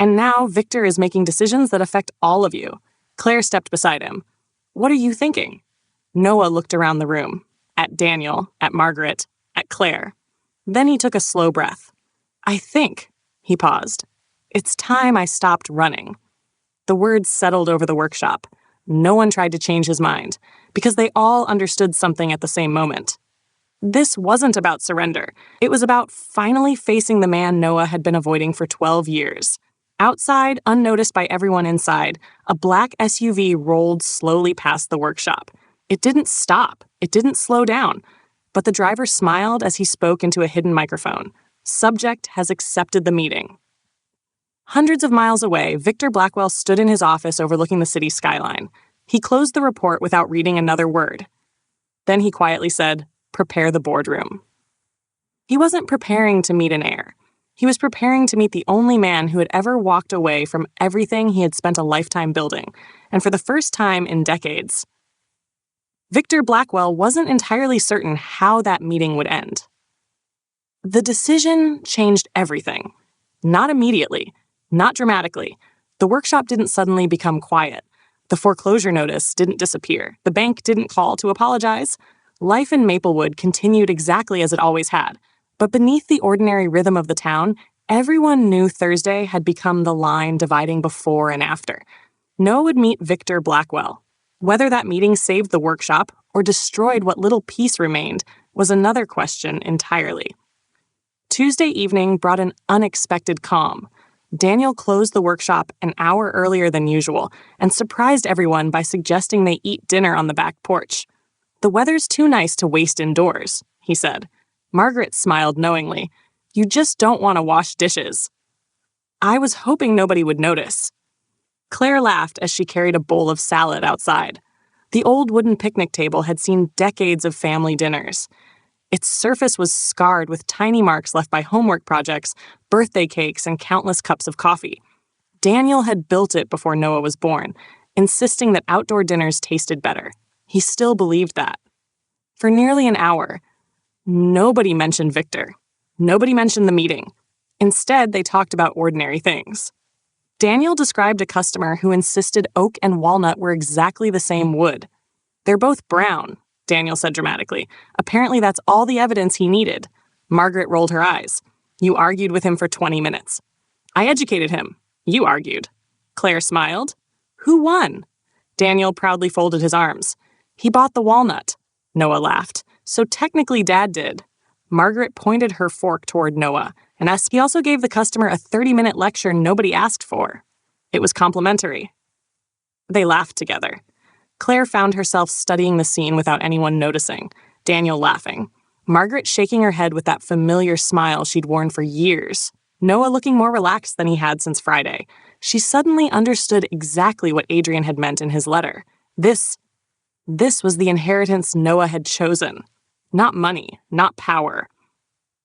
And now Victor is making decisions that affect all of you. Claire stepped beside him. What are you thinking? Noah looked around the room. At Daniel, at Margaret, at Claire. Then he took a slow breath. I think, he paused, it's time I stopped running. The words settled over the workshop. No one tried to change his mind, because they all understood something at the same moment. This wasn't about surrender. It was about finally facing the man Noah had been avoiding for 12 years. Outside, unnoticed by everyone inside, a black SUV rolled slowly past the workshop. It didn't stop. It didn't slow down. But the driver smiled as he spoke into a hidden microphone. Subject has accepted the meeting. Hundreds of miles away, Victor Blackwell stood in his office overlooking the city skyline. He closed the report without reading another word. Then he quietly said, "Prepare the boardroom." He wasn't preparing to meet an heir. He was preparing to meet the only man who had ever walked away from everything he had spent a lifetime building, and for the first time in decades. Victor Blackwell wasn't entirely certain how that meeting would end. The decision changed everything. Not immediately, not dramatically. The workshop didn't suddenly become quiet. The foreclosure notice didn't disappear. The bank didn't call to apologize. Life in Maplewood continued exactly as it always had. But beneath the ordinary rhythm of the town, everyone knew Thursday had become the line dividing before and after. Noah would meet Victor Blackwell. Whether that meeting saved the workshop or destroyed what little peace remained was another question entirely. Tuesday evening brought an unexpected calm. Daniel closed the workshop an hour earlier than usual and surprised everyone by suggesting they eat dinner on the back porch. The weather's too nice to waste indoors, he said. Margaret smiled knowingly. You just don't want to wash dishes. I was hoping nobody would notice. Claire laughed as she carried a bowl of salad outside. The old wooden picnic table had seen decades of family dinners. Its surface was scarred with tiny marks left by homework projects, birthday cakes, and countless cups of coffee. Daniel had built it before Noah was born, insisting that outdoor dinners tasted better. He still believed that. For nearly an hour, nobody mentioned Victor. Nobody mentioned the meeting. Instead, they talked about ordinary things. Daniel described a customer who insisted oak and walnut were exactly the same wood. They're both brown, Daniel said dramatically. Apparently that's all the evidence he needed. Margaret rolled her eyes. You argued with him for 20 minutes. I educated him. You argued. Claire smiled. Who won? Daniel proudly folded his arms. He bought the walnut. Noah laughed. So technically Dad did. Margaret pointed her fork toward Noah and asked. He also gave the customer a 30-minute lecture nobody asked for. It was complimentary. They laughed together. Claire found herself studying the scene without anyone noticing, Daniel laughing, Margaret shaking her head with that familiar smile she'd worn for years, Noah looking more relaxed than he had since Friday. She suddenly understood exactly what Adrian had meant in his letter. This was the inheritance Noah had chosen. Not money, not power.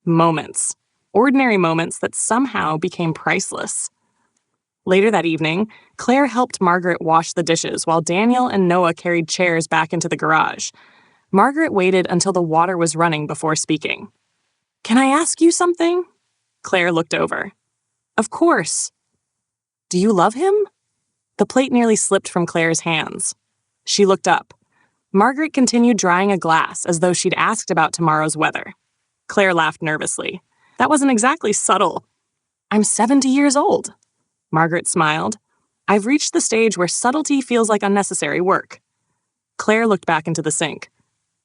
Moments. Ordinary moments that somehow became priceless. Later that evening, Claire helped Margaret wash the dishes while Daniel and Noah carried chairs back into the garage. Margaret waited until the water was running before speaking. Can I ask you something? Claire looked over. Of course. Do you love him? The plate nearly slipped from Claire's hands. She looked up. Margaret continued drying a glass as though she'd asked about tomorrow's weather. Claire laughed nervously. That wasn't exactly subtle. I'm 70 years old. Margaret smiled. I've reached the stage where subtlety feels like unnecessary work. Claire looked back into the sink.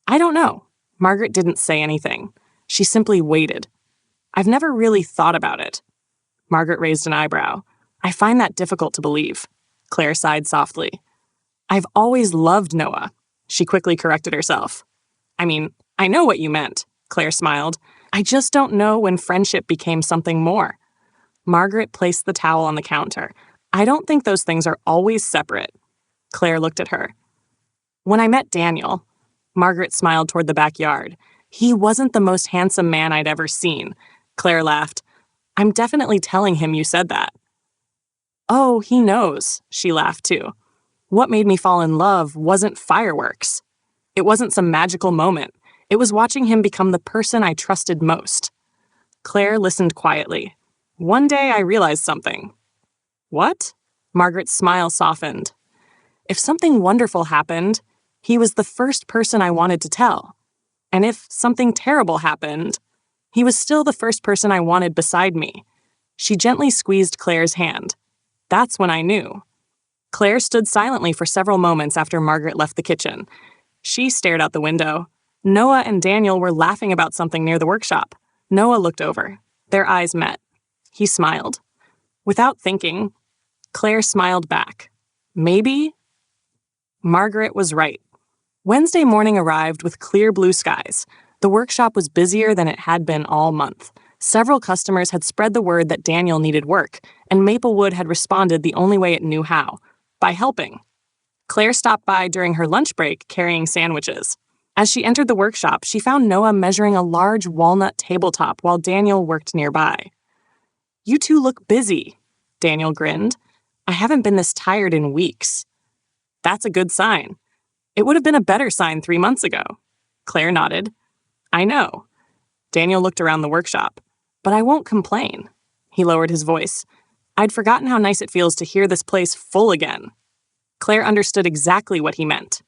I don't know. Margaret didn't say anything. She simply waited. I've never really thought about it. Margaret raised an eyebrow. I find that difficult to believe. Claire sighed softly. I've always loved Noah. She quickly corrected herself. I mean, I know what you meant, Claire smiled. I just don't know when friendship became something more. Margaret placed the towel on the counter. I don't think those things are always separate. Claire looked at her. When I met Daniel, Margaret smiled toward the backyard. He wasn't the most handsome man I'd ever seen. Claire laughed. I'm definitely telling him you said that. Oh, he knows, she laughed too. What made me fall in love wasn't fireworks. It wasn't some magical moment. It was watching him become the person I trusted most. Claire listened quietly. One day I realized something. What? Margaret's smile softened. If something wonderful happened, he was the first person I wanted to tell. And if something terrible happened, he was still the first person I wanted beside me. She gently squeezed Claire's hand. That's when I knew. Claire stood silently for several moments after Margaret left the kitchen. She stared out the window. Noah and Daniel were laughing about something near the workshop. Noah looked over. Their eyes met. He smiled. Without thinking, Claire smiled back. Maybe? Margaret was right. Wednesday morning arrived with clear blue skies. The workshop was busier than it had been all month. Several customers had spread the word that Daniel needed work, and Maplewood had responded the only way it knew how, by helping. Claire stopped by during her lunch break carrying sandwiches. As she entered the workshop, she found Noah measuring a large walnut tabletop while Daniel worked nearby. You two look busy, Daniel grinned. I haven't been this tired in weeks. That's a good sign. It would have been a better sign 3 months ago. Claire nodded. I know. Daniel looked around the workshop. But I won't complain. He lowered his voice. I'd forgotten how nice it feels to hear this place full again. Claire understood exactly what he meant.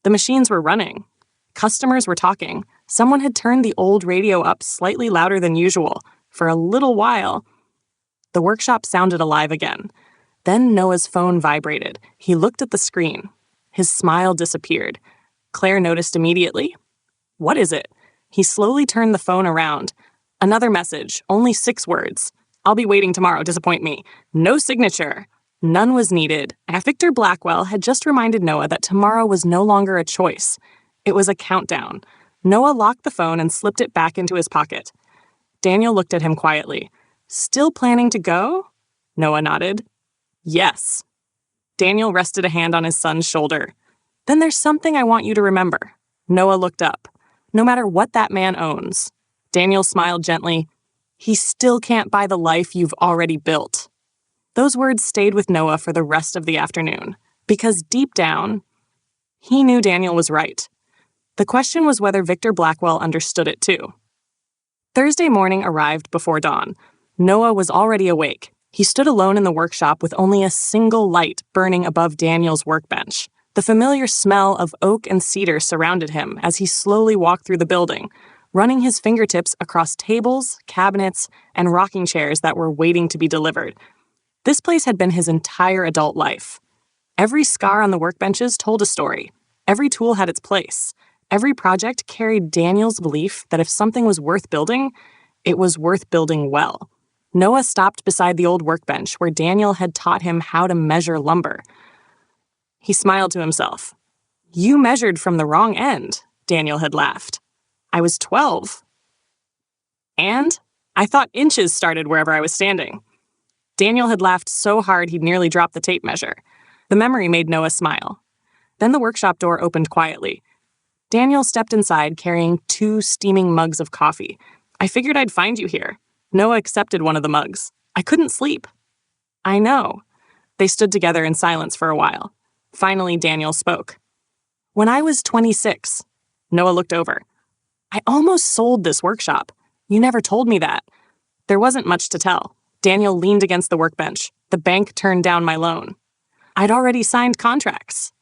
The machines were running. Customers were talking. Someone had turned the old radio up slightly louder than usual. For a little while, the workshop sounded alive again. Then Noah's phone vibrated. He looked at the screen. His smile disappeared. Claire noticed immediately. What is it? He slowly turned the phone around. Another message, only 6 words. I'll be waiting tomorrow, disappoint me. No signature. None was needed. Victor Blackwell had just reminded Noah that tomorrow was no longer a choice. It was a countdown. Noah locked the phone and slipped it back into his pocket. Daniel looked at him quietly. Still planning to go? Noah nodded. Yes. Daniel rested a hand on his son's shoulder. Then there's something I want you to remember. Noah looked up. No matter what that man owns. Daniel smiled gently. He still can't buy the life you've already built. Those words stayed with Noah for the rest of the afternoon, because deep down, he knew Daniel was right. The question was whether Victor Blackwell understood it too. Thursday morning arrived before dawn. Noah was already awake. He stood alone in the workshop with only a single light burning above Daniel's workbench. The familiar smell of oak and cedar surrounded him as he slowly walked through the building, running his fingertips across tables, cabinets, and rocking chairs that were waiting to be delivered. This place had been his entire adult life. Every scar on the workbenches told a story. Every tool had its place. Every project carried Daniel's belief that if something was worth building, it was worth building well. Noah stopped beside the old workbench where Daniel had taught him how to measure lumber. He smiled to himself. You measured from the wrong end, Daniel had laughed. I was 12. And I thought inches started wherever I was standing. Daniel had laughed so hard he'd nearly dropped the tape measure. The memory made Noah smile. Then the workshop door opened quietly. Daniel stepped inside carrying 2 steaming mugs of coffee. I figured I'd find you here. Noah accepted one of the mugs. I couldn't sleep. I know. They stood together in silence for a while. Finally, Daniel spoke. When I was 26, Noah looked over. I almost sold this workshop. You never told me that. There wasn't much to tell. Daniel leaned against the workbench. The bank turned down my loan. I'd already signed contracts.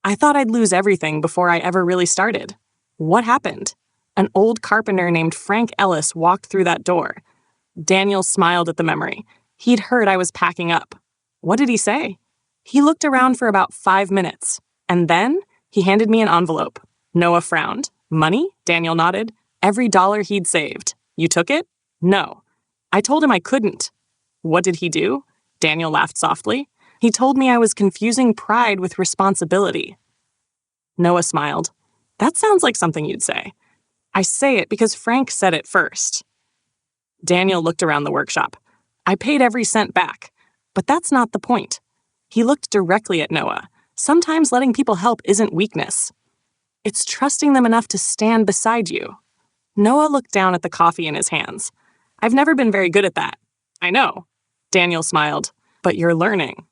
I thought I'd lose everything before I ever really started. What happened? An old carpenter named Frank Ellis walked through that door. Daniel smiled at the memory. He'd heard I was packing up. What did he say? He looked around for about 5 minutes. And then he handed me an envelope. Noah frowned. Money? Daniel nodded. Every dollar he'd saved. You took it? No. I told him I couldn't. What did he do? Daniel laughed softly. He told me I was confusing pride with responsibility. Noah smiled. That sounds like something you'd say. I say it because Frank said it first. Daniel looked around the workshop. I paid every cent back. But that's not the point. He looked directly at Noah. Sometimes letting people help isn't weakness. It's trusting them enough to stand beside you. Noah looked down at the coffee in his hands. I've never been very good at that. I know. Daniel smiled. But you're learning.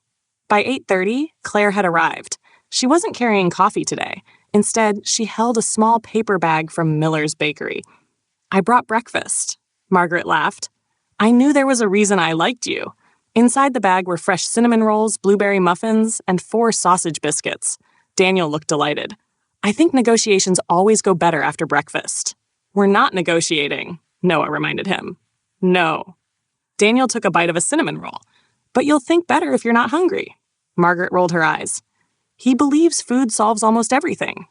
By 8:30, Claire had arrived. She wasn't carrying coffee today. Instead, she held a small paper bag from Miller's Bakery. I brought breakfast. Margaret laughed. I knew there was a reason I liked you. Inside the bag were fresh cinnamon rolls, blueberry muffins, and 4 sausage biscuits. Daniel looked delighted. I think negotiations always go better after breakfast. We're not negotiating, Noah reminded him. No. Daniel took a bite of a cinnamon roll. But you'll think better if you're not hungry. Margaret rolled her eyes. He believes food solves almost everything.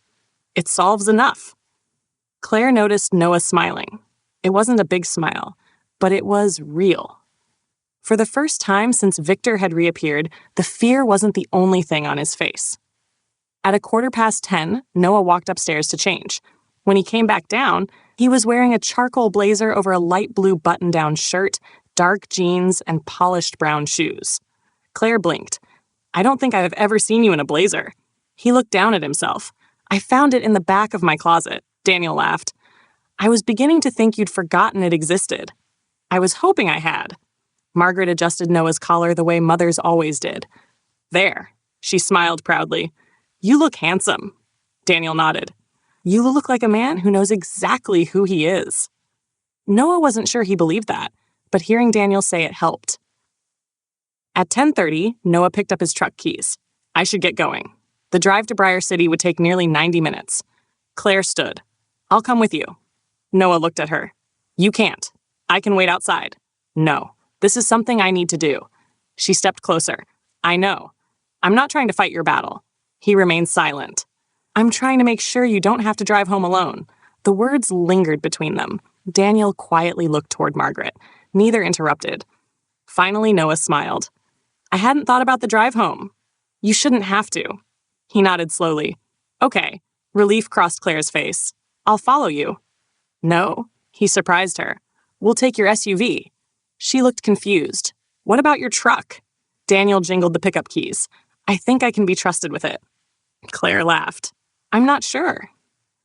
It solves enough. Claire noticed Noah smiling. It wasn't a big smile, but it was real. For the first time since Victor had reappeared, the fear wasn't the only thing on his face. At 10:15, Noah walked upstairs to change. When he came back down, he was wearing a charcoal blazer over a light blue button-down shirt, dark jeans, and polished brown shoes. Claire blinked. I don't think I've ever seen you in a blazer. He looked down at himself. I found it in the back of my closet, Daniel laughed. I was beginning to think you'd forgotten it existed. I was hoping I had. Margaret adjusted Noah's collar the way mothers always did. There, she smiled proudly. You look handsome. Daniel nodded. You look like a man who knows exactly who he is. Noah wasn't sure he believed that, but hearing Daniel say it helped. At 10:30, Noah picked up his truck keys. I should get going. The drive to Briar City would take nearly 90 minutes. Claire stood. I'll come with you. Noah looked at her. You can't. I can wait outside. No. This is something I need to do. She stepped closer. I know. I'm not trying to fight your battle. He remained silent. I'm trying to make sure you don't have to drive home alone. The words lingered between them. Daniel quietly looked toward Margaret. Neither interrupted. Finally, Noah smiled. I hadn't thought about the drive home. You shouldn't have to. He nodded slowly. Okay. Relief crossed Claire's face. I'll follow you. No. He surprised her. We'll take your SUV. She looked confused. What about your truck? Daniel jingled the pickup keys. I think I can be trusted with it. Claire laughed. I'm not sure.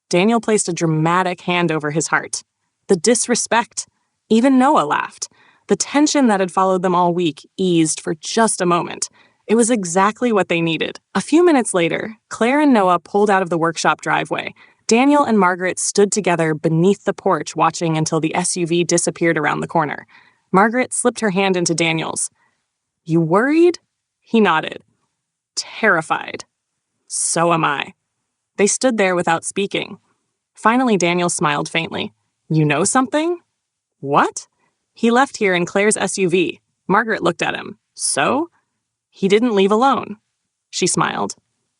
Daniel placed a dramatic hand over his heart. The disrespect. Even Noah laughed. The tension that had followed them all week eased for just a moment. It was exactly what they needed. A few minutes later, Claire and Noah pulled out of the workshop driveway. Daniel and Margaret stood together beneath the porch watching until the SUV disappeared around the corner. Margaret slipped her hand into Daniel's. You worried? He nodded. Terrified. So am I. They stood there without speaking. Finally, Daniel smiled faintly. You know something? What? He left here in Claire's SUV. Margaret looked at him. So? He didn't leave alone. She smiled.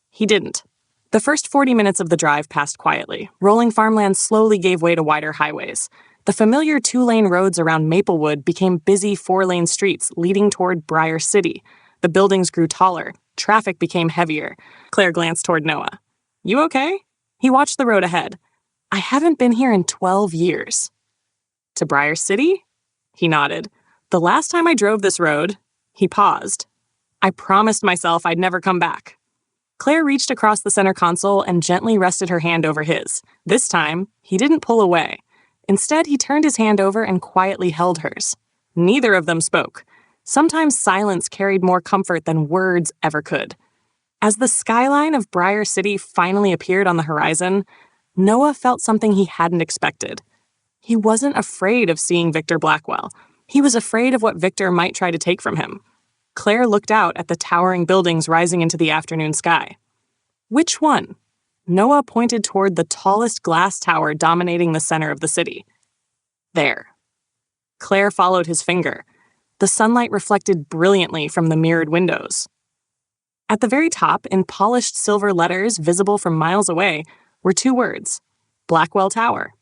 He didn't. The first 40 minutes of the drive passed quietly. Rolling farmland slowly gave way to wider highways. The familiar 2-lane roads around Maplewood became busy 4-lane streets leading toward Briar City. The buildings grew taller. Traffic became heavier. Claire glanced toward Noah. You okay? He watched the road ahead. I haven't been here in 12 years. To Briar City? He nodded. The last time I drove this road, he paused. I promised myself I'd never come back. Claire reached across the center console and gently rested her hand over his. This time, he didn't pull away. Instead, he turned his hand over and quietly held hers. Neither of them spoke. Sometimes silence carried more comfort than words ever could. As the skyline of Briar City finally appeared on the horizon, Noah felt something he hadn't expected. He wasn't afraid of seeing Victor Blackwell. He was afraid of what Victor might try to take from him. Claire looked out at the towering buildings rising into the afternoon sky. Which one? Noah pointed toward the tallest glass tower dominating the center of the city. There. Claire followed his finger. The sunlight reflected brilliantly from the mirrored windows. At the very top, in polished silver letters visible from miles away, were 2 words, Blackwell Tower.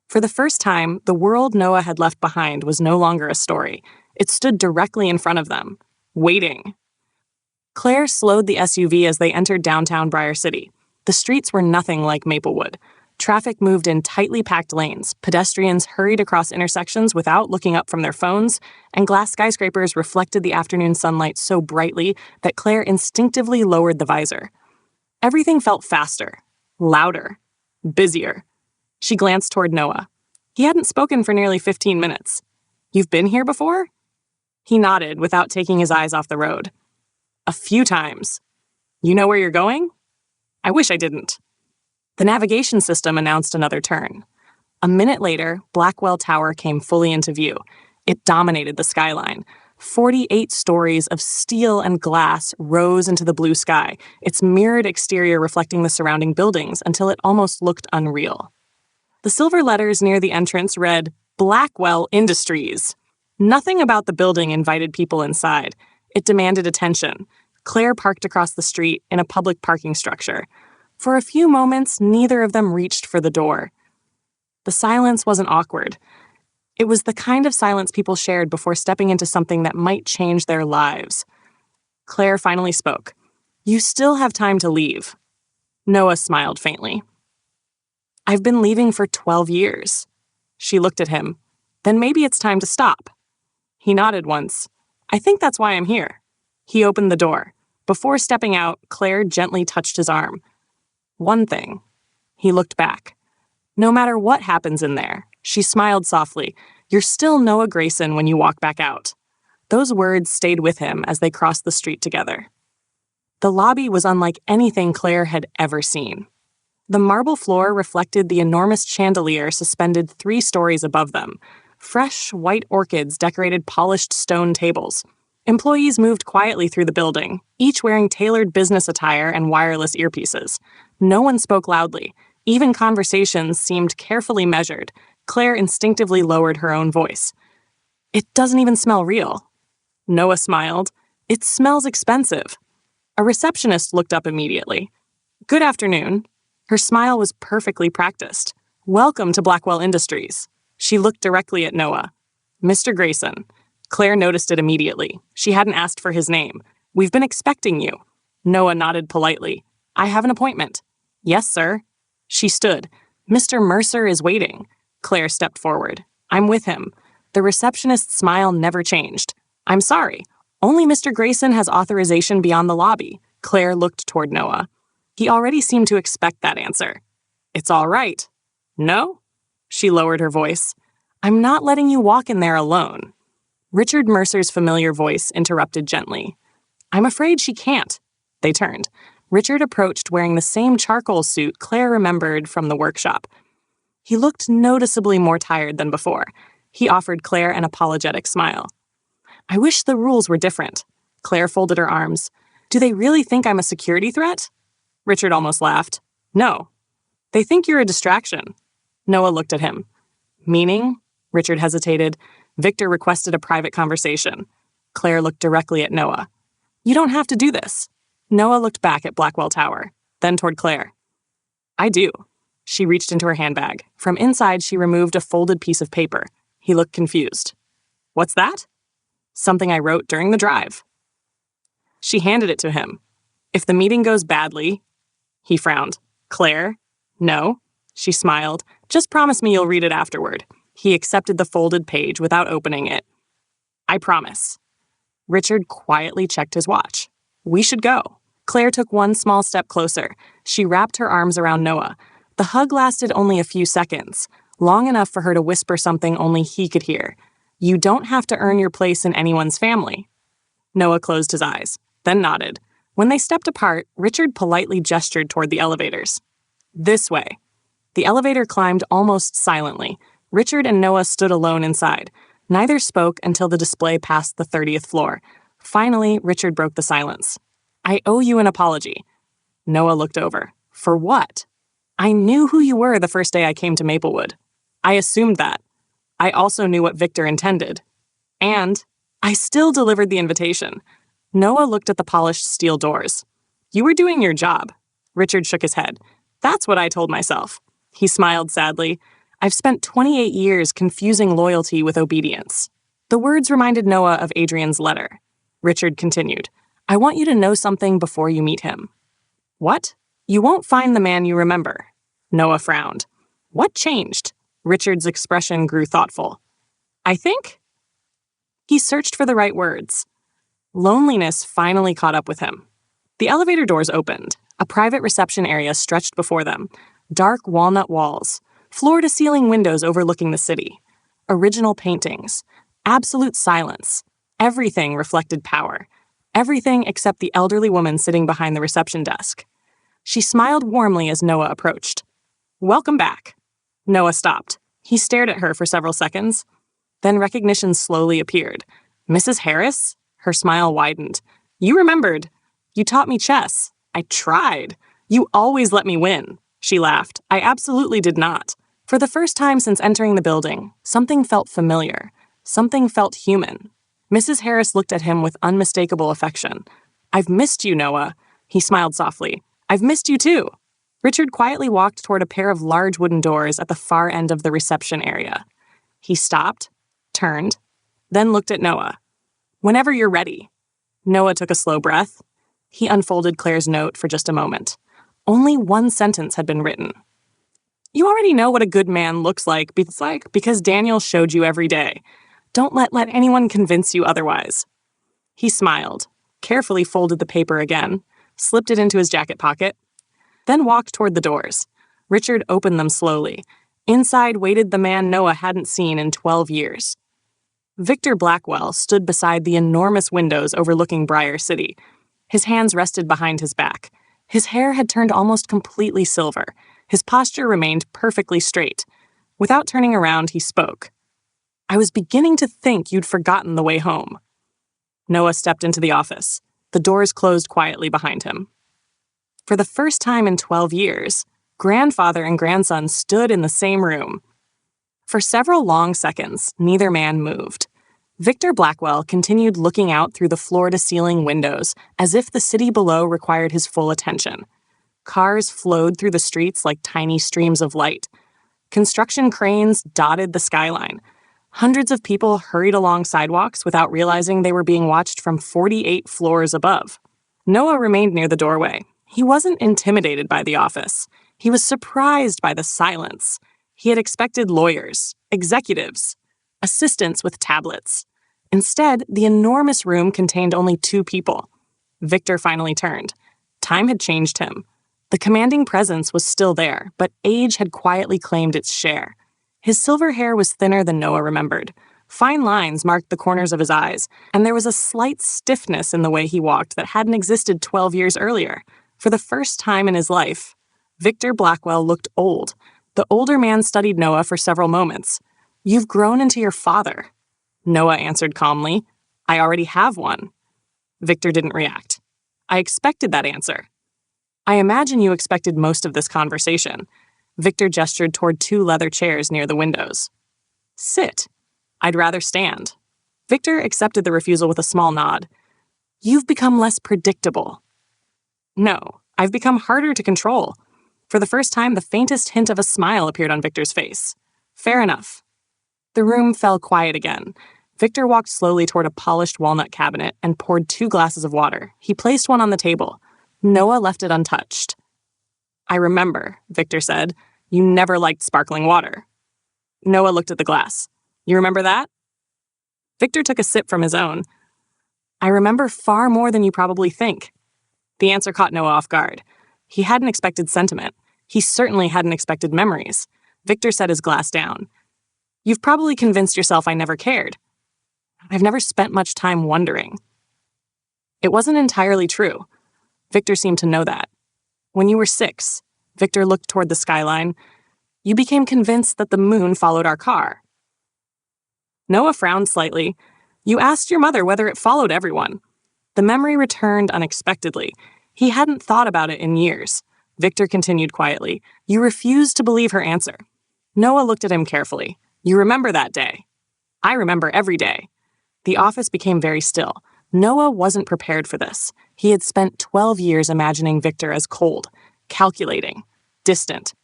For the first time, the world Noah had left behind was no longer a story. It stood directly in front of them, waiting. Claire slowed the SUV as they entered downtown Briar City. The streets were nothing like Maplewood. Traffic moved in tightly packed lanes, pedestrians hurried across intersections without looking up from their phones, and glass skyscrapers reflected the afternoon sunlight so brightly that Claire instinctively lowered the visor. Everything felt faster, louder, busier. She glanced toward Noah. He hadn't spoken for nearly 15 minutes. "You've been here before?" He nodded without taking his eyes off the road. "A few times." "You know where you're going?" "I wish I didn't." The navigation system announced another turn. A minute later, Blackwell Tower came fully into view. It dominated the skyline. 48 stories of steel and glass rose into the blue sky, its mirrored exterior reflecting the surrounding buildings until it almost looked unreal. The silver letters near the entrance read, "Blackwell Industries." Nothing about the building invited people inside. It demanded attention. Claire parked across the street in a public parking structure. For a few moments, neither of them reached for the door. The silence wasn't awkward. It was the kind of silence people shared before stepping into something that might change their lives. Claire finally spoke. "You still have time to leave." Noah smiled faintly. "I've been leaving for 12 years. She looked at him. "Then maybe it's time to stop." He nodded once. "I think that's why I'm here." He opened the door. Before stepping out, Claire gently touched his arm. "One thing." He looked back. "No matter what happens in there," she smiled softly, "you're still Noah Grayson when you walk back out." Those words stayed with him as they crossed the street together. The lobby was unlike anything Claire had ever seen. The marble floor reflected the enormous chandelier suspended 3 stories above them. Fresh, white orchids decorated polished stone tables. Employees moved quietly through the building, each wearing tailored business attire and wireless earpieces. No one spoke loudly. Even conversations seemed carefully measured. Claire instinctively lowered her own voice. "It doesn't even smell real." Noah smiled. "It smells expensive." A receptionist looked up immediately. "Good afternoon." Her smile was perfectly practiced. "Welcome to Blackwell Industries." She looked directly at Noah. "Mr. Grayson." Claire noticed it immediately. She hadn't asked for his name. "We've been expecting you." Noah nodded politely. "I have an appointment." "Yes, sir." She stood. "Mr. Mercer is waiting." Claire stepped forward. "I'm with him." The receptionist's smile never changed. "I'm sorry. Only Mr. Grayson has authorization beyond the lobby." Claire looked toward Noah. He already seemed to expect that answer. "It's all right." "No?" She lowered her voice. "I'm not letting you walk in there alone." Richard Mercer's familiar voice interrupted gently. "I'm afraid she can't." They turned. Richard approached wearing the same charcoal suit Claire remembered from the workshop. He looked noticeably more tired than before. He offered Claire an apologetic smile. "I wish the rules were different." Claire folded her arms. "Do they really think I'm a security threat?" Richard almost laughed. "No. They think you're a distraction." Noah looked at him. "Meaning?" Richard hesitated. "Victor requested a private conversation." Claire looked directly at Noah. "You don't have to do this." Noah looked back at Blackwell Tower, then toward Claire. "I do." She reached into her handbag. From inside, she removed a folded piece of paper. He looked confused. "What's that?" "Something I wrote during the drive." She handed it to him. "If the meeting goes badly..." He frowned. "Claire?" "No." She smiled. "Just promise me you'll read it afterward." He accepted the folded page without opening it. "I promise." Richard quietly checked his watch. "We should go." Claire took one small step closer. She wrapped her arms around Noah. The hug lasted only a few seconds, long enough for her to whisper something only he could hear. "You don't have to earn your place in anyone's family." Noah closed his eyes, then nodded. When they stepped apart, Richard politely gestured toward the elevators. "This way." The elevator climbed almost silently. Richard and Noah stood alone inside. Neither spoke until the display passed the 30th floor. Finally, Richard broke the silence. "I owe you an apology." Noah looked over. "For what?" "I knew who you were the first day I came to Maplewood. I assumed that. I also knew what Victor intended. And I still delivered the invitation." Noah looked at the polished steel doors. "You were doing your job." Richard shook his head. "That's what I told myself." He smiled sadly. "I've spent 28 years confusing loyalty with obedience." The words reminded Noah of Adrian's letter. Richard continued, I want you to know something before you meet him. What? You won't find the man you remember. Noah frowned. What changed? Richard's expression grew thoughtful. I think? He searched for the right words. Loneliness finally caught up with him. The elevator doors opened. A private reception area stretched before them. Dark walnut walls. Floor-to-ceiling windows overlooking the city. Original paintings. Absolute silence. Everything reflected power. Everything except the elderly woman sitting behind the reception desk. She smiled warmly as Noah approached. Welcome back. Noah stopped. He stared at her for several seconds. Then recognition slowly appeared. Mrs. Harris? Her smile widened. You remembered. You taught me chess. I tried. You always let me win. She laughed. I absolutely did not. For the first time since entering the building, something felt familiar. Something felt human. Mrs. Harris looked at him with unmistakable affection. I've missed you, Noah. He smiled softly. I've missed you too. Richard quietly walked toward a pair of large wooden doors at the far end of the reception area. He stopped, turned, then looked at Noah. Whenever you're ready. Noah took a slow breath. He unfolded Claire's note for just a moment. Only one sentence had been written. You already know what a good man looks like because Daniel showed you every day. Don't let anyone convince you otherwise. He smiled, carefully folded the paper again, slipped it into his jacket pocket, then walked toward the doors. Richard opened them slowly. Inside waited the man Noah hadn't seen in 12 years. Victor Blackwell stood beside the enormous windows overlooking Briar City. His hands rested behind his back. His hair had turned almost completely silver. His posture remained perfectly straight. Without turning around, he spoke. I was beginning to think you'd forgotten the way home. Noah stepped into the office. The doors closed quietly behind him. For the first time in 12 years, grandfather and grandson stood in the same room. For several long seconds, neither man moved. Victor Blackwell continued looking out through the floor-to-ceiling windows as if the city below required his full attention. Cars flowed through the streets like tiny streams of light. Construction cranes dotted the skyline. Hundreds of people hurried along sidewalks without realizing they were being watched from 48 floors above. Noah remained near the doorway. He wasn't intimidated by the office. He was surprised by the silence. He had expected lawyers, executives, assistants with tablets. Instead, the enormous room contained only 2 people. Victor finally turned. Time had changed him. The commanding presence was still there, but age had quietly claimed its share. His silver hair was thinner than Noah remembered. Fine lines marked the corners of his eyes, and there was a slight stiffness in the way he walked that hadn't existed 12 years earlier. For the first time in his life, Victor Blackwell looked old. The older man studied Noah for several moments. You've grown into your father. Noah answered calmly. I already have one. Victor didn't react. I expected that answer. I imagine you expected most of this conversation. Victor gestured toward 2 leather chairs near the windows. Sit. I'd rather stand. Victor accepted the refusal with a small nod. You've become less predictable. No, I've become harder to control. For the first time, the faintest hint of a smile appeared on Victor's face. Fair enough. The room fell quiet again. Victor walked slowly toward a polished walnut cabinet and poured 2 glasses of water. He placed one on the table. Noah left it untouched. I remember, Victor said. You never liked sparkling water. Noah looked at the glass. You remember that? Victor took a sip from his own. I remember far more than you probably think. The answer caught Noah off guard. He hadn't expected sentiment. He certainly hadn't expected memories. Victor set his glass down. You've probably convinced yourself I never cared. I've never spent much time wondering. It wasn't entirely true. Victor seemed to know that. When you were 6, Victor looked toward the skyline. You became convinced that the moon followed our car. Noah frowned slightly. You asked your mother whether it followed everyone. The memory returned unexpectedly. He hadn't thought about it in years. Victor continued quietly. You refused to believe her answer. Noah looked at him carefully. You remember that day. I remember every day. The office became very still. Noah wasn't prepared for this. He had spent 12 years imagining Victor as cold, calculating, distant,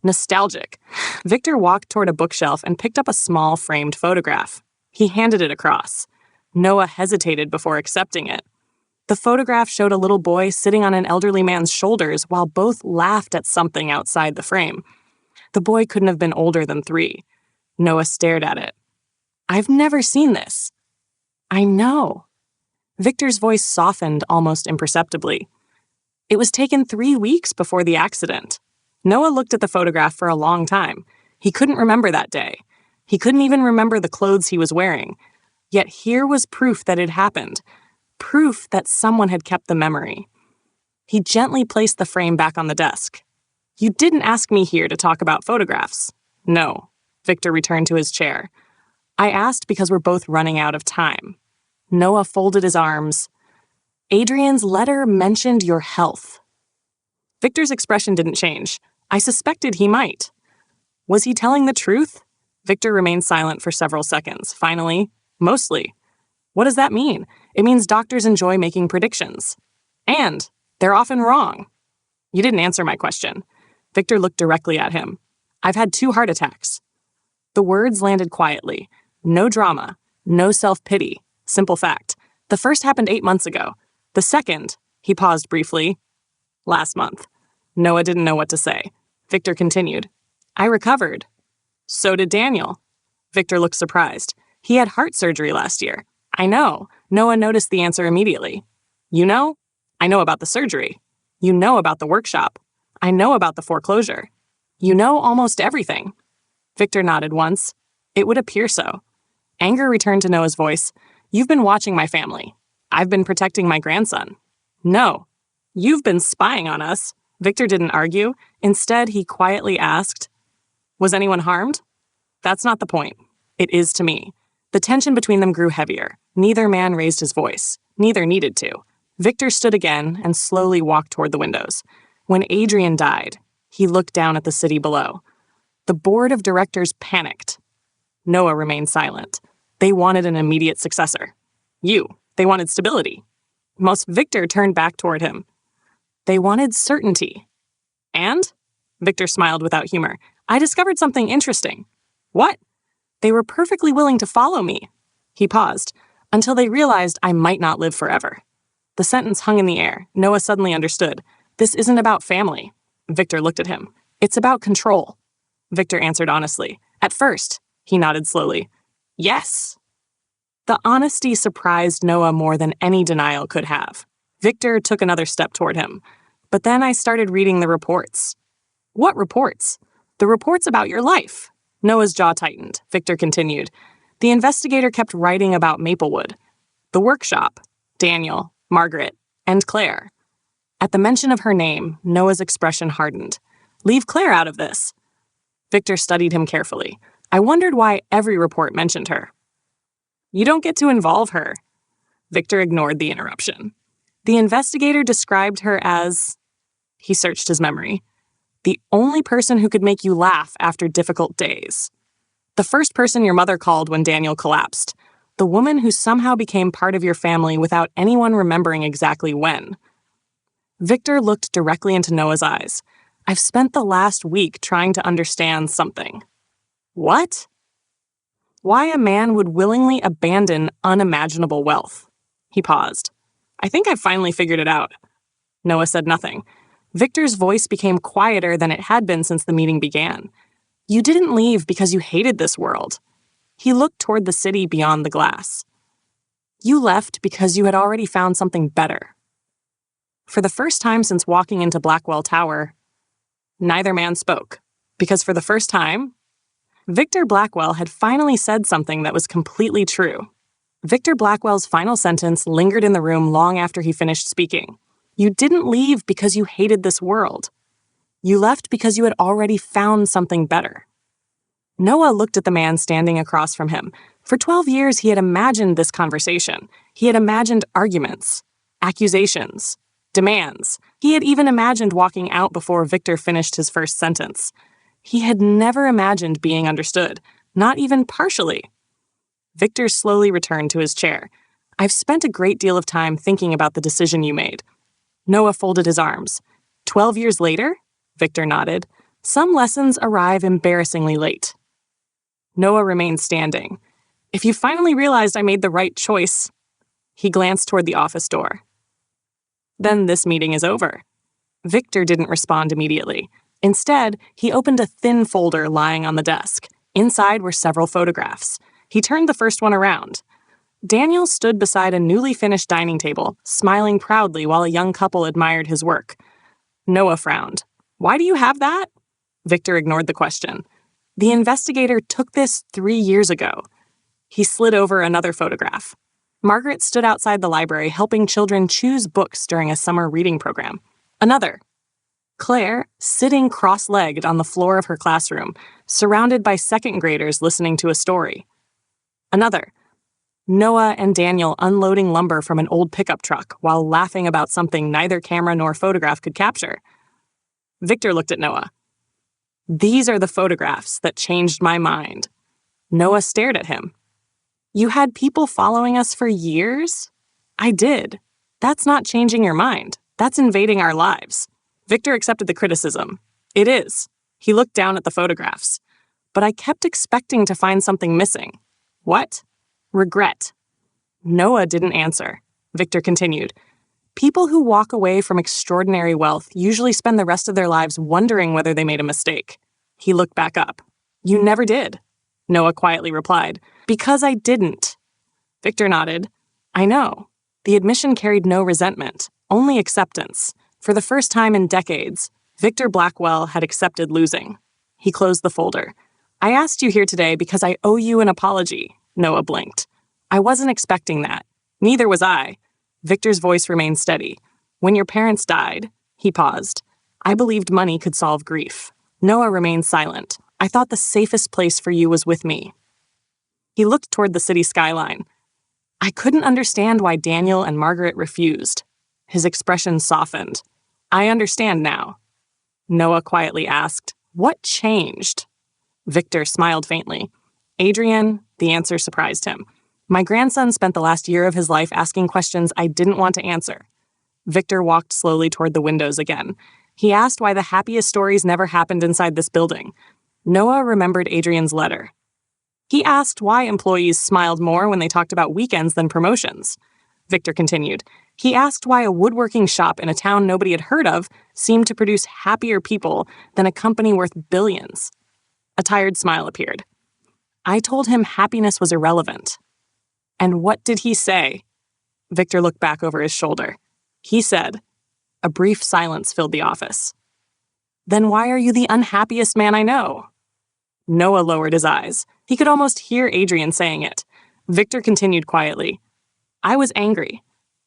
nostalgic. Victor walked toward a bookshelf and picked up a small framed photograph. He handed it across. Noah hesitated before accepting it. The photograph showed a little boy sitting on an elderly man's shoulders while both laughed at something outside the frame. The boy couldn't have been older than 3. Noah stared at it. "I've never seen this." "I know." Victor's voice softened almost imperceptibly. "It was taken 3 weeks before the accident." Noah looked at the photograph for a long time. He couldn't remember that day. He couldn't even remember the clothes he was wearing. Yet here was proof that it happened. Proof that someone had kept the memory. He gently placed the frame back on the desk. "You didn't ask me here to talk about photographs." "No." Victor returned to his chair. "I asked because we're both running out of time." Noah folded his arms. "Adrian's letter mentioned your health." Victor's expression didn't change. I suspected he might. Was he telling the truth? Victor remained silent for several seconds. Finally, "Mostly." "What does that mean?" "It means doctors enjoy making predictions. And they're often wrong." "You didn't answer my question." Victor looked directly at him. "I've had 2 heart attacks." The words landed quietly. No drama. No self-pity. Simple fact. The first happened 8 months ago. The second, he paused briefly, last month. Noah didn't know what to say. Victor continued. "I recovered." "So did Daniel." Victor looked surprised. "He had heart surgery last year." "I know." Noah noticed the answer immediately. "You know?" "I know about the surgery." "You know about the workshop." "I know about the foreclosure." "You know almost everything." Victor nodded once. "It would appear so." Anger returned to Noah's voice. "You've been watching my family. I've been protecting my grandson." "No. You've been spying on us." Victor didn't argue. Instead, he quietly asked, "Was anyone harmed?" "That's not the point. It is to me." The tension between them grew heavier. Neither man raised his voice. Neither needed to. Victor stood again and slowly walked toward the windows. When Adrian died, he looked down at the city below. The board of directors panicked. Noah remained silent. They wanted an immediate successor. They wanted stability. Victor turned back toward him. They wanted certainty. "And?" Victor smiled without humor. "I discovered something interesting." "What?" "They were perfectly willing to follow me." He paused, "until they realized I might not live forever." The sentence hung in the air. Noah suddenly understood. This isn't about family. Victor looked at him. "It's about control." Victor answered honestly. "At first." He nodded slowly. "Yes." The honesty surprised Noah more than any denial could have. Victor took another step toward him. "But then I started reading the reports." "What reports?" "The reports about your life." Noah's jaw tightened. Victor continued. "The investigator kept writing about Maplewood, the workshop, Daniel, Margaret, and Claire." At the mention of her name, Noah's expression hardened. "Leave Claire out of this." Victor studied him carefully. "I wondered why every report mentioned her." "You don't get to involve her." Victor ignored the interruption. "The investigator described her as..." He searched his memory. "The only person who could make you laugh after difficult days. The first person your mother called when Daniel collapsed. The woman who somehow became part of your family without anyone remembering exactly when." Victor looked directly into Noah's eyes. "I've spent the last week trying to understand something." "What?" "Why a man would willingly abandon unimaginable wealth." He paused. "I think I've finally figured it out." Noah said nothing. Victor's voice became quieter than it had been since the meeting began. "You didn't leave because you hated this world." He looked toward the city beyond the glass. "You left because you had already found something better." For the first time since walking into Blackwell Tower, neither man spoke, because for the first time, Victor Blackwell had finally said something that was completely true. Victor Blackwell's final sentence lingered in the room long after he finished speaking. "You didn't leave because you hated this world. You left because you had already found something better." Noah looked at the man standing across from him. For 12 years, he had imagined this conversation. He had imagined arguments, accusations, demands. He had even imagined walking out before Victor finished his first sentence. He had never imagined being understood, not even partially. Victor slowly returned to his chair. "I've spent a great deal of time thinking about the decision you made." Noah folded his arms. 12 years later?" Victor nodded. "Some lessons arrive embarrassingly late." Noah remained standing. If you finally realized I made the right choice. He glanced toward the office door. Then this meeting is over. Victor didn't respond immediately. Instead, he opened a thin folder lying on the desk. Inside were several photographs. He turned the first one around. Daniel stood beside a newly finished dining table, smiling proudly while a young couple admired his work. Noah frowned. "Why do you have that?" Victor ignored the question. "The investigator took this 3 years ago." He slid over another photograph. Margaret stood outside the library helping children choose books during a summer reading program. Another. Claire, sitting cross-legged on the floor of her classroom, surrounded by second graders listening to a story. Another. Noah and Daniel unloading lumber from an old pickup truck while laughing about something neither camera nor photograph could capture. Victor looked at Noah. "These are the photographs that changed my mind." Noah stared at him. "You had people following us for years?" "I did. That's not changing your mind. That's invading our lives." Victor accepted the criticism. "It is." He looked down at the photographs. "But I kept expecting to find something missing." "What?" "Regret." Noah didn't answer. Victor continued. "People who walk away from extraordinary wealth usually spend the rest of their lives wondering whether they made a mistake." He looked back up. "You never did." Noah quietly replied. "Because I didn't." Victor nodded. "I know." The admission carried no resentment, only acceptance. For the first time in decades, Victor Blackwell had accepted losing. He closed the folder. "I asked you here today because I owe you an apology." Noah blinked. "I wasn't expecting that. Neither was I." Victor's voice remained steady. "When your parents died," he paused, "I believed money could solve grief." Noah remained silent. "I thought the safest place for you was with me." He looked toward the city skyline. "I couldn't understand why Daniel and Margaret refused." His expression softened. "I understand now." Noah quietly asked, "What changed?" Victor smiled faintly. "Adrian," the answer surprised him. "My grandson spent the last year of his life asking questions I didn't want to answer." Victor walked slowly toward the windows again. He asked why the happiest stories never happened inside this building. Noah remembered Adrian's letter. He asked why employees smiled more when they talked about weekends than promotions. Victor continued. He asked why a woodworking shop in a town nobody had heard of seemed to produce happier people than a company worth billions. A tired smile appeared. I told him happiness was irrelevant. And what did he say? Victor looked back over his shoulder. He said, a brief silence filled the office. Then why are you the unhappiest man I know? Noah lowered his eyes. He could almost hear Adrian saying it. Victor continued quietly. I was angry.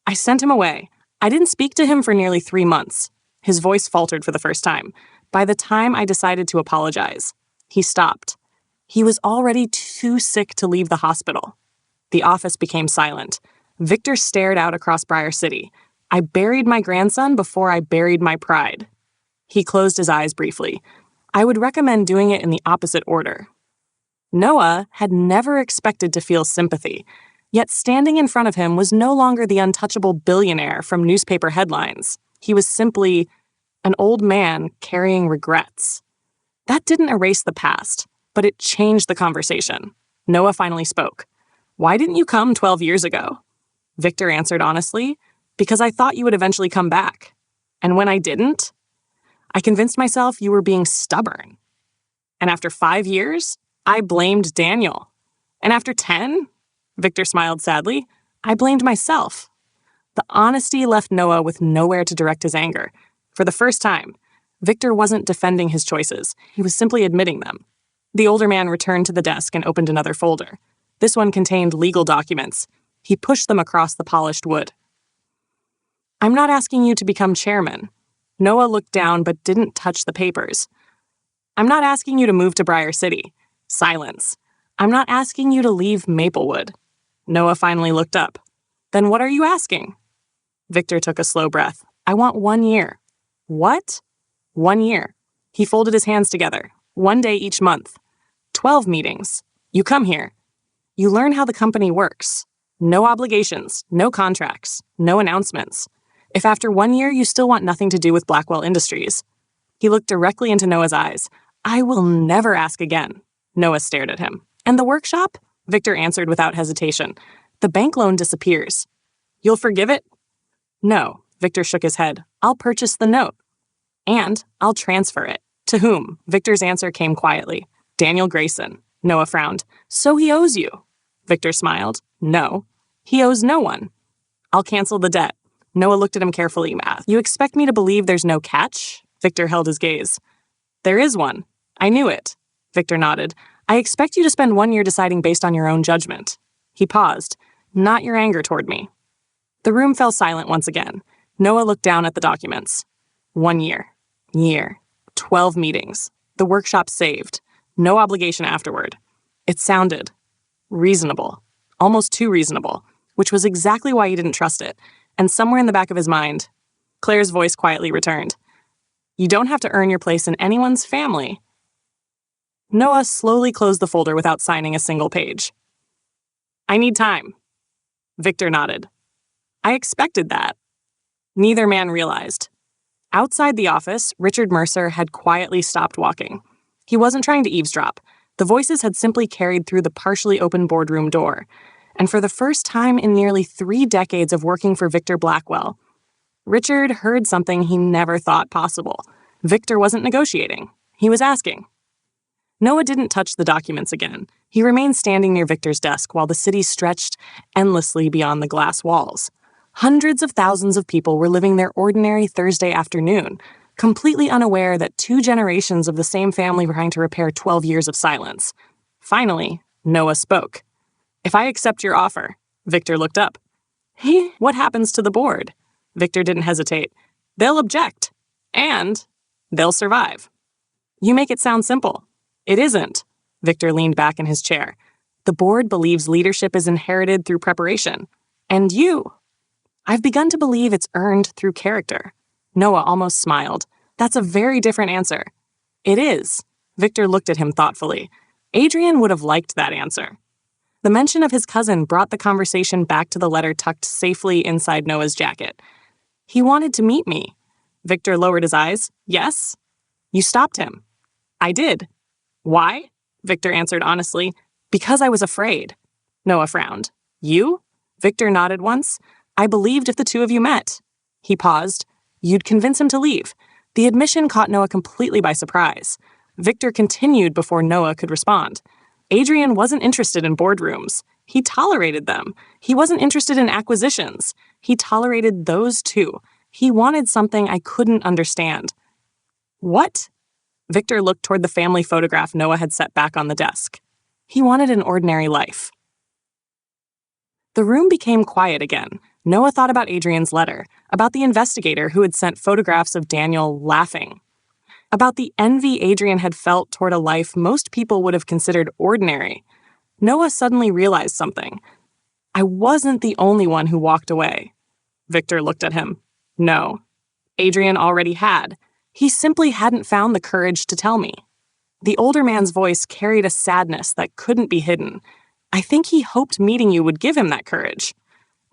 I sent him away. I didn't speak to him for nearly 3 months. His voice faltered for the first time. By the time I decided to apologize, he stopped. He was already too sick to leave the hospital. The office became silent. Victor stared out across Briar City. I buried my grandson before I buried my pride. He closed his eyes briefly. I would recommend doing it in the opposite order. Noah had never expected to feel sympathy, yet standing in front of him was no longer the untouchable billionaire from newspaper headlines. He was simply an old man carrying regrets. That didn't erase the past, but it changed the conversation. Noah finally spoke. Why didn't you come 12 years ago? Victor answered honestly, because I thought you would eventually come back. And when I didn't, I convinced myself you were being stubborn. And after 5 years, I blamed Daniel. And after 10, Victor smiled sadly, I blamed myself. The honesty left Noah with nowhere to direct his anger. For the first time, Victor wasn't defending his choices. He was simply admitting them. The older man returned to the desk and opened another folder. This one contained legal documents. He pushed them across the polished wood. I'm not asking you to become chairman. Noah looked down but didn't touch the papers. I'm not asking you to move to Briar City. Silence. I'm not asking you to leave Maplewood. Noah finally looked up. Then what are you asking? Victor took a slow breath. I want 1 year. What? 1 year. He folded his hands together. 1 day each month. 12 meetings. You come here. You learn how the company works. No obligations, no contracts, no announcements. If after 1 year you still want nothing to do with Blackwell Industries. He looked directly into Noah's eyes. I will never ask again. Noah stared at him. And the workshop? Victor answered without hesitation. The bank loan disappears. You'll forgive it? No, Victor shook his head. I'll purchase the note. And I'll transfer it. To whom? Victor's answer came quietly. Daniel Grayson. Noah frowned. So he owes you. Victor smiled. No, he owes no one. I'll cancel the debt. Noah looked at him carefully. You expect me to believe there's no catch? Victor held his gaze. There is one. I knew it. Victor nodded. I expect you to spend 1 year deciding based on your own judgment. He paused. Not your anger toward me. The room fell silent once again. Noah looked down at the documents. 1 year. 12 meetings. The workshop saved. No obligation afterward. It sounded reasonable. Almost too reasonable. Which was exactly why he didn't trust it. And somewhere in the back of his mind, Claire's voice quietly returned. You don't have to earn your place in anyone's family. Noah slowly closed the folder without signing a single page. I need time. Victor nodded. I expected that. Neither man realized. Outside the office, Richard Mercer had quietly stopped walking. He wasn't trying to eavesdrop. The voices had simply carried through the partially open boardroom door. And for the first time in nearly 3 decades of working for Victor Blackwell, Richard heard something he never thought possible. Victor wasn't negotiating. He was asking. Noah didn't touch the documents again. He remained standing near Victor's desk while the city stretched endlessly beyond the glass walls. Hundreds of thousands of people were living their ordinary Thursday afternoon, completely unaware that 2 generations of the same family were trying to repair 12 years of silence. Finally, Noah spoke. If I accept your offer, Victor looked up. What happens to the board? Victor didn't hesitate. They'll object. And they'll survive. You make it sound simple. It isn't. Victor leaned back in his chair. The board believes leadership is inherited through preparation. And you. I've begun to believe it's earned through character. Noah almost smiled. That's a very different answer. It is. Victor looked at him thoughtfully. Adrian would have liked that answer. The mention of his cousin brought the conversation back to the letter tucked safely inside Noah's jacket. He wanted to meet me. Victor lowered his eyes. Yes? You stopped him. I did. Why? Victor answered honestly. Because I was afraid. Noah frowned. You? Victor nodded once. I believed if the two of you met. He paused. You'd convince him to leave. The admission caught Noah completely by surprise. Victor continued before Noah could respond. Adrian wasn't interested in boardrooms. He tolerated them. He wasn't interested in acquisitions. He tolerated those too. He wanted something I couldn't understand. What? Victor looked toward the family photograph Noah had set back on the desk. He wanted an ordinary life. The room became quiet again. Noah thought about Adrian's letter, about the investigator who had sent photographs of Daniel laughing, about the envy Adrian had felt toward a life most people would have considered ordinary. Noah suddenly realized something. I wasn't the only one who walked away. Victor looked at him. No. Adrian already had. He simply hadn't found the courage to tell me. The older man's voice carried a sadness that couldn't be hidden. I think he hoped meeting you would give him that courage.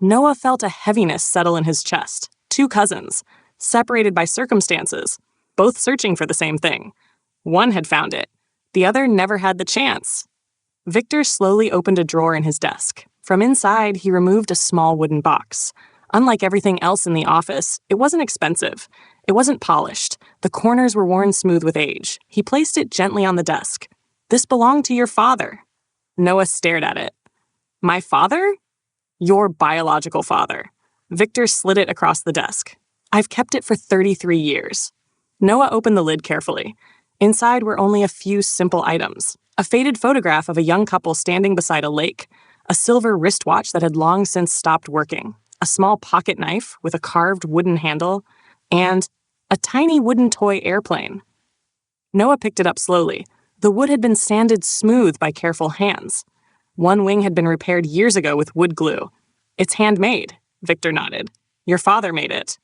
Noah felt a heaviness settle in his chest. 2 cousins, separated by circumstances, both searching for the same thing. One had found it. The other never had the chance. Victor slowly opened a drawer in his desk. From inside, he removed a small wooden box. Unlike everything else in the office, it wasn't expensive. It wasn't polished. The corners were worn smooth with age. He placed it gently on the desk. This belonged to your father. Noah stared at it. My father? Your biological father. Victor slid it across the desk. I've kept it for 33 years. Noah opened the lid carefully. Inside were only a few simple items. A faded photograph of a young couple standing beside a lake, a silver wristwatch that had long since stopped working, a small pocket knife with a carved wooden handle, and a tiny wooden toy airplane. Noah picked it up slowly. The wood had been sanded smooth by careful hands. One wing had been repaired years ago with wood glue. It's handmade, Victor nodded. Your father made it.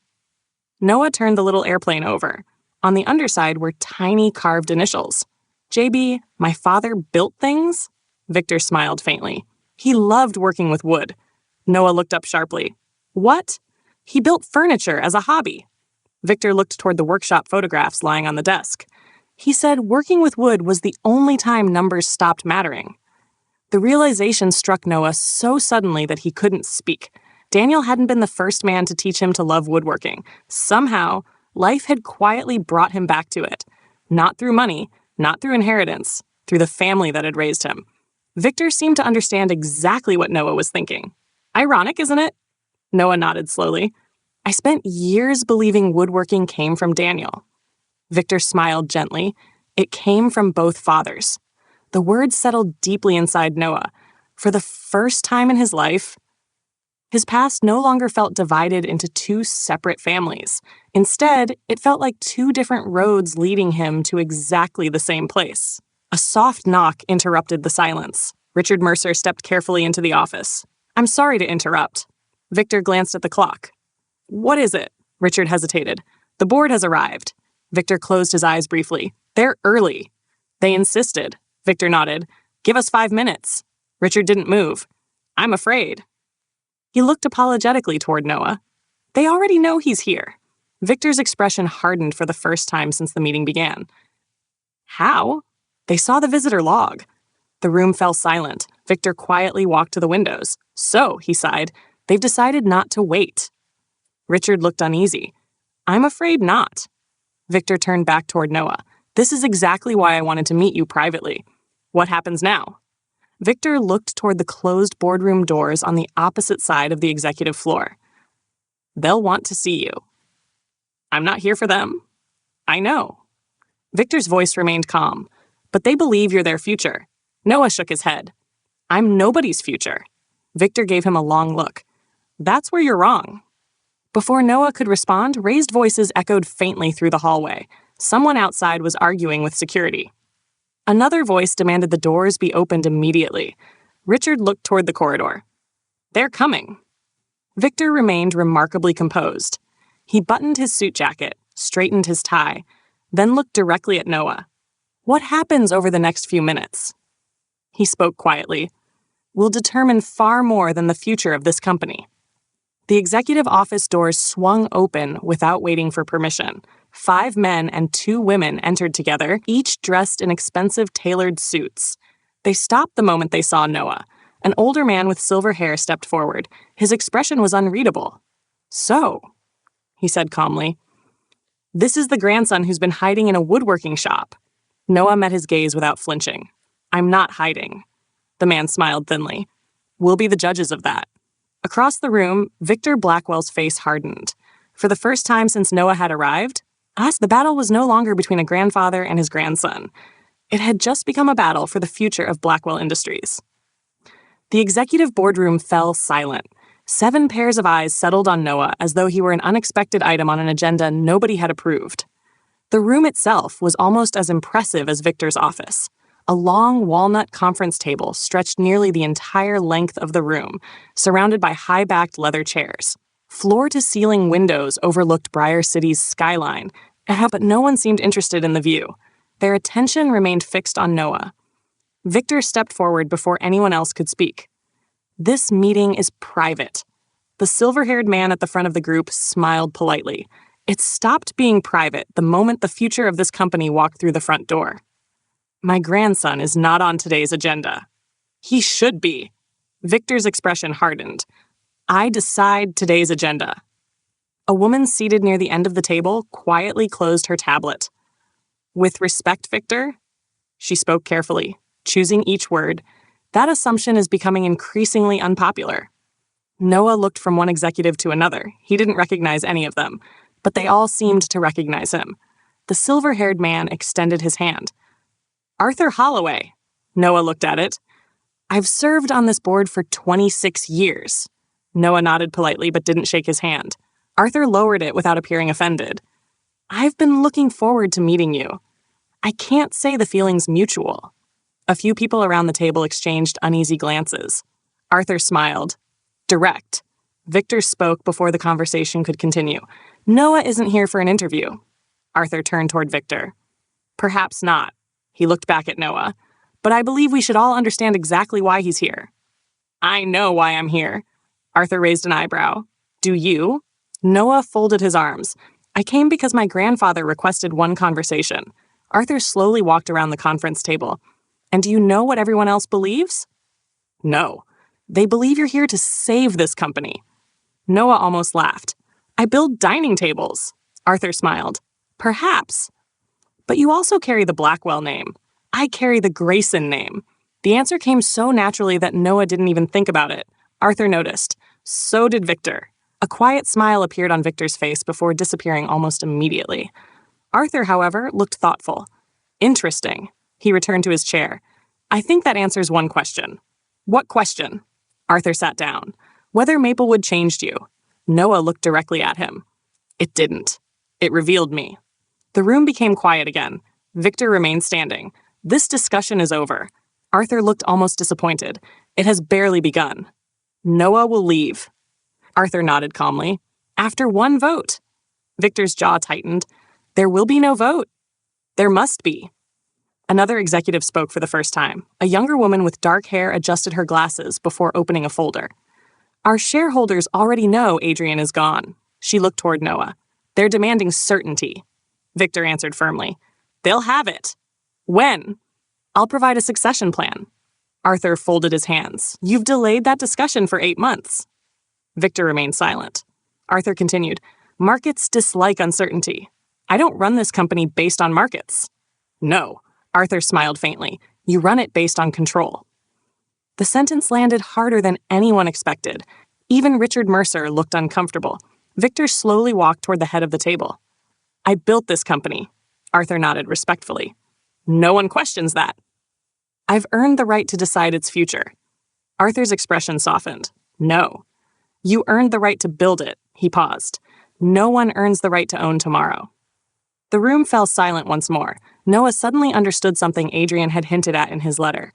Noah turned the little airplane over. On the underside were tiny carved initials. JB, my father built things? Victor smiled faintly. He loved working with wood. Noah looked up sharply. What? He built furniture as a hobby. Victor looked toward the workshop photographs lying on the desk. He said working with wood was the only time numbers stopped mattering. The realization struck Noah so suddenly that he couldn't speak. Daniel hadn't been the first man to teach him to love woodworking. Somehow, life had quietly brought him back to it. Not through money, not through inheritance, through the family that had raised him. Victor seemed to understand exactly what Noah was thinking. Ironic, isn't it? Noah nodded slowly. I spent years believing woodworking came from Daniel. Victor smiled gently. It came from both fathers. The words settled deeply inside Noah. For the first time in his life, his past no longer felt divided into two separate families. Instead, it felt like two different roads leading him to exactly the same place. A soft knock interrupted the silence. Richard Mercer stepped carefully into the office. I'm sorry to interrupt. Victor glanced at the clock. What is it? Richard hesitated. The board has arrived. Victor closed his eyes briefly. They're early. They insisted. Victor nodded. Give us 5 minutes. Richard didn't move. I'm afraid. He looked apologetically toward Noah. They already know he's here. Victor's expression hardened for the first time since the meeting began. How? They saw the visitor log. The room fell silent. Victor quietly walked to the windows. So, he sighed, they've decided not to wait. Richard looked uneasy. I'm afraid not. Victor turned back toward Noah. This is exactly why I wanted to meet you privately. What happens now? Victor looked toward the closed boardroom doors on the opposite side of the executive floor. They'll want to see you. I'm not here for them. I know. Victor's voice remained calm. But they believe you're their future. Noah shook his head. I'm nobody's future. Victor gave him a long look. That's where you're wrong. Before Noah could respond, raised voices echoed faintly through the hallway. Someone outside was arguing with security. Another voice demanded the doors be opened immediately. Richard looked toward the corridor. They're coming. Victor remained remarkably composed. He buttoned his suit jacket, straightened his tie, then looked directly at Noah. What happens over the next few minutes? He spoke quietly. Will determine far more than the future of this company. The executive office doors swung open without waiting for permission. 5 men and 2 women entered together, each dressed in expensive tailored suits. They stopped the moment they saw Noah. An older man with silver hair stepped forward. His expression was unreadable. So, he said calmly, this is the grandson who's been hiding in a woodworking shop. Noah met his gaze without flinching. I'm not hiding. The man smiled thinly. We'll be the judges of that. Across the room, Victor Blackwell's face hardened. For the first time since Noah had arrived, the battle was no longer between a grandfather and his grandson. It had just become a battle for the future of Blackwell Industries. The executive boardroom fell silent. 7 pairs of eyes settled on Noah as though he were an unexpected item on an agenda nobody had approved. The room itself was almost as impressive as Victor's office. A long walnut conference table stretched nearly the entire length of the room, surrounded by high-backed leather chairs. Floor-to-ceiling windows overlooked Briar City's skyline, but no one seemed interested in the view. Their attention remained fixed on Noah. Victor stepped forward before anyone else could speak. This meeting is private. The silver-haired man at the front of the group smiled politely. It stopped being private the moment the future of this company walked through the front door. My grandson is not on today's agenda. He should be. Victor's expression hardened. I decide today's agenda. A woman seated near the end of the table quietly closed her tablet. With respect, Victor, she spoke carefully, choosing each word. That assumption is becoming increasingly unpopular. Noah looked from one executive to another. He didn't recognize any of them, but they all seemed to recognize him. The silver-haired man extended his hand. Arthur Holloway. Noah looked at it. I've served on this board for 26 years. Noah nodded politely but didn't shake his hand. Arthur lowered it without appearing offended. I've been looking forward to meeting you. I can't say the feeling's mutual. A few people around the table exchanged uneasy glances. Arthur smiled. Direct. Victor spoke before the conversation could continue. Noah isn't here for an interview. Arthur turned toward Victor. Perhaps not. He looked back at Noah. But I believe we should all understand exactly why he's here. I know why I'm here. Arthur raised an eyebrow. Do you? Noah folded his arms. I came because my grandfather requested one conversation. Arthur slowly walked around the conference table. And do you know what everyone else believes? No. They believe you're here to save this company. Noah almost laughed. I build dining tables. Arthur smiled. Perhaps. But you also carry the Blackwell name. I carry the Grayson name. The answer came so naturally that Noah didn't even think about it. Arthur noticed. So did Victor. A quiet smile appeared on Victor's face before disappearing almost immediately. Arthur, however, looked thoughtful. Interesting. He returned to his chair. I think that answers one question. What question? Arthur sat down. Whether Maplewood changed you. Noah looked directly at him. It didn't. It revealed me. The room became quiet again. Victor remained standing. This discussion is over. Arthur looked almost disappointed. It has barely begun. Noah will leave. Arthur nodded calmly. After one vote. Victor's jaw tightened. There will be no vote. There must be. Another executive spoke for the first time. A younger woman with dark hair adjusted her glasses before opening a folder. Our shareholders already know Adrian is gone. She looked toward Noah. They're demanding certainty. Victor answered firmly. They'll have it. When? I'll provide a succession plan. Arthur folded his hands. You've delayed that discussion for 8 months. Victor remained silent. Arthur continued. Markets dislike uncertainty. I don't run this company based on markets. No. Arthur smiled faintly. You run it based on control. The sentence landed harder than anyone expected. Even Richard Mercer looked uncomfortable. Victor slowly walked toward the head of the table. I built this company. Arthur nodded respectfully. No one questions that. I've earned the right to decide its future. Arthur's expression softened. No. You earned the right to build it. He paused. No one earns the right to own tomorrow. The room fell silent once more. Noah suddenly understood something Adrian had hinted at in his letter.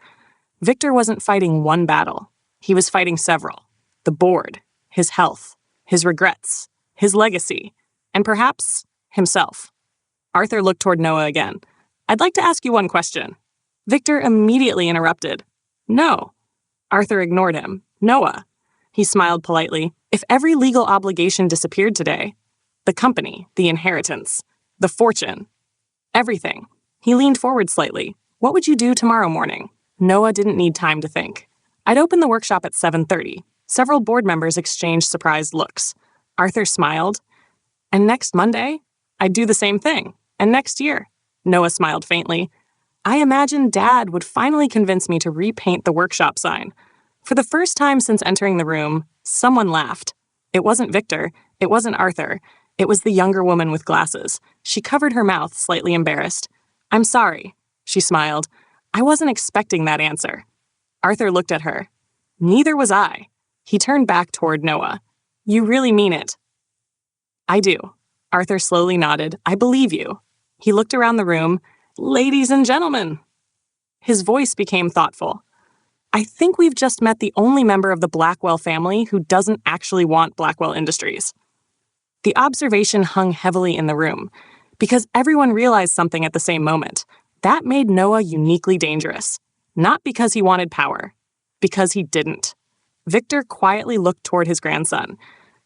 Victor wasn't fighting one battle. He was fighting several. The board, his health, his regrets, his legacy, and perhaps himself. Arthur looked toward Noah again. I'd like to ask you one question. Victor immediately interrupted. No. Arthur ignored him. Noah. He smiled politely. If every legal obligation disappeared today, the company, the inheritance, the fortune, everything. He leaned forward slightly. What would you do tomorrow morning? Noah didn't need time to think. I'd open the workshop at 7:30. Several board members exchanged surprised looks. Arthur smiled. And next Monday, I'd do the same thing. And next year, Noah smiled faintly. I imagine Dad would finally convince me to repaint the workshop sign. For the first time since entering the room, someone laughed. It wasn't Victor. It wasn't Arthur. It was the younger woman with glasses. She covered her mouth, slightly embarrassed. I'm sorry, she smiled. I wasn't expecting that answer. Arthur looked at her. Neither was I. He turned back toward Noah. You really mean it? I do. Arthur slowly nodded. I believe you. He looked around the room. Ladies and gentlemen. His voice became thoughtful. I think we've just met the only member of the Blackwell family who doesn't actually want Blackwell Industries. The observation hung heavily in the room, because everyone realized something at the same moment. That made Noah uniquely dangerous. Not because he wanted power, because he didn't. Victor quietly looked toward his grandson.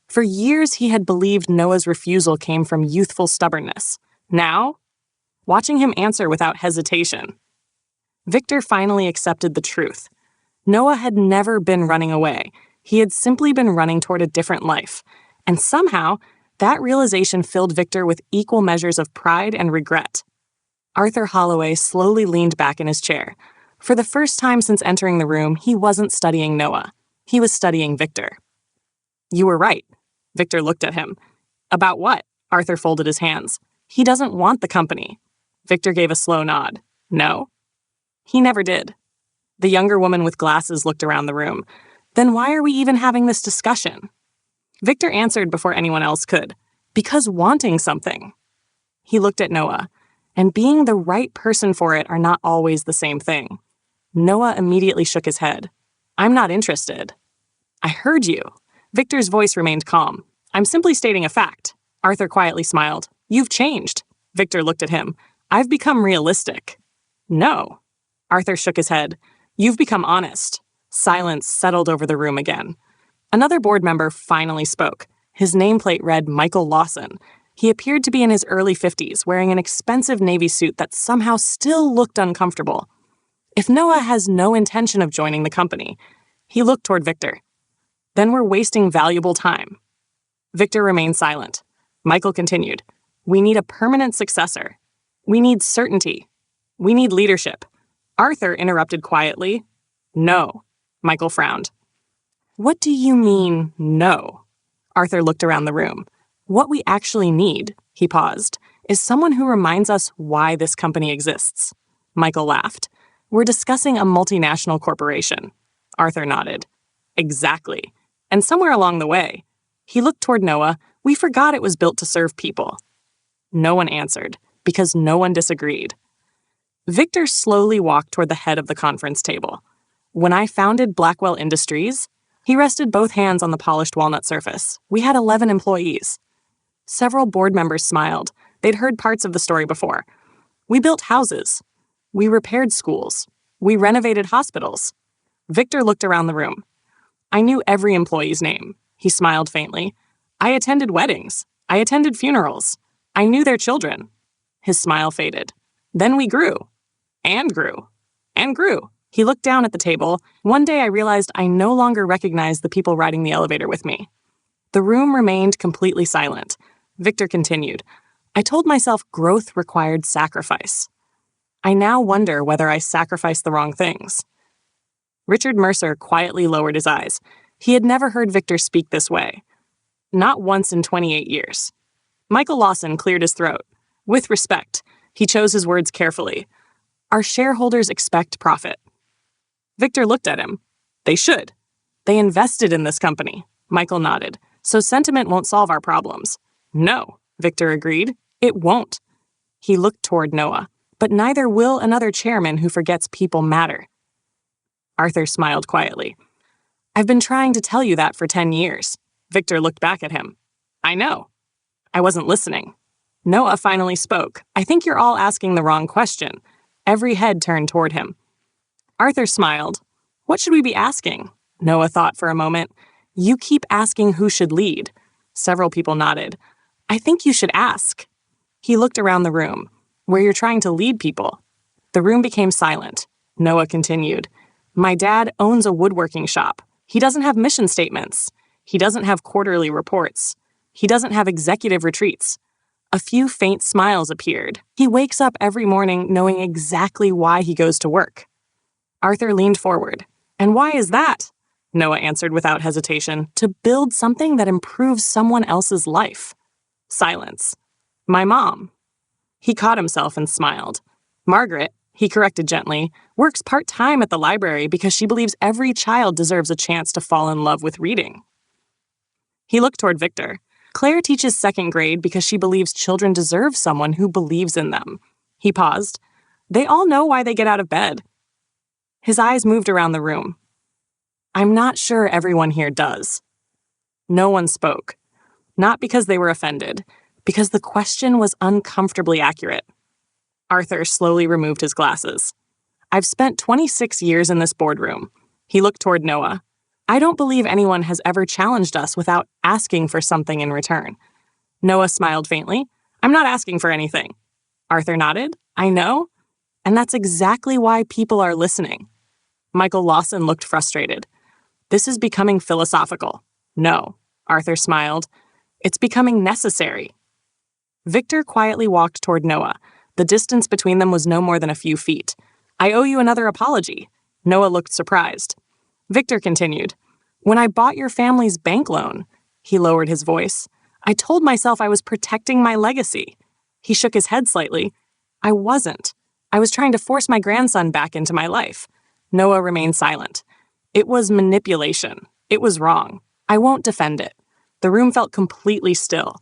For years, he had believed Noah's refusal came from youthful stubbornness. Now, watching him answer without hesitation. Victor finally accepted the truth. Noah had never been running away. He had simply been running toward a different life. And somehow, that realization filled Victor with equal measures of pride and regret. Arthur Holloway slowly leaned back in his chair. For the first time since entering the room, he wasn't studying Noah. He was studying Victor. You were right. Victor looked at him. About what? Arthur folded his hands. He doesn't want the company. Victor gave a slow nod. No? He never did. The younger woman with glasses looked around the room. Then why are we even having this discussion? Victor answered before anyone else could. Because wanting something. He looked at Noah. And being the right person for it are not always the same thing. Noah immediately shook his head. I'm not interested. I heard you. Victor's voice remained calm. I'm simply stating a fact. Arthur quietly smiled. You've changed. Victor looked at him. I've become realistic. No. Arthur shook his head. You've become honest. Silence settled over the room again. Another board member finally spoke. His nameplate read Michael Lawson. He appeared to be in his early 50s, wearing an expensive Navy suit that somehow still looked uncomfortable. If Noah has no intention of joining the company, He looked toward Victor. Then we're wasting valuable time. Victor remained silent. Michael continued. We need a permanent successor. We need certainty. We need leadership. Arthur interrupted quietly. No. Michael frowned. What do you mean, no? Arthur looked around the room. What we actually need, he paused, is someone who reminds us why this company exists. Michael laughed. We're discussing a multinational corporation. Arthur nodded. Exactly. And somewhere along the way, he looked toward Noah, we forgot it was built to serve people. No one answered, because no one disagreed. Victor slowly walked toward the head of the conference table. When I founded Blackwell Industries, he rested both hands on the polished walnut surface. We had 11 employees. Several board members smiled. They'd heard parts of the story before. We built houses. We repaired schools. We renovated hospitals. Victor looked around the room. I knew every employee's name. He smiled faintly. I attended weddings. I attended funerals. I knew their children. His smile faded. Then we grew. And grew. And grew. He looked down at the table. One day I realized I no longer recognized the people riding the elevator with me. The room remained completely silent. Victor continued. I told myself growth required sacrifice. I now wonder whether I sacrificed the wrong things. Richard Mercer quietly lowered his eyes. He had never heard Victor speak this way. Not once in 28 years. Michael Lawson cleared his throat. With respect, he chose his words carefully. Our shareholders expect profit. Victor looked at him. They should. They invested in this company. Michael nodded. So sentiment won't solve our problems. No, Victor agreed. It won't. He looked toward Noah. But neither will another chairman who forgets people matter. Arthur smiled quietly. I've been trying to tell you that for 10 years. Victor looked back at him. I know. I wasn't listening. Noah finally spoke. I think you're all asking the wrong question. Every head turned toward him. Arthur smiled. What should we be asking? Noah thought for a moment. You keep asking who should lead. Several people nodded. I think you should ask. He looked around the room. Where you're trying to lead people. The room became silent. Noah continued. My dad owns a woodworking shop. He doesn't have mission statements. He doesn't have quarterly reports. He doesn't have executive retreats. A few faint smiles appeared. He wakes up every morning knowing exactly why he goes to work. Arthur leaned forward. And why is that? Noah answered without hesitation. To build something that improves someone else's life. Silence. My mom. He caught himself and smiled. Margaret, he corrected gently, works part-time at the library because she believes every child deserves a chance to fall in love with reading. He looked toward Victor. Claire teaches second grade because she believes children deserve someone who believes in them. He paused. They all know why they get out of bed. His eyes moved around the room. I'm not sure everyone here does. No one spoke. Not because they were offended, because the question was uncomfortably accurate. Arthur slowly removed his glasses. I've spent 26 years in this boardroom. He looked toward Noah. I don't believe anyone has ever challenged us without asking for something in return. Noah smiled faintly. I'm not asking for anything. Arthur nodded. I know. And that's exactly why people are listening. Michael Lawson looked frustrated. This is becoming philosophical. No. Arthur smiled. It's becoming necessary. Victor quietly walked toward Noah. The distance between them was no more than a few feet. I owe you another apology. Noah looked surprised. Victor continued. When I bought your family's bank loan, he lowered his voice, I told myself I was protecting my legacy. He shook his head slightly. I wasn't. I was trying to force my grandson back into my life. Noah remained silent. It was manipulation. It was wrong. I won't defend it. The room felt completely still.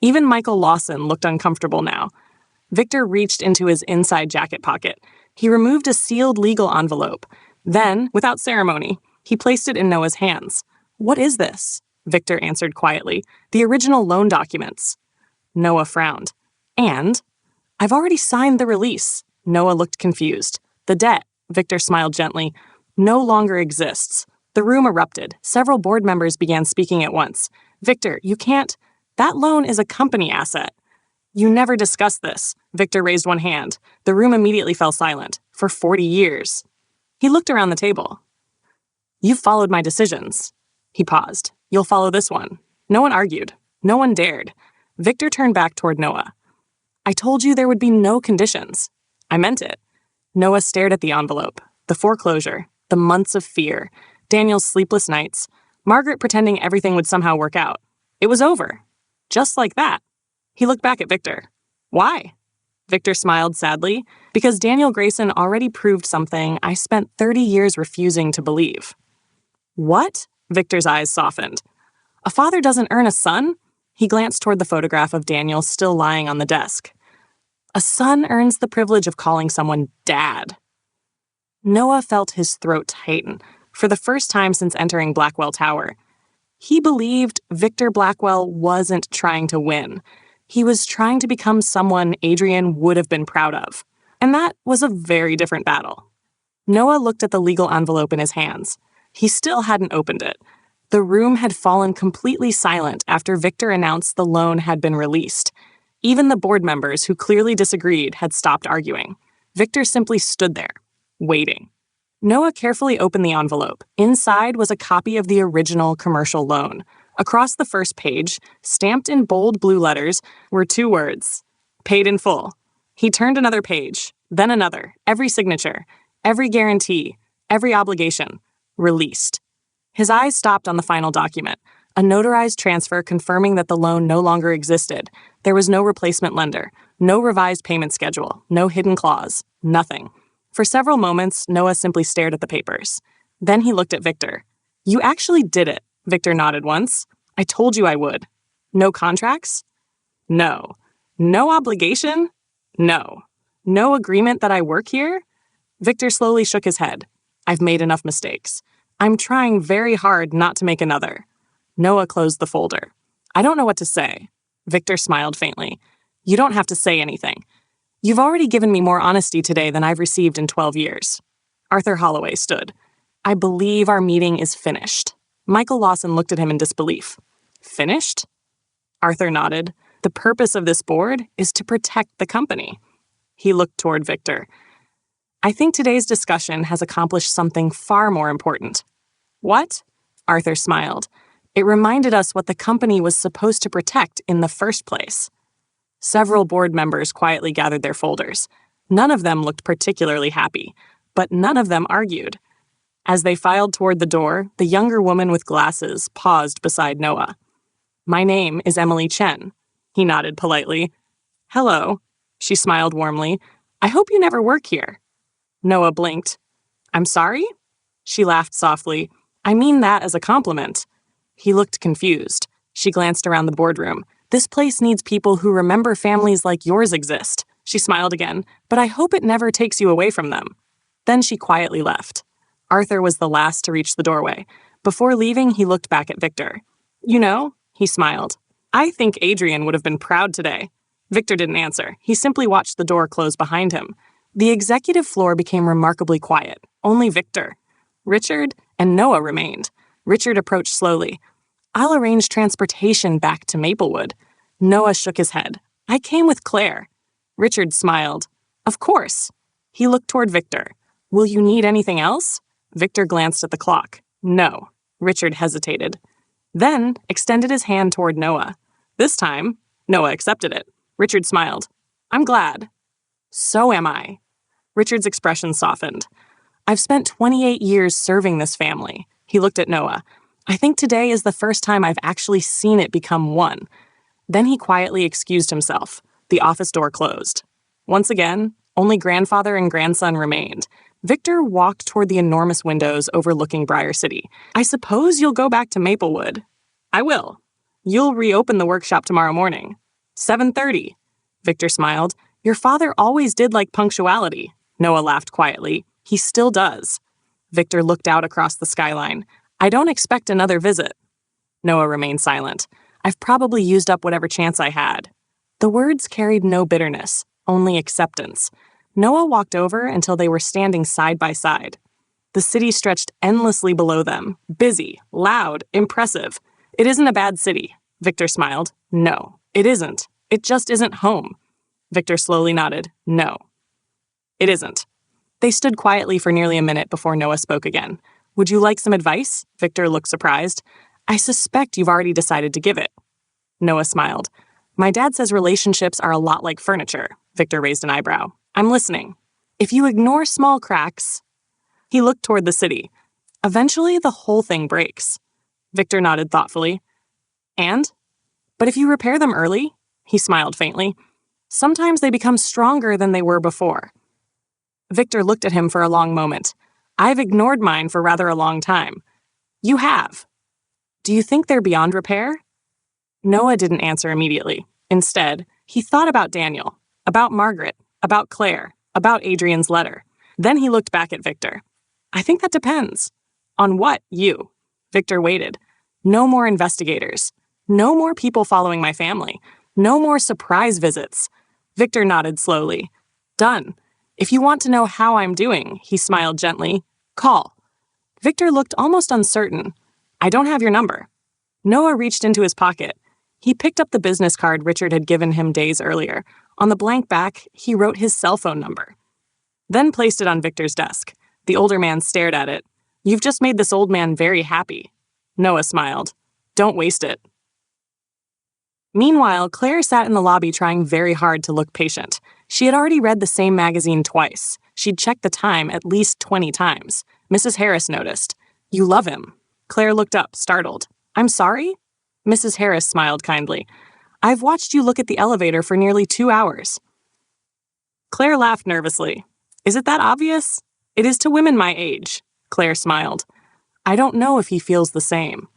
Even Michael Lawson looked uncomfortable now. Victor reached into his inside jacket pocket. He removed a sealed legal envelope. Then, without ceremony, he placed it in Noah's hands. What is this? Victor answered quietly. The original loan documents. Noah frowned. And? I've already signed the release. Noah looked confused. The debt, Victor smiled gently, no longer exists. The room erupted. Several board members began speaking at once. Victor, you can't. That loan is a company asset. You never discussed this. Victor raised one hand. The room immediately fell silent. For 40 years. He looked around the table. You've followed my decisions. He paused. You'll follow this one. No one argued. No one dared. Victor turned back toward Noah. I told you there would be no conditions. I meant it. Noah stared at the envelope, the foreclosure, the months of fear, Daniel's sleepless nights, Margaret pretending everything would somehow work out. It was over. Just like that. He looked back at Victor. Why? Victor smiled sadly, because Daniel Grayson already proved something I spent 30 years refusing to believe. What? Victor's eyes softened. A father doesn't earn a son? He glanced toward the photograph of Daniel still lying on the desk. A son earns the privilege of calling someone dad. Noah felt his throat tighten, for the first time since entering Blackwell Tower. He believed Victor Blackwell wasn't trying to win. He was trying to become someone Adrian would have been proud of. And that was a very different battle. Noah looked at the legal envelope in his hands. He still hadn't opened it. The room had fallen completely silent after Victor announced the loan had been released. Even the board members who clearly disagreed had stopped arguing. Victor simply stood there, waiting. Noah carefully opened the envelope. Inside was a copy of the original commercial loan. Across the first page, stamped in bold blue letters, were 2 words: paid in full. He turned another page, then another, every signature, every guarantee, every obligation, released. His eyes stopped on the final document, a notarized transfer confirming that the loan no longer existed. There was no replacement lender, no revised payment schedule, no hidden clause, nothing. For several moments, Noah simply stared at the papers. Then he looked at Victor. You actually did it, Victor nodded once. I told you I would. No contracts? No. No obligation? No. No agreement that I work here? Victor slowly shook his head. I've made enough mistakes. I'm trying very hard not to make another. Noah closed the folder. I don't know what to say. Victor smiled faintly. You don't have to say anything. You've already given me more honesty today than I've received in 12 years. Arthur Holloway stood. I believe our meeting is finished. Michael Lawson looked at him in disbelief. Finished? Arthur nodded. The purpose of this board is to protect the company. He looked toward Victor. I think today's discussion has accomplished something far more important. What? Arthur smiled. It reminded us what the company was supposed to protect in the first place. Several board members quietly gathered their folders. None of them looked particularly happy, but none of them argued. As they filed toward the door, the younger woman with glasses paused beside Noah. My name is Emily Chen. He nodded politely. Hello. She smiled warmly. I hope you never work here. Noah blinked. I'm sorry? She laughed softly. I mean that as a compliment. He looked confused. She glanced around the boardroom. This place needs people who remember families like yours exist. She smiled again. But I hope it never takes you away from them. Then she quietly left. Arthur was the last to reach the doorway. Before leaving, he looked back at Victor. You know, he smiled. I think Adrian would have been proud today. Victor didn't answer. He simply watched the door close behind him. The executive floor became remarkably quiet. Only Victor, Richard, and Noah remained. Richard approached slowly. I'll arrange transportation back to Maplewood. Noah shook his head. I came with Claire. Richard smiled. Of course. He looked toward Victor. Will you need anything else? Victor glanced at the clock. No. Richard hesitated. Then extended his hand toward Noah. This time, Noah accepted it. Richard smiled. I'm glad. So am I. Richard's expression softened. I've spent 28 years serving this family. He looked at Noah. I think today is the first time I've actually seen it become one. Then he quietly excused himself. The office door closed. Once again, only grandfather and grandson remained. Victor walked toward the enormous windows overlooking Briar City. I suppose you'll go back to Maplewood. I will. You'll reopen the workshop tomorrow morning. 7:30. Victor smiled. Your father always did like punctuality. Noah laughed quietly. He still does. Victor looked out across the skyline. I don't expect another visit. Noah remained silent. I've probably used up whatever chance I had. The words carried no bitterness, only acceptance. Noah walked over until they were standing side by side. The city stretched endlessly below them, busy, loud, impressive. It isn't a bad city. Victor smiled. No, it isn't. It just isn't home. Victor slowly nodded. No, it isn't. They stood quietly for nearly a minute before Noah spoke again. Would you like some advice? Victor looked surprised. I suspect you've already decided to give it. Noah smiled. My dad says relationships are a lot like furniture. Victor raised an eyebrow. I'm listening. If you ignore small cracks... He looked toward the city. Eventually, the whole thing breaks. Victor nodded thoughtfully. And? But if you repair them early, he smiled faintly, sometimes they become stronger than they were before. Victor looked at him for a long moment. I've ignored mine for rather a long time. You have. Do you think they're beyond repair? Noah didn't answer immediately. Instead, he thought about Daniel, about Margaret, about Claire, about Adrian's letter. Then he looked back at Victor. I think that depends. On what, you? Victor waited. No more investigators. No more people following my family. No more surprise visits. Victor nodded slowly. Done. If you want to know how I'm doing, he smiled gently, call. Victor looked almost uncertain. I don't have your number. Noah reached into his pocket. He picked up the business card Richard had given him days earlier. On the blank back, he wrote his cell phone number. Then placed it on Victor's desk. The older man stared at it. You've just made this old man very happy. Noah smiled. Don't waste it. Meanwhile, Claire sat in the lobby trying very hard to look patient. She had already read the same magazine twice. She'd checked the time at least 20 times. Mrs. Harris noticed. You love him. Claire looked up, startled. I'm sorry? Mrs. Harris smiled kindly. I've watched you look at the elevator for nearly 2 hours. Claire laughed nervously. Is it that obvious? It is to women my age. Claire smiled. I don't know if he feels the same.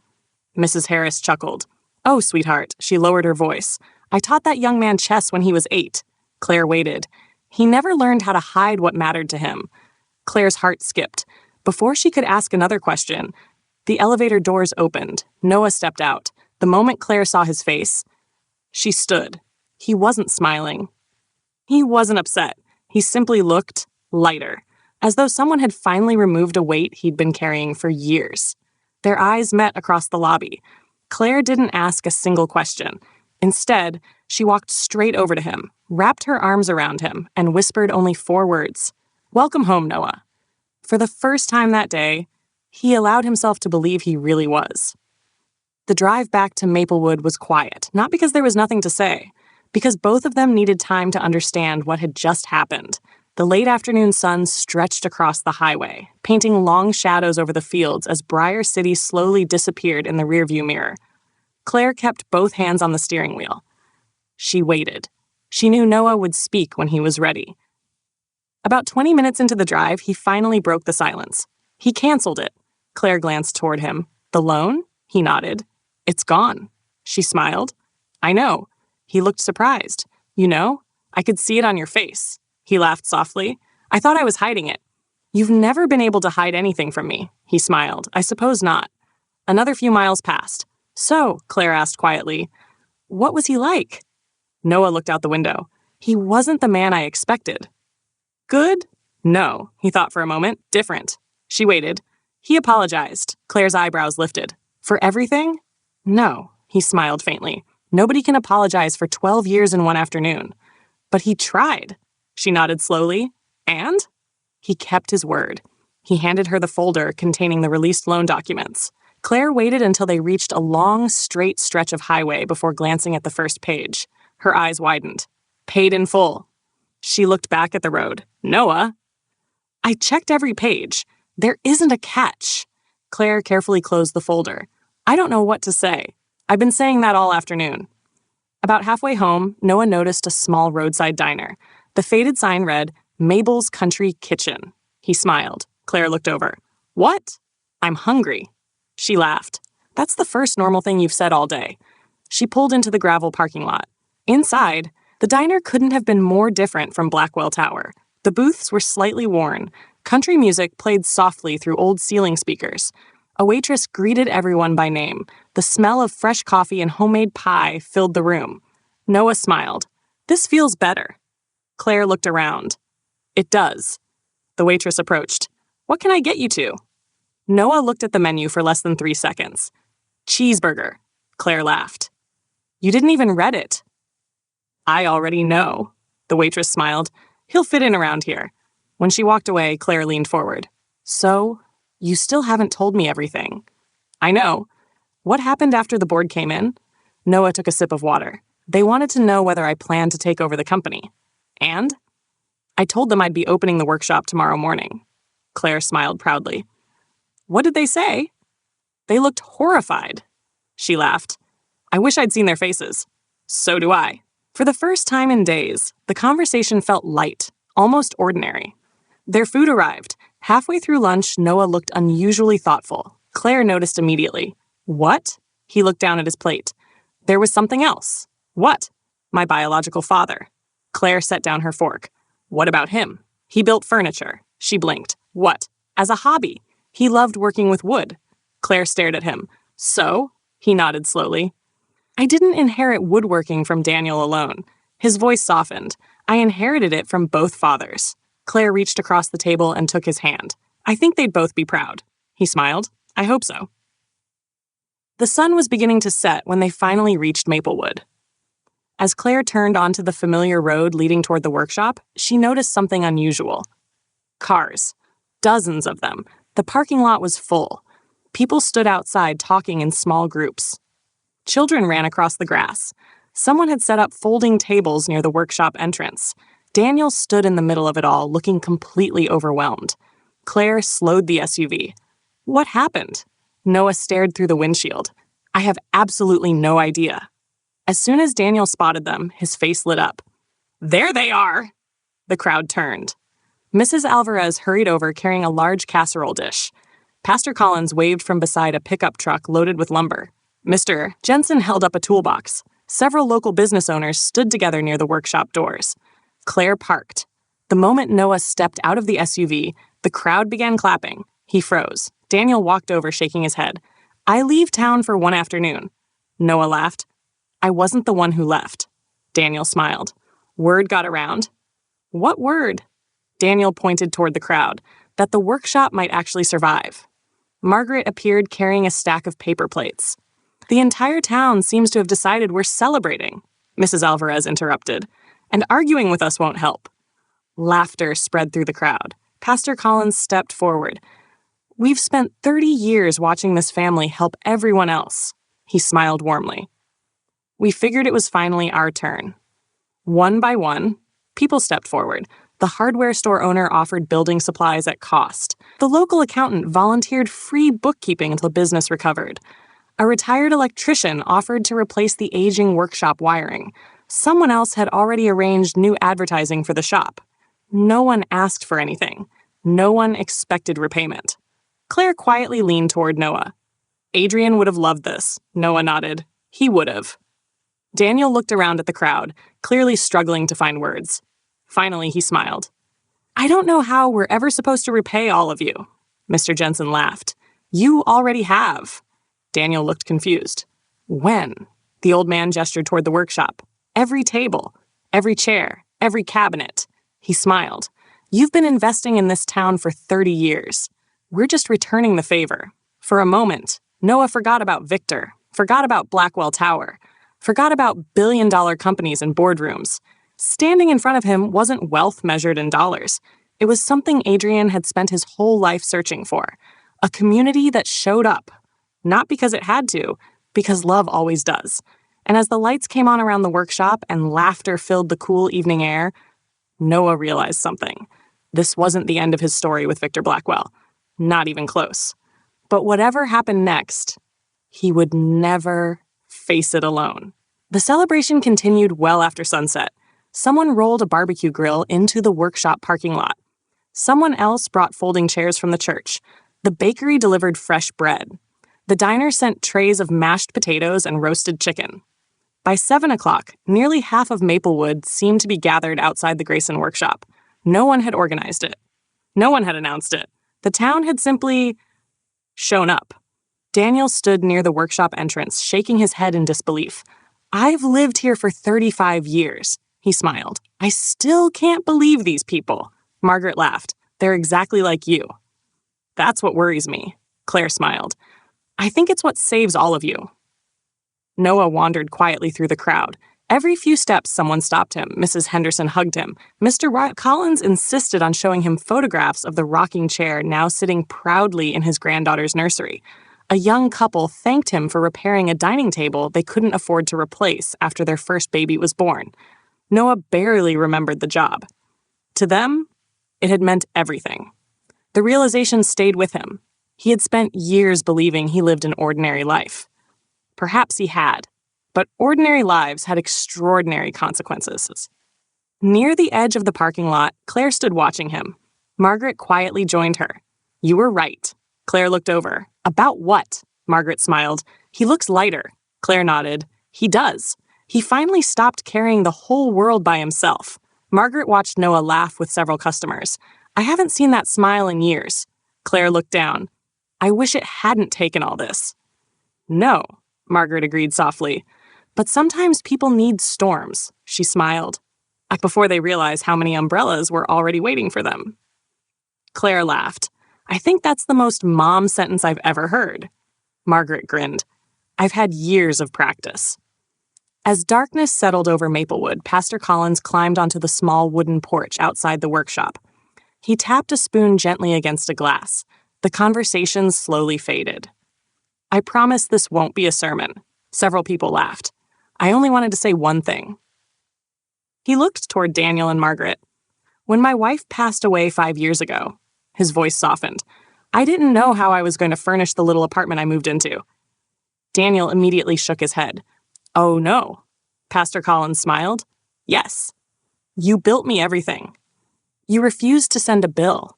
Mrs. Harris chuckled. Oh, sweetheart, she lowered her voice. I taught that young man chess when he was 8. Claire waited. He never learned how to hide what mattered to him. Claire's heart skipped. Before she could ask another question, the elevator doors opened. Noah stepped out. The moment Claire saw his face, she stood. He wasn't smiling. He wasn't upset. He simply looked lighter, as though someone had finally removed a weight he'd been carrying for years. Their eyes met across the lobby. Claire didn't ask a single question. Instead, she walked straight over to him, wrapped her arms around him, and whispered only 4 words. Welcome home, Noah. For the first time that day, he allowed himself to believe he really was. The drive back to Maplewood was quiet, not because there was nothing to say, because both of them needed time to understand what had just happened. The late afternoon sun stretched across the highway, painting long shadows over the fields as Briar City slowly disappeared in the rearview mirror. Claire kept both hands on the steering wheel. She waited. She knew Noah would speak when he was ready. About 20 minutes into the drive, he finally broke the silence. He canceled it. Claire glanced toward him. The loan? He nodded. It's gone. She smiled. I know. He looked surprised. You know? I could see it on your face. He laughed softly. I thought I was hiding it. You've never been able to hide anything from me. He smiled. I suppose not. Another few miles passed. So, Claire asked quietly, what was he like? Noah looked out the window. He wasn't the man I expected. Good? No, he thought for a moment. Different. She waited. He apologized. Claire's eyebrows lifted. For everything? No, he smiled faintly. Nobody can apologize for 12 years in one afternoon. But he tried. She nodded slowly. And? He kept his word. He handed her the folder containing the released loan documents. Claire waited until they reached a long, straight stretch of highway before glancing at the first page. Her eyes widened. Paid in full. She looked back at the road. Noah? I checked every page. There isn't a catch. Claire carefully closed the folder. I don't know what to say. I've been saying that all afternoon. About halfway home, Noah noticed a small roadside diner. The faded sign read, Mabel's Country Kitchen. He smiled. Claire looked over. What? I'm hungry. She laughed. That's the first normal thing you've said all day. She pulled into the gravel parking lot. Inside, the diner couldn't have been more different from Blackwell Tower. The booths were slightly worn. Country music played softly through old ceiling speakers. A waitress greeted everyone by name. The smell of fresh coffee and homemade pie filled the room. Noah smiled. This feels better. Claire looked around. It does. The waitress approached. What can I get you to? Noah looked at the menu for less than 3 seconds. Cheeseburger. Claire laughed. You didn't even read it. I already know. The waitress smiled. He'll fit in around here. When she walked away, Claire leaned forward. So, You still haven't told me everything. I know. What happened after the board came in? Noah took a sip of water. They wanted to know whether I planned to take over the company. And? I told them I'd be opening the workshop tomorrow morning. Claire smiled proudly. What did they say? They looked horrified. She laughed. I wish I'd seen their faces. So do I. For the first time in days, the conversation felt light, almost ordinary. Their food arrived. Halfway through lunch, Noah looked unusually thoughtful. Claire noticed immediately. What? He looked down at his plate. There was something else. What? My biological father. Claire set down her fork. What about him? He built furniture. She blinked. What? As a hobby. He loved working with wood. Claire stared at him. So? He nodded slowly. I didn't inherit woodworking from Daniel alone. His voice softened. I inherited it from both fathers. Claire reached across the table and took his hand. I think they'd both be proud. He smiled. I hope so. The sun was beginning to set when they finally reached Maplewood. As Claire turned onto the familiar road leading toward the workshop, she noticed something unusual. Cars. Dozens of them. The parking lot was full. People stood outside talking in small groups. Children ran across the grass. Someone had set up folding tables near the workshop entrance. Daniel stood in the middle of it all, looking completely overwhelmed. Claire slowed the SUV. What happened? Noah stared through the windshield. I have absolutely no idea. As soon as Daniel spotted them, his face lit up. There they are! The crowd turned. Mrs. Alvarez hurried over carrying a large casserole dish. Pastor Collins waved from beside a pickup truck loaded with lumber. Mr. Jensen held up a toolbox. Several local business owners stood together near the workshop doors. Claire parked. The moment Noah stepped out of the SUV, the crowd began clapping. He froze. Daniel walked over, shaking his head. I leave town for one afternoon. Noah laughed. I wasn't the one who left. Daniel smiled. Word got around. What word? Daniel pointed toward the crowd, that the workshop might actually survive. Margaret appeared carrying a stack of paper plates. The entire town seems to have decided we're celebrating, Mrs. Alvarez interrupted, and arguing with us won't help. Laughter spread through the crowd. Pastor Collins stepped forward. We've spent 30 years watching this family help everyone else. He smiled warmly. We figured it was finally our turn. One by one, people stepped forward. The hardware store owner offered building supplies at cost. The local accountant volunteered free bookkeeping until business recovered. A retired electrician offered to replace the aging workshop wiring. Someone else had already arranged new advertising for the shop. No one asked for anything. No one expected repayment. Claire quietly leaned toward Noah. Adrian would have loved this. Noah nodded. He would have. Daniel looked around at the crowd, clearly struggling to find words. Finally, he smiled. I don't know how we're ever supposed to repay all of you. Mr. Jensen laughed. You already have. Daniel looked confused. When? The old man gestured toward the workshop. Every table, every chair, every cabinet. He smiled. You've been investing in this town for 30 years. We're just returning the favor. For a moment, Noah forgot about Victor, forgot about Blackwell Tower, forgot about billion-dollar companies and boardrooms. Standing in front of him wasn't wealth measured in dollars. It was something Adrian had spent his whole life searching for. A community that showed up. Not because it had to, because love always does. And as the lights came on around the workshop and laughter filled the cool evening air, Noah realized something. This wasn't the end of his story with Victor Blackwell. Not even close. But whatever happened next, he would never face it alone. The celebration continued well after sunset. Someone rolled a barbecue grill into the workshop parking lot. Someone else brought folding chairs from the church. The bakery delivered fresh bread. The diner sent trays of mashed potatoes and roasted chicken. By 7 o'clock, nearly half of Maplewood seemed to be gathered outside the Grayson workshop. No one had organized it. No one had announced it. The town had simply shown up. Daniel stood near the workshop entrance, shaking his head in disbelief. I've lived here for 35 years. He smiled. I still can't believe these people. Margaret laughed. They're exactly like you. That's what worries me. Claire smiled. I think it's what saves all of you. Noah wandered quietly through the crowd. Every few steps, someone stopped him. Mrs. Henderson hugged him. Collins insisted on showing him photographs of the rocking chair now sitting proudly in his granddaughter's nursery. A young couple thanked him for repairing a dining table they couldn't afford to replace after their first baby was born. Noah barely remembered the job. To them, it had meant everything. The realization stayed with him. He had spent years believing he lived an ordinary life. Perhaps he had, but ordinary lives had extraordinary consequences. Near the edge of the parking lot, Claire stood watching him. Margaret quietly joined her. "You were right." Claire looked over. "About what?" Margaret smiled. "He looks lighter." Claire nodded. "He does. He finally stopped carrying the whole world by himself." Margaret watched Noah laugh with several customers. "I haven't seen that smile in years." Claire looked down. "I wish it hadn't taken all this." "No," Margaret agreed softly. "But sometimes people need storms," she smiled, before they realized how many umbrellas were already waiting for them. Claire laughed. "I think that's the most mom sentence I've ever heard." Margaret grinned. "I've had years of practice." As darkness settled over Maplewood, Pastor Collins climbed onto the small wooden porch outside the workshop. He tapped a spoon gently against a glass. The conversation slowly faded. "I promise this won't be a sermon." Several people laughed. "I only wanted to say one thing." He looked toward Daniel and Margaret. "When my wife passed away 5 years ago," his voice softened, "I didn't know how I was going to furnish the little apartment I moved into." Daniel immediately shook his head. "Oh, no." Pastor Collins smiled. "Yes. You built me everything. You refused to send a bill."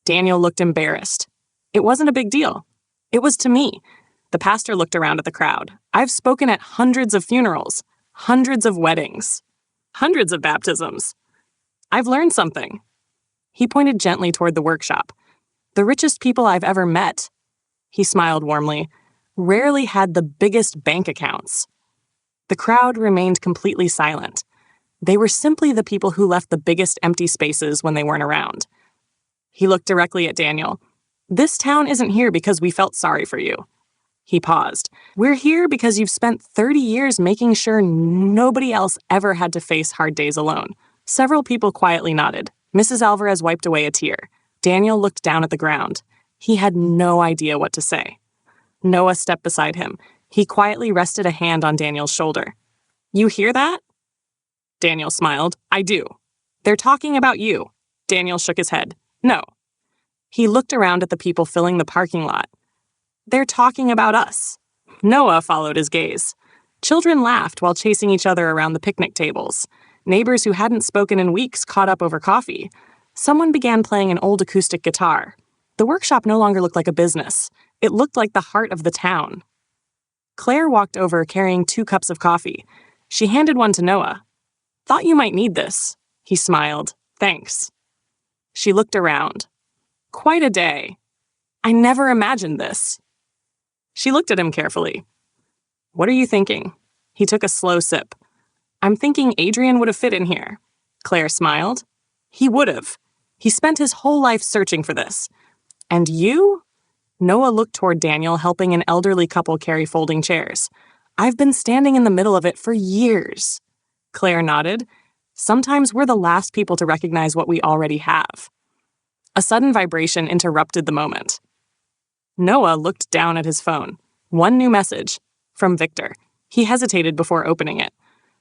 Daniel looked embarrassed. "It wasn't a big deal. It was to me." The pastor looked around at the crowd. "I've spoken at hundreds of funerals, hundreds of weddings, hundreds of baptisms. I've learned something." He pointed gently toward the workshop. "The richest people I've ever met," he smiled warmly, "rarely had the biggest bank accounts." The crowd remained completely silent. They were simply the people who left the biggest empty spaces when they weren't around. He looked directly at Daniel. "This town isn't here because we felt sorry for you." He paused. "We're here because you've spent 30 years making sure nobody else ever had to face hard days alone." Several people quietly nodded. Mrs. Alvarez wiped away a tear. Daniel looked down at the ground. He had no idea what to say. Noah stepped beside him. He quietly rested a hand on Daniel's shoulder. "You hear that?" Daniel smiled. "I do. They're talking about you." Daniel shook his head. "No." He looked around at the people filling the parking lot. "They're talking about us." Noah followed his gaze. Children laughed while chasing each other around the picnic tables. Neighbors who hadn't spoken in weeks caught up over coffee. Someone began playing an old acoustic guitar. The workshop no longer looked like a business. It looked like the heart of the town. Claire walked over carrying 2 cups of coffee. She handed one to Noah. "Thought you might need this." He smiled. "Thanks." She looked around. "Quite a day. I never imagined this." She looked at him carefully. "What are you thinking?" He took a slow sip. "I'm thinking Adrian would have fit in here." Claire smiled. "He would have. He spent his whole life searching for this. And you?" Noah looked toward Daniel helping an elderly couple carry folding chairs. "I've been standing in the middle of it for years." Claire nodded. "Sometimes we're the last people to recognize what we already have." A sudden vibration interrupted the moment. Noah looked down at his phone. One new message. From Victor. He hesitated before opening it.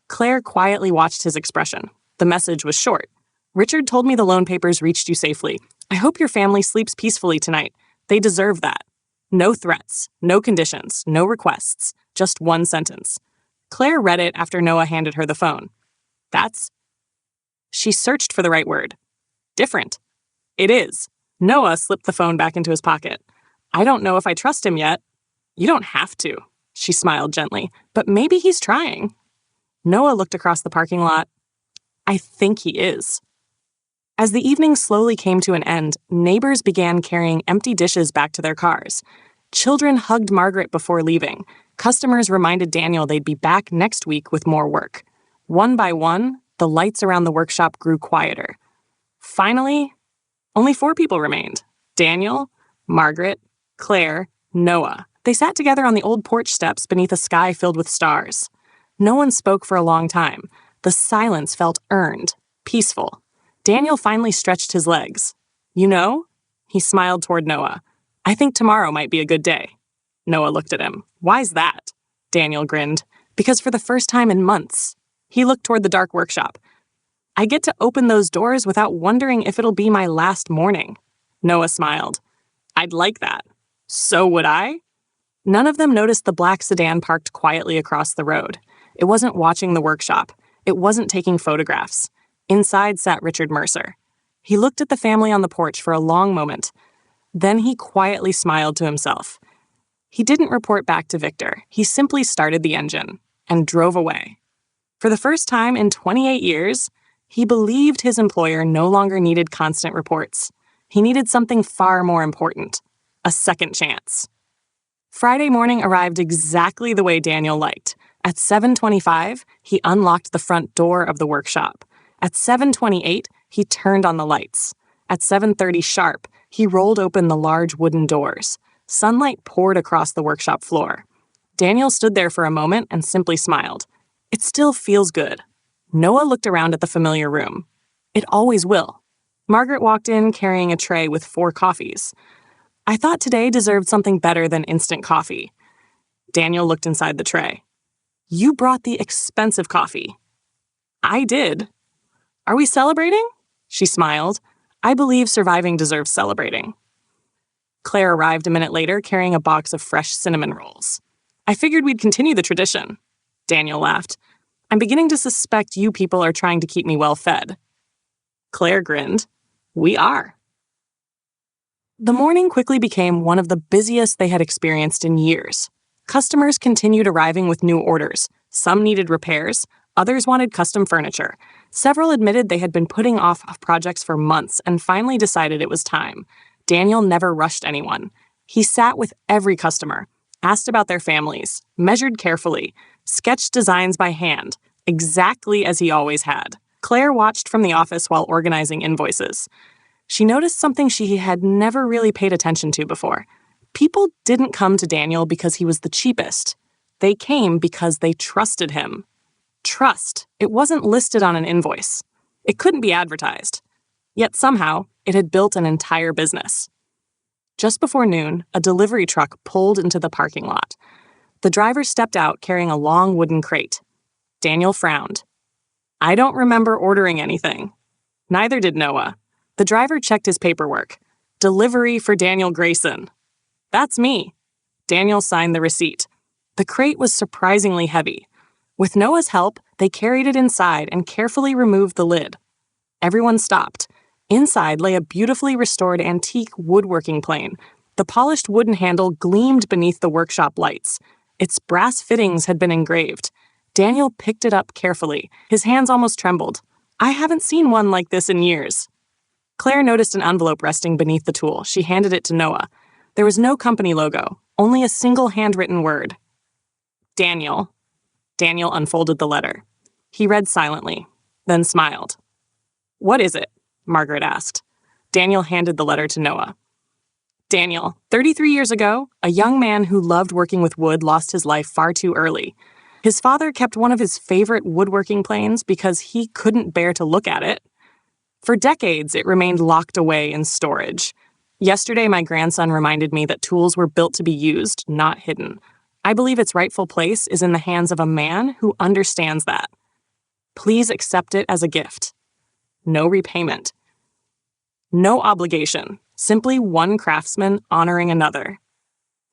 Claire quietly watched his expression. The message was short. "Richard told me the loan papers reached you safely. I hope your family sleeps peacefully tonight. They deserve that. No threats, no conditions, no requests. Just one sentence." Claire read it after Noah handed her the phone. "That's..." She searched for the right word. "Different." "It is." Noah slipped the phone back into his pocket. "I don't know if I trust him yet." "You don't have to," she smiled gently, "but maybe he's trying." Noah looked across the parking lot. "I think he is." As the evening slowly came to an end, neighbors began carrying empty dishes back to their cars. Children hugged Margaret before leaving. Customers reminded Daniel they'd be back next week with more work. One by one, the lights around the workshop grew quieter. Finally, only 4 people remained: Daniel, Margaret, Claire, Noah. They sat together on the old porch steps beneath a sky filled with stars. No one spoke for a long time. The silence felt earned, peaceful. Daniel finally stretched his legs. You know? He smiled toward Noah. I think tomorrow might be a good day. Noah looked at him. Why's that? Daniel grinned. Because for the first time in months. He looked toward the dark workshop. I get to open those doors without wondering if it'll be my last morning. Noah smiled. I'd like that. So would I? None of them noticed the black sedan parked quietly across the road. It wasn't watching the workshop. It wasn't taking photographs. Inside sat Richard Mercer. He looked at the family on the porch for a long moment. Then he quietly smiled to himself. He didn't report back to Victor. He simply started the engine and drove away. For the first time in 28 years, he believed his employer no longer needed constant reports. He needed something far more important, a second chance. Friday morning arrived exactly the way Daniel liked. At 7:25, he unlocked the front door of the workshop. At 7:28, he turned on the lights. At 7:30 sharp, he rolled open the large wooden doors. Sunlight poured across the workshop floor. Daniel stood there for a moment and simply smiled. It still feels good. Noah looked around at the familiar room. It always will. Margaret walked in carrying a tray with 4 coffees. I thought today deserved something better than instant coffee. Daniel looked inside the tray. You brought the expensive coffee. I did. Are we celebrating? She smiled. I believe surviving deserves celebrating. Claire arrived a minute later carrying a box of fresh cinnamon rolls. I figured we'd continue the tradition. Daniel laughed. I'm beginning to suspect you people are trying to keep me well fed. Claire grinned. We are. The morning quickly became one of the busiest they had experienced in years. Customers continued arriving with new orders. Some needed repairs, others wanted custom furniture. Several admitted they had been putting off projects for months and finally decided it was time. Daniel never rushed anyone. He sat with every customer, asked about their families, measured carefully, sketched designs by hand, exactly as he always had. Claire watched from the office while organizing invoices. She noticed something she had never really paid attention to before. People didn't come to Daniel because he was the cheapest. They came because they trusted him. Trust. It wasn't listed on an invoice. It couldn't be advertised. Yet somehow, it had built an entire business. Just before noon, a delivery truck pulled into the parking lot. The driver stepped out carrying a long wooden crate. Daniel frowned. I don't remember ordering anything. Neither did Noah. The driver checked his paperwork. Delivery for Daniel Grayson. That's me. Daniel signed the receipt. The crate was surprisingly heavy. With Noah's help, they carried it inside and carefully removed the lid. Everyone stopped. Inside lay a beautifully restored antique woodworking plane. The polished wooden handle gleamed beneath the workshop lights. Its brass fittings had been engraved. Daniel picked it up carefully. His hands almost trembled. I haven't seen one like this in years. Claire noticed an envelope resting beneath the tool. She handed it to Noah. There was no company logo, only a single handwritten word. Daniel. Daniel unfolded the letter. He read silently, then smiled. What is it? Margaret asked. Daniel handed the letter to Noah. Daniel, 33 years ago, a young man who loved working with wood lost his life far too early. His father kept one of his favorite woodworking planes because he couldn't bear to look at it. For decades, it remained locked away in storage. Yesterday, my grandson reminded me that tools were built to be used, not hidden. I believe its rightful place is in the hands of a man who understands that. Please accept it as a gift. No repayment. No obligation. Simply one craftsman honoring another.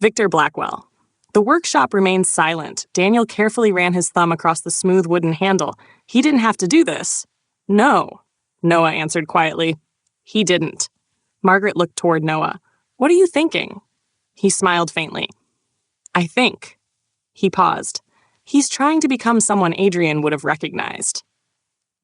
Victor Blackwell. The workshop remained silent. Daniel carefully ran his thumb across the smooth wooden handle. He didn't have to do this. No. Noah answered quietly. He didn't. Margaret looked toward Noah. What are you thinking? He smiled faintly. I think. He paused. He's trying to become someone Adrian would have recognized.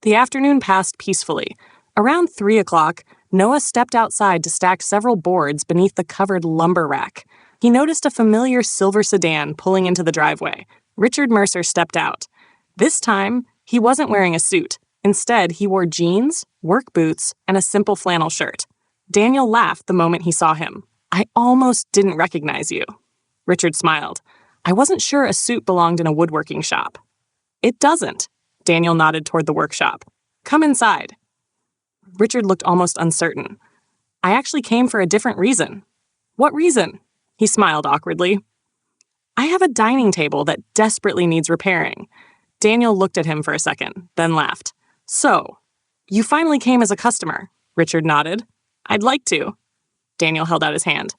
The afternoon passed peacefully. Around 3 o'clock, Noah stepped outside to stack several boards beneath the covered lumber rack. He noticed a familiar silver sedan pulling into the driveway. Richard Mercer stepped out. This time, he wasn't wearing a suit. Instead, he wore jeans, work boots, and a simple flannel shirt. Daniel laughed the moment he saw him. I almost didn't recognize you. Richard smiled. I wasn't sure a suit belonged in a woodworking shop. It doesn't. Daniel nodded toward the workshop. Come inside. Richard looked almost uncertain. I actually came for a different reason. What reason? He smiled awkwardly. I have a dining table that desperately needs repairing. Daniel looked at him for a second, then laughed. So, you finally came as a customer, Richard nodded. I'd like to. Daniel held out his hand.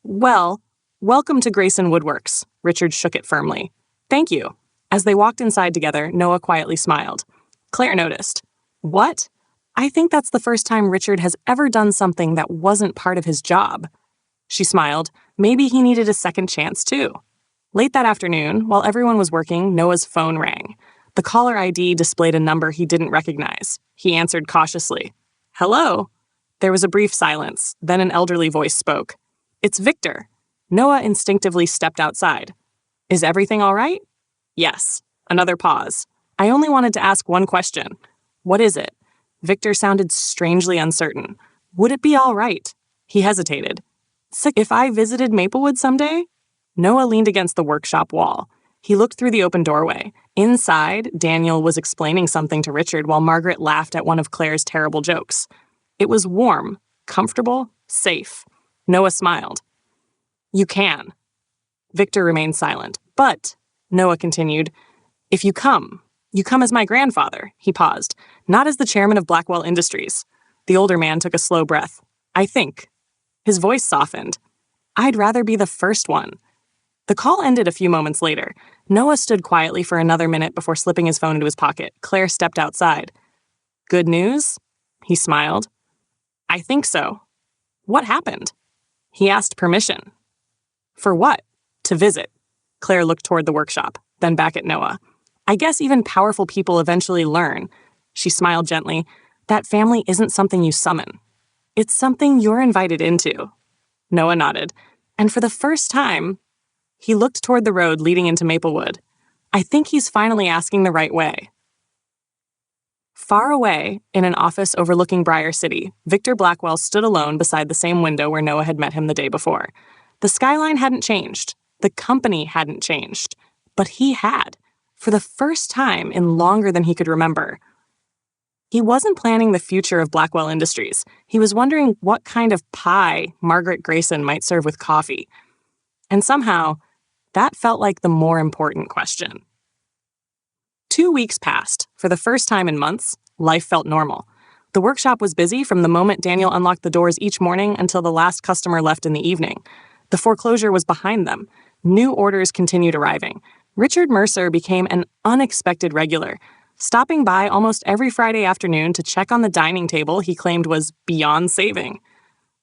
Well, welcome to Grayson Woodworks. Richard shook it firmly. Thank you. As they walked inside together, Noah quietly smiled. Claire noticed. What? I think that's the first time Richard has ever done something that wasn't part of his job. She smiled. Maybe he needed a second chance, too. Late that afternoon, while everyone was working, Noah's phone rang. The caller ID displayed a number he didn't recognize. He answered cautiously. Hello? There was a brief silence. Then an elderly voice spoke. It's Victor. Noah instinctively stepped outside. Is everything all right? Yes. Another pause. I only wanted to ask one question. What is it? Victor sounded strangely uncertain. Would it be all right? He hesitated. If I visited Maplewood someday? Noah leaned against the workshop wall. He looked through the open doorway. Inside, Daniel was explaining something to Richard while Margaret laughed at one of Claire's terrible jokes. It was warm, comfortable, safe. Noah smiled. You can. Victor remained silent. But, Noah continued, if you come as my grandfather, he paused, not as the chairman of Blackwell Industries. The older man took a slow breath. I think. His voice softened. I'd rather be the first one. The call ended a few moments later. Noah stood quietly for another minute before slipping his phone into his pocket. Claire stepped outside. Good news? He smiled. I think so. What happened? He asked permission. For what? To visit. Claire looked toward the workshop, then back at Noah. I guess even powerful people eventually learn. She smiled gently. That family isn't something you summon. It's something you're invited into. Noah nodded. And for the first time, he looked toward the road leading into Maplewood. I think he's finally asking the right way. Far away, in an office overlooking Briar City, Victor Blackwell stood alone beside the same window where Noah had met him the day before. The skyline hadn't changed. The company hadn't changed. But he had, for the first time in longer than he could remember. He wasn't planning the future of Blackwell Industries. He was wondering what kind of pie Margaret Grayson might serve with coffee. And somehow, that felt like the more important question. 2 weeks passed. For the first time in months, life felt normal. The workshop was busy from the moment Daniel unlocked the doors each morning until the last customer left in the evening. The foreclosure was behind them. New orders continued arriving. Richard Mercer became an unexpected regular, stopping by almost every Friday afternoon to check on the dining table he claimed was beyond saving.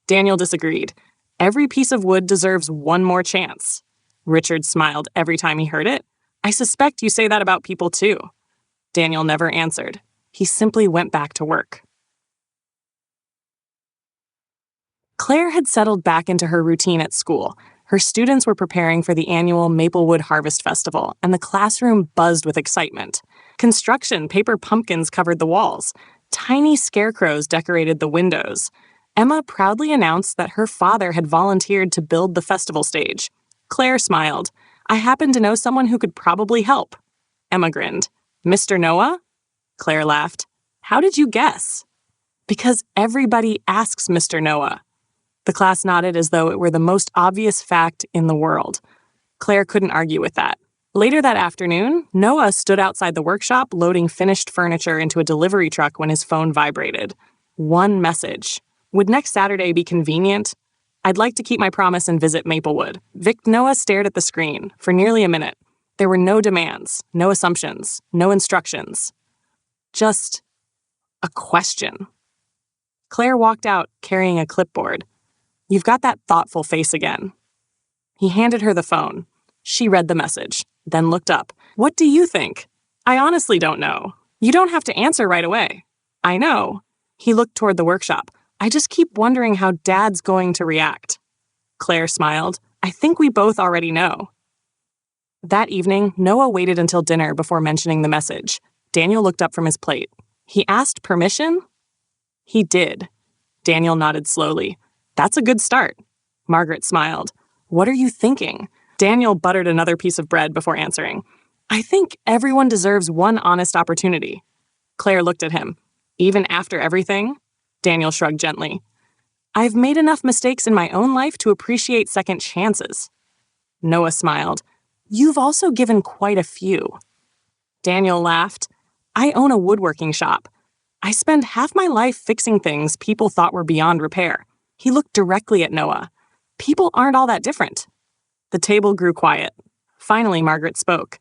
Daniel disagreed. Every piece of wood deserves one more chance. Richard smiled every time he heard it. I suspect you say that about people too. Daniel never answered. He simply went back to work. Claire had settled back into her routine at school. Her students were preparing for the annual Maplewood Harvest Festival, and the classroom buzzed with excitement. Construction paper pumpkins covered the walls. Tiny scarecrows decorated the windows. Emma proudly announced that her father had volunteered to build the festival stage. Claire smiled. I happen to know someone who could probably help. Emma grinned. Mr. Noah? Claire laughed. How did you guess? Because everybody asks Mr. Noah. The class nodded as though it were the most obvious fact in the world. Claire couldn't argue with that. Later that afternoon, Noah stood outside the workshop loading finished furniture into a delivery truck when his phone vibrated. One message. Would next Saturday be convenient? I'd like to keep my promise and visit Maplewood. Noah stared at the screen for nearly a minute. There were no demands, no assumptions, no instructions. Just a question. Claire walked out carrying a clipboard. You've got that thoughtful face again. He handed her the phone. She read the message, then looked up. What do you think? I honestly don't know. You don't have to answer right away. I know. He looked toward the workshop. I just keep wondering how Dad's going to react. Claire smiled. I think we both already know. That evening, Noah waited until dinner before mentioning the message. Daniel looked up from his plate. He asked permission? He did. Daniel nodded slowly. That's a good start. Margaret smiled. What are you thinking? Daniel buttered another piece of bread before answering. I think everyone deserves one honest opportunity. Claire looked at him. Even after everything? Daniel shrugged gently. I've made enough mistakes in my own life to appreciate second chances. Noah smiled. You've also given quite a few. Daniel laughed. I own a woodworking shop. I spend half my life fixing things people thought were beyond repair. He looked directly at Noah. People aren't all that different. The table grew quiet. Finally, Margaret spoke.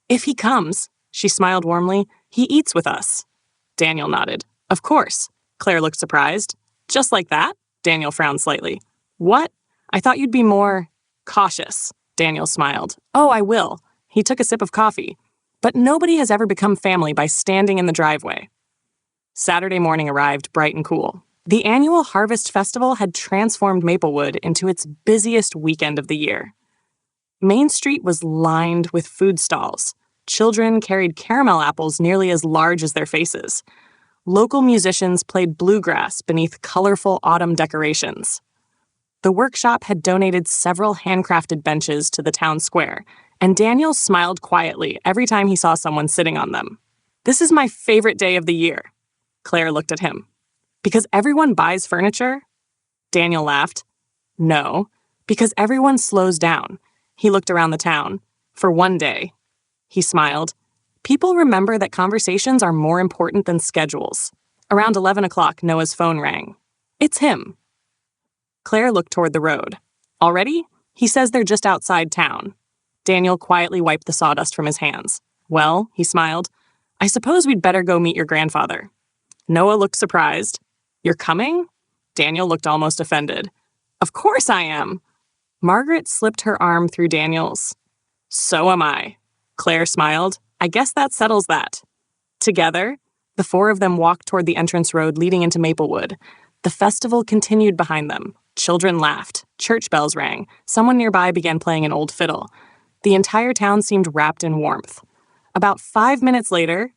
If he comes, she smiled warmly, he eats with us. Daniel nodded. Of course. Claire looked surprised. Just like that? Daniel frowned slightly. What? I thought you'd be more cautious. Daniel smiled. Oh, I will. He took a sip of coffee. But nobody has ever become family by standing in the driveway. Saturday morning arrived bright and cool. The annual Harvest Festival had transformed Maplewood into its busiest weekend of the year. Main Street was lined with food stalls. Children carried caramel apples nearly as large as their faces. Local musicians played bluegrass beneath colorful autumn decorations. The workshop had donated several handcrafted benches to the town square, and Daniel smiled quietly every time he saw someone sitting on them. This is my favorite day of the year. Claire looked at him. Because everyone buys furniture? Daniel laughed. No, because everyone slows down. He looked around the town. For one day. He smiled. People remember that conversations are more important than schedules. Around 11 o'clock, Noah's phone rang. It's him. Claire looked toward the road. Already? He says they're just outside town. Daniel quietly wiped the sawdust from his hands. Well, he smiled, I suppose we'd better go meet your grandfather. Noah looked surprised. You're coming? Daniel looked almost offended. Of course I am. Margaret slipped her arm through Daniel's. So am I. Claire smiled. I guess that settles that. Together, the four of them walked toward the entrance road leading into Maplewood. The festival continued behind them. Children laughed. Church bells rang. Someone nearby began playing an old fiddle. The entire town seemed wrapped in warmth. About 5 minutes later,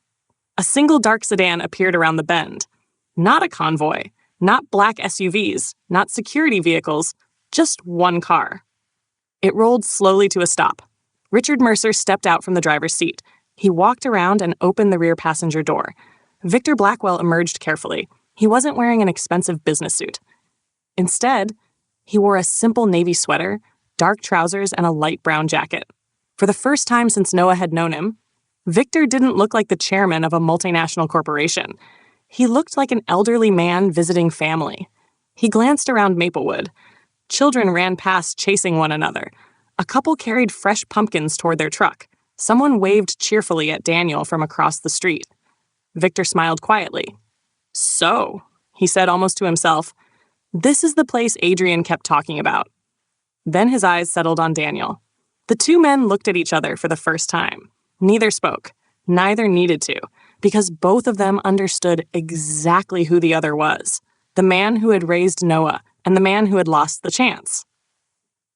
a single dark sedan appeared around the bend. Not a convoy, not black SUVs, not security vehicles, just one car. It rolled slowly to a stop. Richard Mercer stepped out from the driver's seat. He walked around and opened the rear passenger door. Victor Blackwell emerged carefully. He wasn't wearing an expensive business suit. Instead, he wore a simple navy sweater, dark trousers, and a light brown jacket. For the first time since Noah had known him, Victor didn't look like the chairman of a multinational corporation. He looked like an elderly man visiting family. He glanced around Maplewood. Children ran past chasing one another. A couple carried fresh pumpkins toward their truck. Someone waved cheerfully at Daniel from across the street. Victor smiled quietly. So, he said almost to himself, this is the place Adrian kept talking about. Then his eyes settled on Daniel. The two men looked at each other for the first time. Neither spoke. Neither needed to, because both of them understood exactly who the other was. The man who had raised Noah and the man who had lost the chance.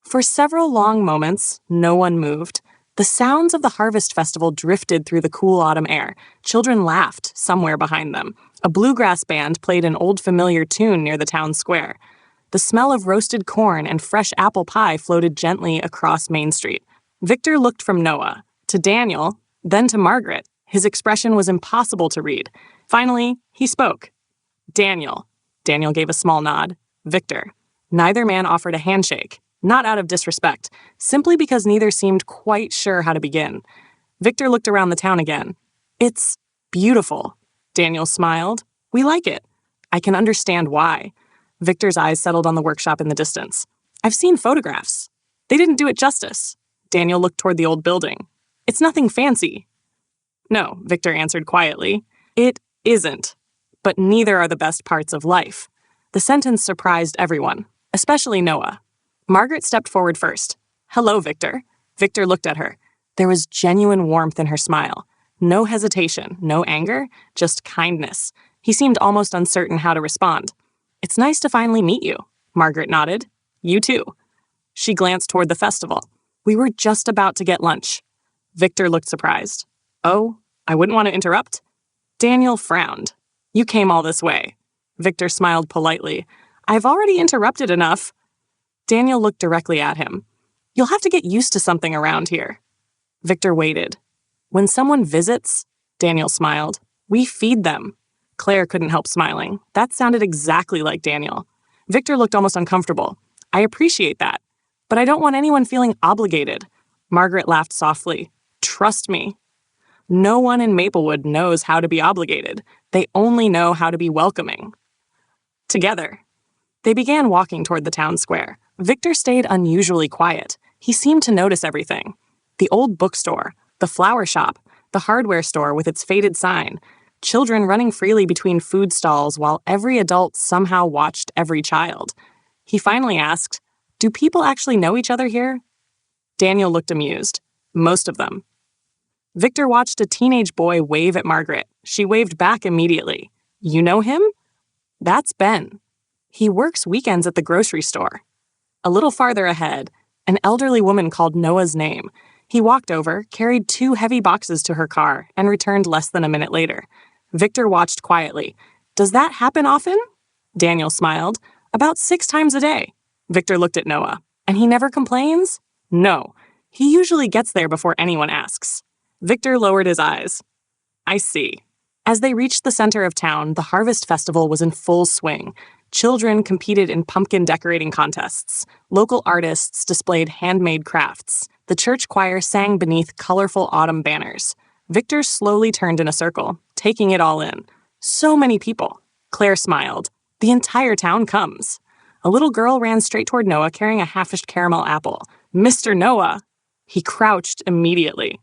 For several long moments, no one moved. The sounds of the Harvest Festival drifted through the cool autumn air. Children laughed somewhere behind them. A bluegrass band played an old familiar tune near the town square. The smell of roasted corn and fresh apple pie floated gently across Main Street. Victor looked from Noah to Daniel, then to Margaret. His expression was impossible to read. Finally, he spoke. Daniel. Daniel gave a small nod. Victor. Neither man offered a handshake. Not out of disrespect, simply because neither seemed quite sure how to begin. Victor looked around the town again. It's beautiful. Daniel smiled. We like it. I can understand why. Victor's eyes settled on the workshop in the distance. I've seen photographs. They didn't do it justice. Daniel looked toward the old building. It's nothing fancy. No, Victor answered quietly. It isn't. But neither are the best parts of life. The sentence surprised everyone, especially Noah. Margaret stepped forward first. Hello, Victor. Victor looked at her. There was genuine warmth in her smile. No hesitation, no anger, just kindness. He seemed almost uncertain how to respond. It's nice to finally meet you. Margaret nodded. You too. She glanced toward the festival. We were just about to get lunch. Victor looked surprised. Oh, I wouldn't want to interrupt. Daniel frowned. You came all this way. Victor smiled politely. I've already interrupted enough. Daniel looked directly at him. You'll have to get used to something around here. Victor waited. When someone visits, Daniel smiled, we feed them. Claire couldn't help smiling. That sounded exactly like Daniel. Victor looked almost uncomfortable. I appreciate that, but I don't want anyone feeling obligated. Margaret laughed softly. Trust me. No one in Maplewood knows how to be obligated. They only know how to be welcoming. Together. They began walking toward the town square. Victor stayed unusually quiet. He seemed to notice everything. The old bookstore, the flower shop, the hardware store with its faded sign, children running freely between food stalls while every adult somehow watched every child. He finally asked, do people actually know each other here? Daniel looked amused. Most of them. Victor watched a teenage boy wave at Margaret. She waved back immediately. You know him? That's Ben. He works weekends at the grocery store. A little farther ahead, an elderly woman called Noah's name. He walked over, carried 2 heavy boxes to her car, and returned less than a minute later. Victor watched quietly. Does that happen often? Daniel smiled. About 6 times a day. Victor looked at Noah. And he never complains? No. He usually gets there before anyone asks. Victor lowered his eyes. I see. As they reached the center of town, the Harvest Festival was in full swing. Children competed in pumpkin decorating contests. Local artists displayed handmade crafts. The church choir sang beneath colorful autumn banners. Victor slowly turned in a circle, taking it all in. So many people. Claire smiled. The entire town comes. A little girl ran straight toward Noah carrying a half-ish caramel apple. Mr. Noah! He crouched immediately.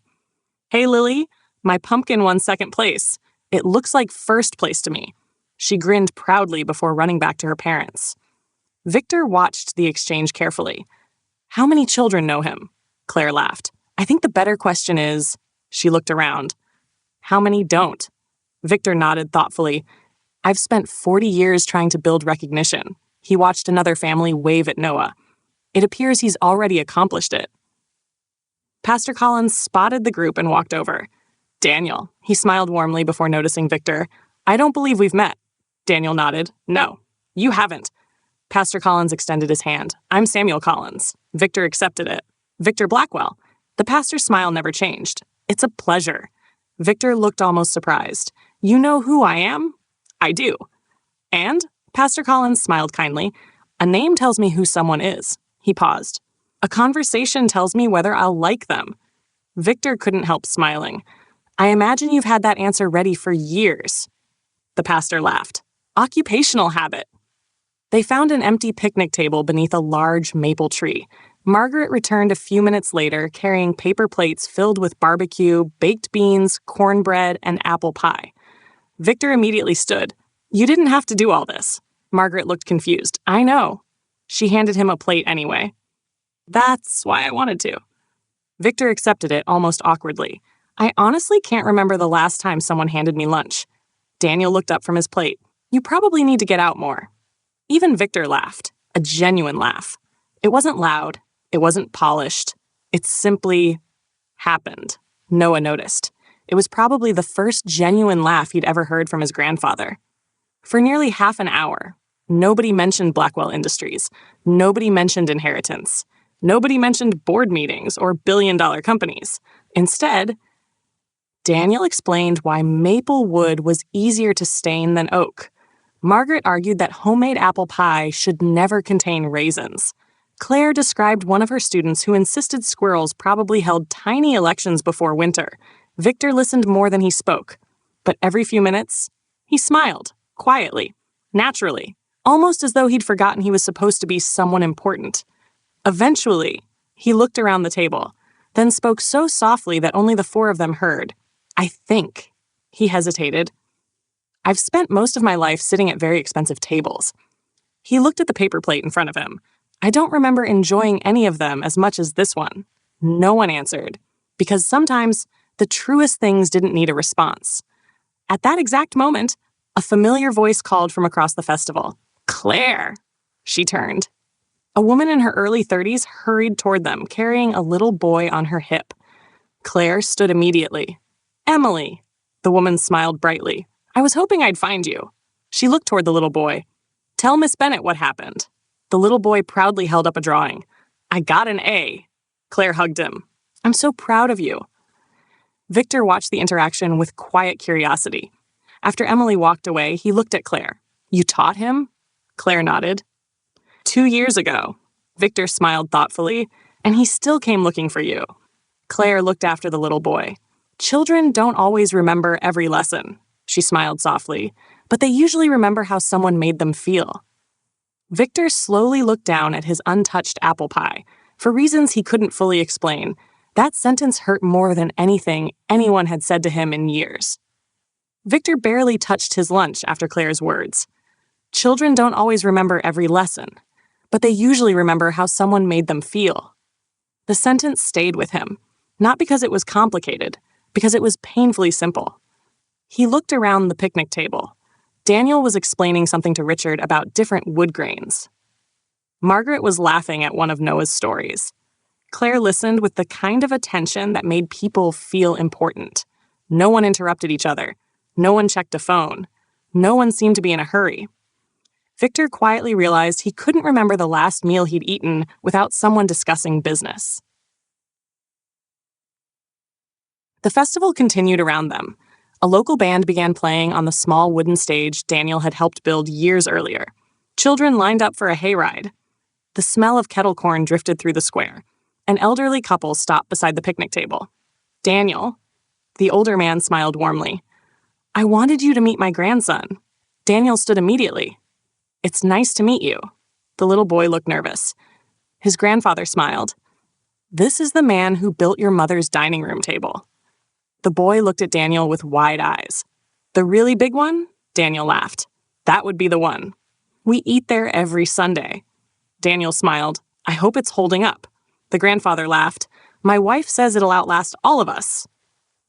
Hey, Lily, my pumpkin won 2nd place. It looks like 1st place to me. She grinned proudly before running back to her parents. Victor watched the exchange carefully. How many children know him? Claire laughed. I think the better question is, she looked around. How many don't? Victor nodded thoughtfully. I've spent 40 years trying to build recognition. He watched another family wave at Noah. It appears he's already accomplished it. Pastor Collins spotted the group and walked over. Daniel, he smiled warmly before noticing Victor. I don't believe we've met. Daniel nodded. No, you haven't. Pastor Collins extended his hand. I'm Samuel Collins. Victor accepted it. Victor Blackwell. The pastor's smile never changed. It's a pleasure. Victor looked almost surprised. You know who I am? I do. And? Pastor Collins smiled kindly. A name tells me who someone is. He paused. A conversation tells me whether I'll like them. Victor couldn't help smiling. I imagine you've had that answer ready for years. The pastor laughed. Occupational habit. They found an empty picnic table beneath a large maple tree. Margaret returned a few minutes later carrying paper plates filled with barbecue, baked beans, cornbread, and apple pie. Victor immediately stood. You didn't have to do all this. Margaret looked confused. I know. She handed him a plate anyway. That's why I wanted to. Victor accepted it almost awkwardly. I honestly can't remember the last time someone handed me lunch. Daniel looked up from his plate. You probably need to get out more. Even Victor laughed. A genuine laugh. It wasn't loud. It wasn't polished. It simply happened. Noah noticed. It was probably the first genuine laugh he'd ever heard from his grandfather. For nearly half an hour, nobody mentioned Blackwell Industries. Nobody mentioned inheritance. Nobody mentioned board meetings or billion-dollar companies. Instead, Daniel explained why maple wood was easier to stain than oak. Margaret argued that homemade apple pie should never contain raisins. Claire described one of her students who insisted squirrels probably held tiny elections before winter. Victor listened more than he spoke. But every few minutes, he smiled, quietly, naturally, almost as though he'd forgotten he was supposed to be someone important. Eventually, he looked around the table, then spoke so softly that only the 4 of them heard. I think. He hesitated. I've spent most of my life sitting at very expensive tables. He looked at the paper plate in front of him. I don't remember enjoying any of them as much as this one. No one answered, because sometimes the truest things didn't need a response. At that exact moment, a familiar voice called from across the festival. Claire! She turned. A woman in her early 30s hurried toward them, carrying a little boy on her hip. Claire stood immediately. Emily! The woman smiled brightly. I was hoping I'd find you. She looked toward the little boy. Tell Miss Bennett what happened. The little boy proudly held up a drawing. I got an A. Claire hugged him. I'm so proud of you. Victor watched the interaction with quiet curiosity. After Emily walked away, he looked at Claire. You taught him? Claire nodded. 2 years ago. Victor smiled thoughtfully, and he still came looking for you. Claire looked after the little boy. Children don't always remember every lesson, she smiled softly, but they usually remember how someone made them feel. Victor slowly looked down at his untouched apple pie. For reasons he couldn't fully explain, that sentence hurt more than anything anyone had said to him in years. Victor barely touched his lunch after Claire's words. Children don't always remember every lesson, but they usually remember how someone made them feel. The sentence stayed with him, not because it was complicated, because it was painfully simple. He looked around the picnic table. Daniel was explaining something to Richard about different wood grains. Margaret was laughing at one of Noah's stories. Claire listened with the kind of attention that made people feel important. No one interrupted each other. No one checked a phone. No one seemed to be in a hurry. Victor quietly realized he couldn't remember the last meal he'd eaten without someone discussing business. The festival continued around them. A local band began playing on the small wooden stage Daniel had helped build years earlier. Children lined up for a hayride. The smell of kettle corn drifted through the square. An elderly couple stopped beside the picnic table. Daniel. The older man smiled warmly. I wanted you to meet my grandson. Daniel stood immediately. It's nice to meet you. The little boy looked nervous. His grandfather smiled. This is the man who built your mother's dining room table. The boy looked at Daniel with wide eyes. The really big one? Daniel laughed. That would be the one. We eat there every Sunday. Daniel smiled. I hope it's holding up. The grandfather laughed. My wife says it'll outlast all of us.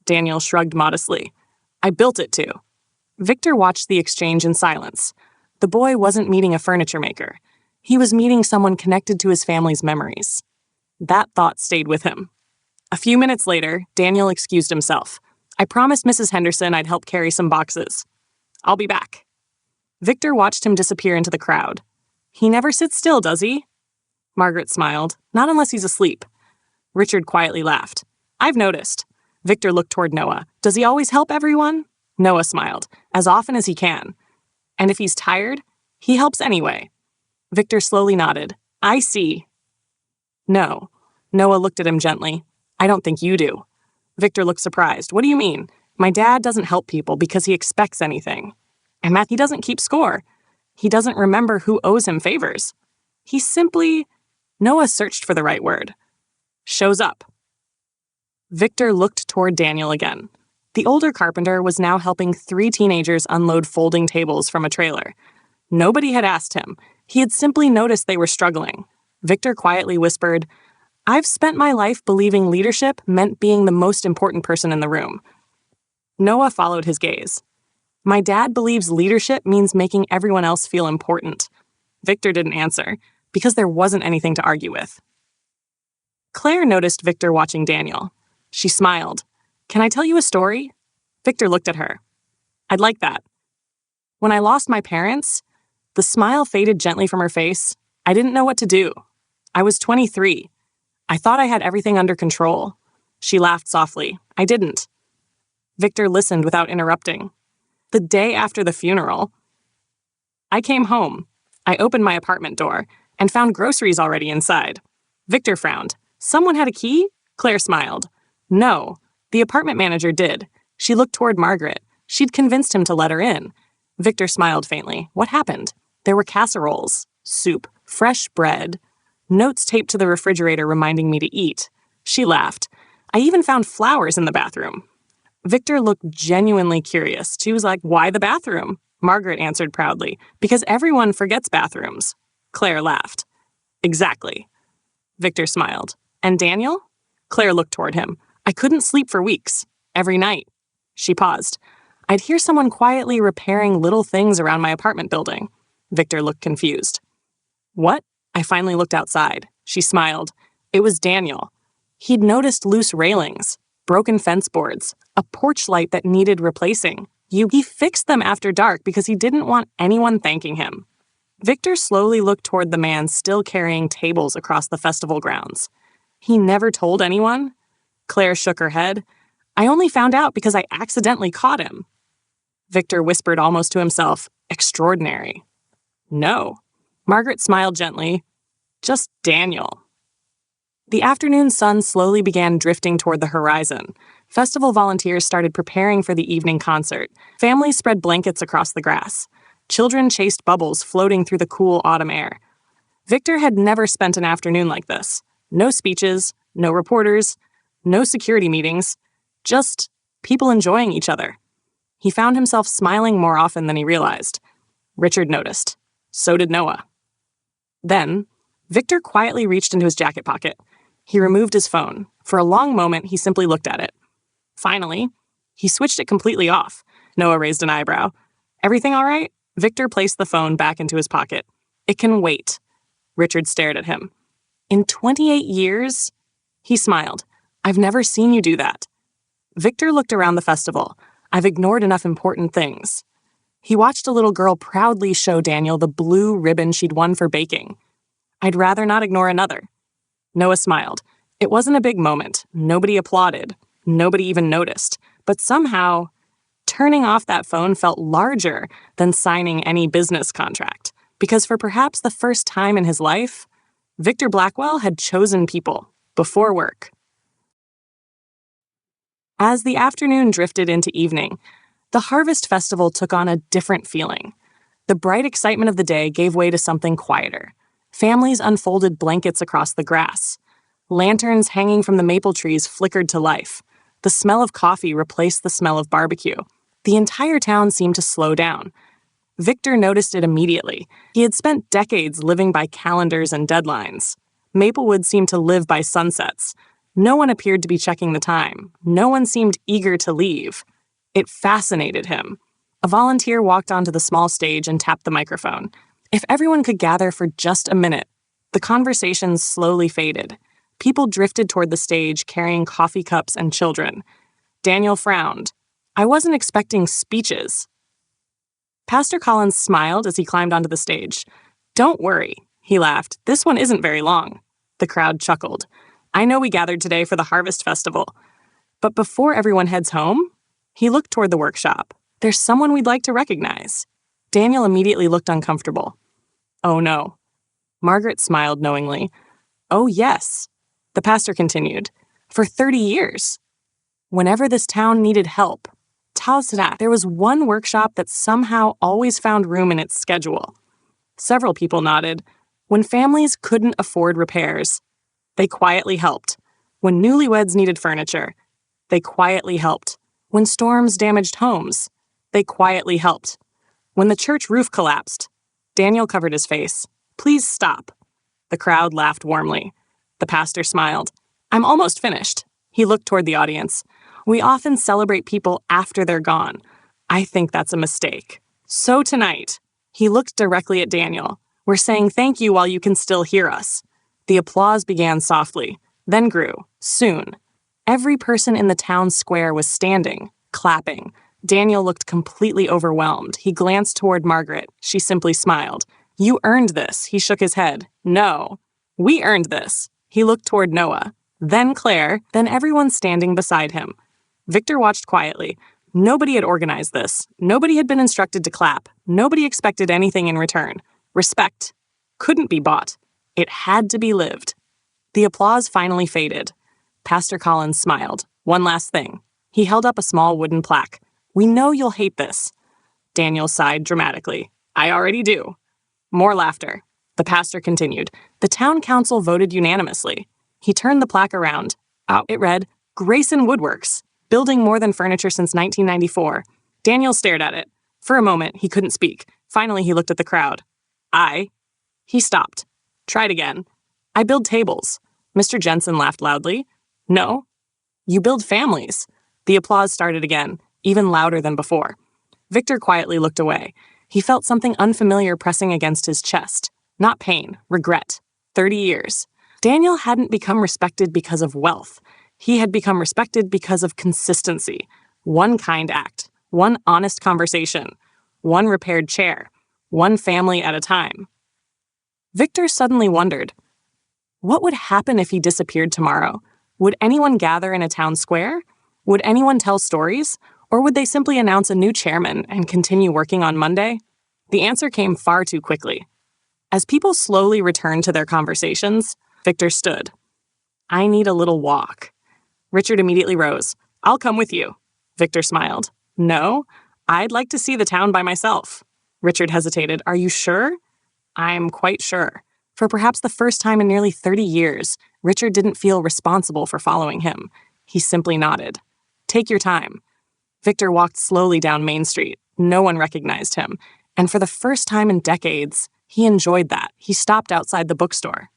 Daniel shrugged modestly. I built it to. Victor watched the exchange in silence. The boy wasn't meeting a furniture maker. He was meeting someone connected to his family's memories. That thought stayed with him. A few minutes later, Daniel excused himself. I promised Mrs. Henderson I'd help carry some boxes. I'll be back. Victor watched him disappear into the crowd. He never sits still, does he? Margaret smiled. Not unless he's asleep. Richard quietly laughed. I've noticed. Victor looked toward Noah. Does he always help everyone? Noah smiled. As often as he can. And if he's tired, he helps anyway. Victor slowly nodded. I see. No. Noah looked at him gently. I don't think you do. Victor looked surprised. What do you mean? My dad doesn't help people because he expects anything. And he doesn't keep score. He doesn't remember who owes him favors. He simply... Noah searched for the right word. Shows up. Victor looked toward Daniel again. The older carpenter was now helping 3 teenagers unload folding tables from a trailer. Nobody had asked him. He had simply noticed they were struggling. Victor quietly whispered, I've spent my life believing leadership meant being the most important person in the room. Noah followed his gaze. My dad believes leadership means making everyone else feel important. Victor didn't answer, because there wasn't anything to argue with. Claire noticed Victor watching Daniel. She smiled. Can I tell you a story? Victor looked at her. I'd like that. When I lost my parents, the smile faded gently from her face. I didn't know what to do. I was 23. I thought I had everything under control. She laughed softly. I didn't. Victor listened without interrupting. The day after the funeral, I came home. I opened my apartment door and found groceries already inside. Victor frowned. Someone had a key? Claire smiled. No, the apartment manager did. She looked toward Margaret. She'd convinced him to let her in. Victor smiled faintly. What happened? There were casseroles, soup, fresh bread, notes taped to the refrigerator reminding me to eat. She laughed. I even found flowers in the bathroom. Victor looked genuinely curious. She was like, why the bathroom? Margaret answered proudly, because everyone forgets bathrooms. Claire laughed. Exactly. Victor smiled. And Daniel? Claire looked toward him. I couldn't sleep for weeks. Every night. She paused. I'd hear someone quietly repairing little things around my apartment building. Victor looked confused. What? I finally looked outside. She smiled. It was Daniel. He'd noticed loose railings, broken fence boards, a porch light that needed replacing. He fixed them after dark because he didn't want anyone thanking him. Victor slowly looked toward the man still carrying tables across the festival grounds. He never told anyone? Claire shook her head. I only found out because I accidentally caught him. Victor whispered almost to himself, extraordinary. No. Margaret smiled gently. Just Daniel. The afternoon sun slowly began drifting toward the horizon. Festival volunteers started preparing for the evening concert. Families spread blankets across the grass. Children chased bubbles floating through the cool autumn air. Victor had never spent an afternoon like this. No speeches, no reporters, no security meetings, just people enjoying each other. He found himself smiling more often than he realized. Richard noticed. So did Noah. Then, Victor quietly reached into his jacket pocket. He removed his phone. For a long moment, he simply looked at it. Finally, he switched it completely off. Noah raised an eyebrow. Everything all right? Victor placed the phone back into his pocket. It can wait. Richard stared at him. In 28 years? He smiled. I've never seen you do that. Victor looked around the festival. I've ignored enough important things. He watched a little girl proudly show Daniel the blue ribbon she'd won for baking. I'd rather not ignore another. Noah smiled. It wasn't a big moment. Nobody applauded. Nobody even noticed. But somehow, turning off that phone felt larger than signing any business contract. Because for perhaps the first time in his life, Victor Blackwell had chosen people before work. As the afternoon drifted into evening, the Harvest Festival took on a different feeling. The bright excitement of the day gave way to something quieter. Families unfolded blankets across the grass. Lanterns hanging from the maple trees flickered to life. The smell of coffee replaced the smell of barbecue. The entire town seemed to slow down. Victor noticed it immediately. He had spent decades living by calendars and deadlines. Maplewood seemed to live by sunsets. No one appeared to be checking the time. No one seemed eager to leave. It fascinated him. A volunteer walked onto the small stage and tapped the microphone. If everyone could gather for just a minute, the conversation slowly faded. People drifted toward the stage carrying coffee cups and children. Daniel frowned. I wasn't expecting speeches. Pastor Collins smiled as he climbed onto the stage. Don't worry, he laughed. This one isn't very long. The crowd chuckled. I know we gathered today for the Harvest Festival. But before everyone heads home, he looked toward the workshop. There's someone we'd like to recognize. Daniel immediately looked uncomfortable. Oh no. Margaret smiled knowingly. Oh yes. The pastor continued. For 30 years. Whenever this town needed help, there was one workshop that somehow always found room in its schedule. Several people nodded. When families couldn't afford repairs, they quietly helped. When newlyweds needed furniture, they quietly helped. When storms damaged homes, they quietly helped. When the church roof collapsed, Daniel covered his face. Please stop. The crowd laughed warmly. The pastor smiled. I'm almost finished. He looked toward the audience. We often celebrate people after they're gone. I think that's a mistake. So tonight, he looked directly at Daniel. We're saying thank you while you can still hear us. The applause began softly, then grew, soon. Every person in the town square was standing, clapping. Daniel looked completely overwhelmed. He glanced toward Margaret. She simply smiled. You earned this. He shook his head. No. We earned this. He looked toward Noah. Then Claire, then everyone standing beside him. Victor watched quietly. Nobody had organized this. Nobody had been instructed to clap. Nobody expected anything in return. Respect. Couldn't be bought. It had to be lived. The applause finally faded. Pastor Collins smiled. One last thing. He held up a small wooden plaque. We know you'll hate this. Daniel sighed dramatically. I already do. More laughter. The pastor continued. The town council voted unanimously. He turned the plaque around. It read, Grayson Woodworks, building more than furniture since 1994. Daniel stared at it. For a moment, he couldn't speak. Finally, he looked at the crowd. He stopped. Tried again. I build tables. Mr. Jensen laughed loudly. No. You build families. The applause started again, even louder than before. Victor quietly looked away. He felt something unfamiliar pressing against his chest. Not pain, regret. 30 years. Daniel hadn't become respected because of wealth. He had become respected because of consistency. One kind act. One honest conversation. One repaired chair. One family at a time. Victor suddenly wondered, what would happen if he disappeared tomorrow? Would anyone gather in a town square? Would anyone tell stories, or would they simply announce a new chairman and continue working on Monday? The answer came far too quickly. As people slowly returned to their conversations, Victor stood. "I need a little walk." Richard immediately rose. "I'll come with you." Victor smiled. "No, I'd like to see the town by myself." Richard hesitated. "Are you sure?" "I'm quite sure." For perhaps the first time in nearly 30 years, Richard didn't feel responsible for following him. He simply nodded. "Take your time." Victor walked slowly down Main Street. No one recognized him. And for the first time in decades, he enjoyed that. He stopped outside the bookstore.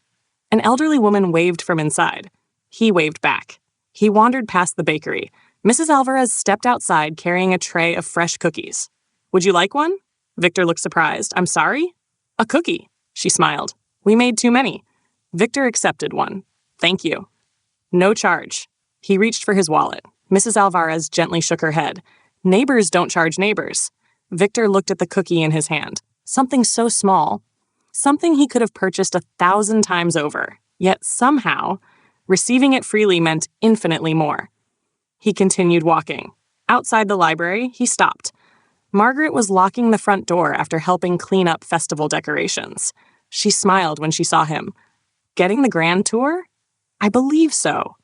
An elderly woman waved from inside. He waved back. He wandered past the bakery. Mrs. Alvarez stepped outside carrying a tray of fresh cookies. "Would you like one?" Victor looked surprised. "I'm sorry?" "A cookie," she smiled. "We made too many." Victor accepted one. "Thank you." "No charge." He reached for his wallet. Mrs. Alvarez gently shook her head. "Neighbors don't charge neighbors." Victor looked at the cookie in his hand. Something so small. Something he could have purchased 1,000 times over. Yet somehow, receiving it freely meant infinitely more. He continued walking. Outside the library, he stopped. Margaret was locking the front door after helping clean up festival decorations. She smiled when she saw him. "Getting the grand tour?" "I believe so."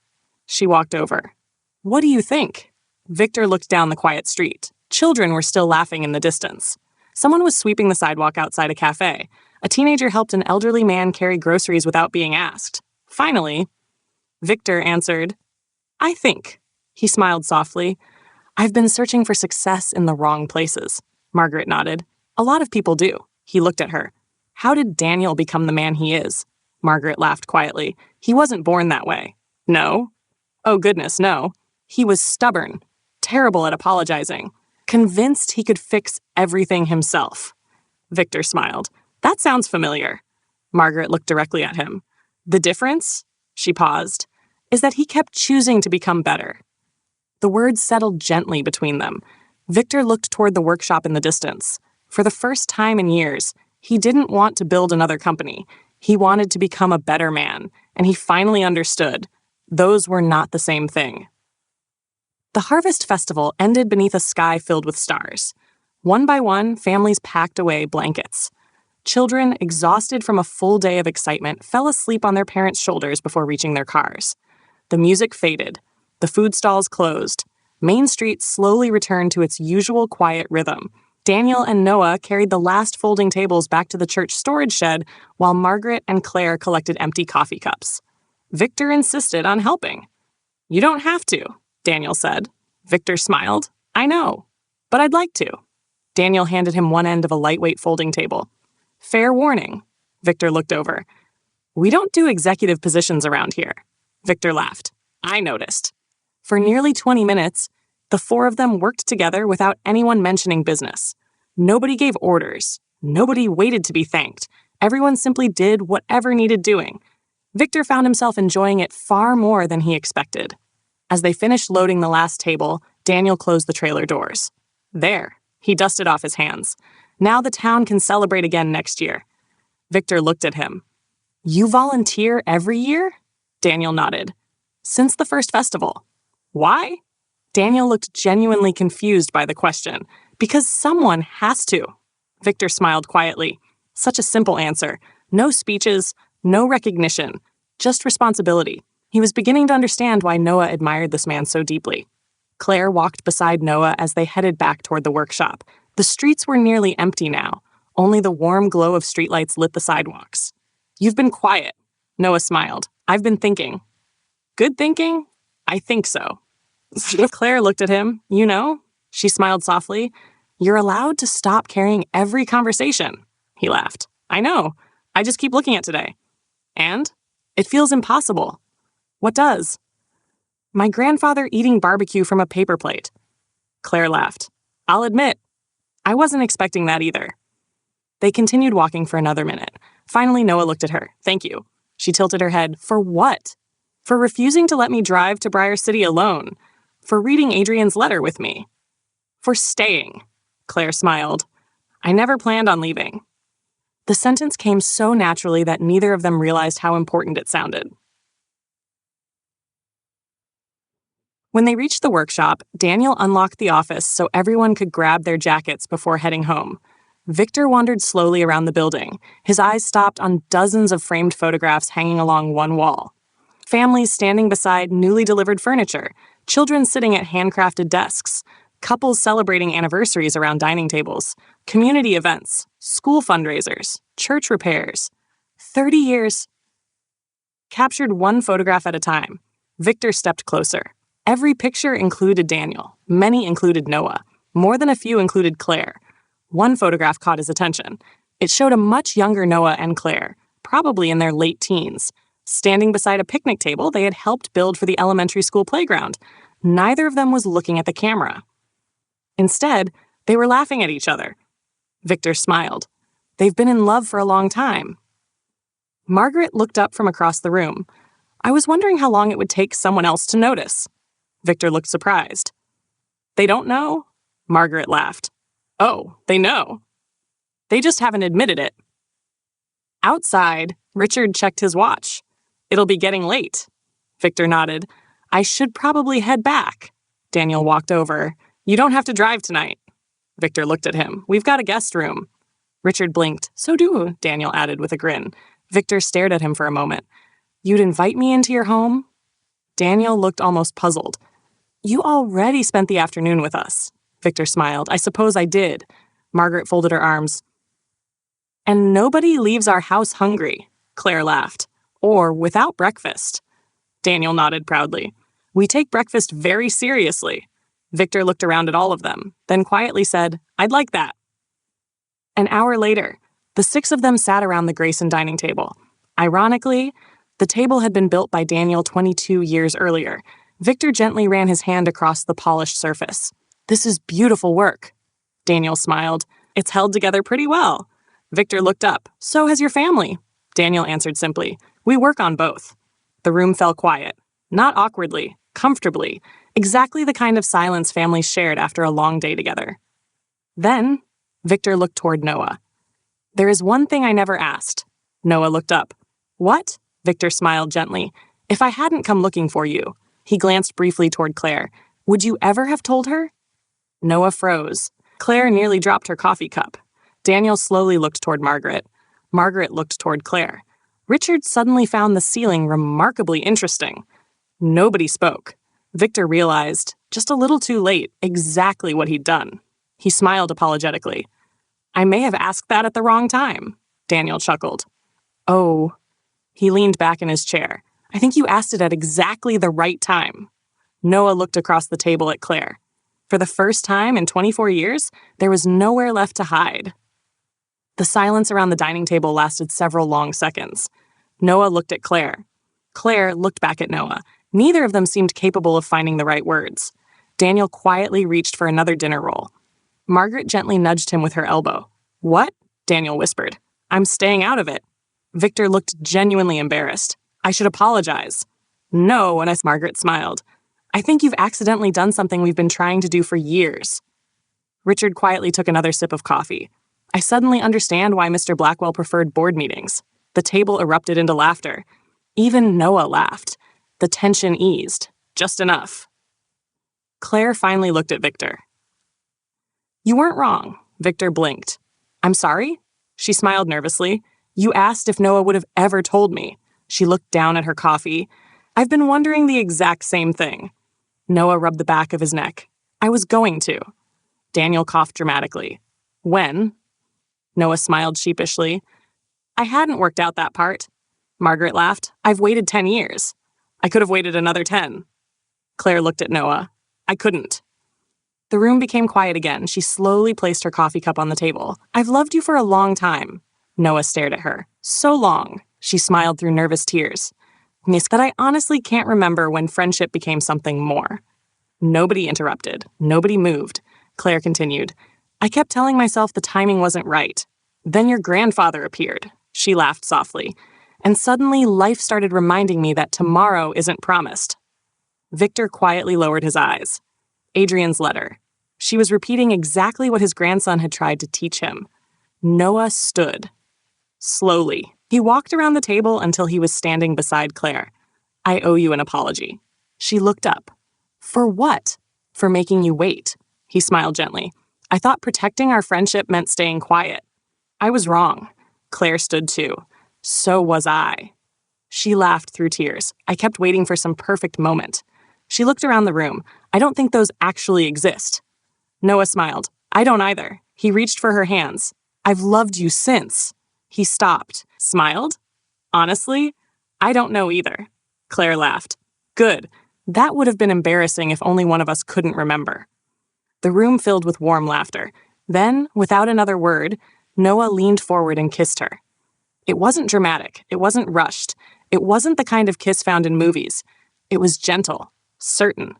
She walked over. "What do you think?" Victor looked down the quiet street. Children were still laughing in the distance. Someone was sweeping the sidewalk outside a cafe. A teenager helped an elderly man carry groceries without being asked. Finally, Victor answered, "I think." He smiled softly. "I've been searching for success in the wrong places." Margaret nodded. "A lot of people do." He looked at her. "How did Daniel become the man he is?" Margaret laughed quietly. "He wasn't born that way." "No?" "Oh goodness, no. He was stubborn, terrible at apologizing, convinced he could fix everything himself." Victor smiled. "That sounds familiar." Margaret looked directly at him. "The difference," she paused, "is that he kept choosing to become better." The words settled gently between them. Victor looked toward the workshop in the distance. For the first time in years, he didn't want to build another company. He wanted to become a better man, and he finally understood. Those were not the same thing. The Harvest Festival ended beneath a sky filled with stars. One by one, families packed away blankets. Children, exhausted from a full day of excitement, fell asleep on their parents' shoulders before reaching their cars. The music faded. The food stalls closed. Main Street slowly returned to its usual quiet rhythm. Daniel and Noah carried the last folding tables back to the church storage shed, while Margaret and Claire collected empty coffee cups. Victor insisted on helping. "You don't have to," Daniel said. Victor smiled. "I know, but I'd like to." Daniel handed him one end of a lightweight folding table. "Fair warning." Victor looked over. "We don't do executive positions around here." Victor laughed. "I noticed." For nearly 20 minutes, the four of them worked together without anyone mentioning business. Nobody gave orders. Nobody waited to be thanked. Everyone simply did whatever needed doing. Victor found himself enjoying it far more than he expected. As they finished loading the last table, Daniel closed the trailer doors. There, he dusted off his hands. Now the town can celebrate again next year. Victor looked at him. "You volunteer every year?" Daniel nodded. "Since the first festival." "Why?" Daniel looked genuinely confused by the question. "Because someone has to." Victor smiled quietly. Such a simple answer. No speeches, no recognition, just responsibility. He was beginning to understand why Noah admired this man so deeply. Claire walked beside Noah as they headed back toward the workshop. The streets were nearly empty now. Only the warm glow of streetlights lit the sidewalks. "You've been quiet." Noah smiled. "I've been thinking." "Good thinking?" "I think so." Claire looked at him. "You know?" She smiled softly. "You're allowed to stop carrying every conversation." He laughed. "I know. I just keep looking at today." "And? It feels impossible." "What does?" "My grandfather eating barbecue from a paper plate." Claire laughed. "I'll admit, I wasn't expecting that either." They continued walking for another minute. Finally, Noah looked at her. "Thank you." She tilted her head. "For what?" "For refusing to let me drive to Briar City alone. For reading Adrian's letter with me. For staying." Claire smiled. "I never planned on leaving." The sentence came so naturally that neither of them realized how important it sounded. When they reached the workshop, Daniel unlocked the office so everyone could grab their jackets before heading home. Victor wandered slowly around the building. His eyes stopped on dozens of framed photographs hanging along one wall. Families standing beside newly delivered furniture, children sitting at handcrafted desks, couples celebrating anniversaries around dining tables, community events, school fundraisers, church repairs. 30 years. Captured one photograph at a time, Victor stepped closer. Every picture included Daniel. Many included Noah. More than a few included Claire. One photograph caught his attention. It showed a much younger Noah and Claire, probably in their late teens, standing beside a picnic table they had helped build for the elementary school playground. Neither of them was looking at the camera. Instead, they were laughing at each other. Victor smiled. They've been in love for a long time. Margaret looked up from across the room. I was wondering how long it would take someone else to notice. Victor looked surprised. They don't know? Margaret laughed. Oh, they know. They just haven't admitted it. Outside, Richard checked his watch. It'll be getting late. Victor nodded. I should probably head back. Daniel walked over. You don't have to drive tonight. Victor looked at him. We've got a guest room. Richard blinked. So do, Daniel added with a grin. Victor stared at him for a moment. You'd invite me into your home? Daniel looked almost puzzled. You already spent the afternoon with us. Victor smiled. I suppose I did. Margaret folded her arms. And nobody leaves our house hungry, Claire laughed. Or without breakfast. Daniel nodded proudly. We take breakfast very seriously. Victor looked around at all of them, then quietly said, I'd like that. An hour later, the six of them sat around the Grayson dining table. Ironically, the table had been built by Daniel 22 years earlier. Victor gently ran his hand across the polished surface. This is beautiful work. Daniel smiled. It's held together pretty well. Victor looked up. So has your family. Daniel answered simply. We work on both. The room fell quiet. Not awkwardly, comfortably. Exactly the kind of silence families shared after a long day together. Then, Victor looked toward Noah. There is one thing I never asked. Noah looked up. What? Victor smiled gently. If I hadn't come looking for you. He glanced briefly toward Claire. Would you ever have told her? Noah froze. Claire nearly dropped her coffee cup. Daniel slowly looked toward Margaret. Margaret looked toward Claire. Richard suddenly found the ceiling remarkably interesting. Nobody spoke. Victor realized, just a little too late, exactly what he'd done. He smiled apologetically. I may have asked that at the wrong time. Daniel chuckled. Oh. He leaned back in his chair. I think you asked it at exactly the right time. Noah looked across the table at Claire. For the first time in 24 years, there was nowhere left to hide. The silence around the dining table lasted several long seconds. Noah looked at Claire. Claire looked back at Noah. Neither of them seemed capable of finding the right words. Daniel quietly reached for another dinner roll. Margaret gently nudged him with her elbow. What? Daniel whispered. I'm staying out of it. Victor looked genuinely embarrassed. I should apologize. No, and as Margaret smiled. I think you've accidentally done something we've been trying to do for years. Richard quietly took another sip of coffee. I suddenly understand why Mr. Blackwell preferred board meetings. The table erupted into laughter. Even Noah laughed. The tension eased. Just enough. Claire finally looked at Victor. You weren't wrong. Victor blinked. I'm sorry? She smiled nervously. You asked if Noah would have ever told me. She looked down at her coffee. I've been wondering the exact same thing. Noah rubbed the back of his neck. I was going to. Daniel coughed dramatically. When? Noah smiled sheepishly. I hadn't worked out that part. Margaret laughed. I've waited 10 years. I could have waited another 10. Claire looked at Noah. I couldn't. The room became quiet again. She slowly placed her coffee cup on the table. I've loved you for a long time. Noah stared at her. So long. She smiled through nervous tears. Miss, that I honestly can't remember when friendship became something more. Nobody interrupted. Nobody moved. Claire continued. I kept telling myself the timing wasn't right. Then your grandfather appeared. She laughed softly. And suddenly life started reminding me that tomorrow isn't promised. Victor quietly lowered his eyes. Adrian's letter. She was repeating exactly what his grandson had tried to teach him. Noah stood. Slowly. He walked around the table until he was standing beside Claire. I owe you an apology. She looked up. For what? For making you wait. He smiled gently. I thought protecting our friendship meant staying quiet. I was wrong. Claire stood too. So was I. She laughed through tears. I kept waiting for some perfect moment. She looked around the room. I don't think those actually exist. Noah smiled. I don't either. He reached for her hands. I've loved you since. He stopped. Smiled? Honestly, I don't know either. Claire laughed. Good. That would have been embarrassing if only one of us couldn't remember. The room filled with warm laughter. Then, without another word, Noah leaned forward and kissed her. It wasn't dramatic. It wasn't rushed. It wasn't the kind of kiss found in movies. It was gentle, certain.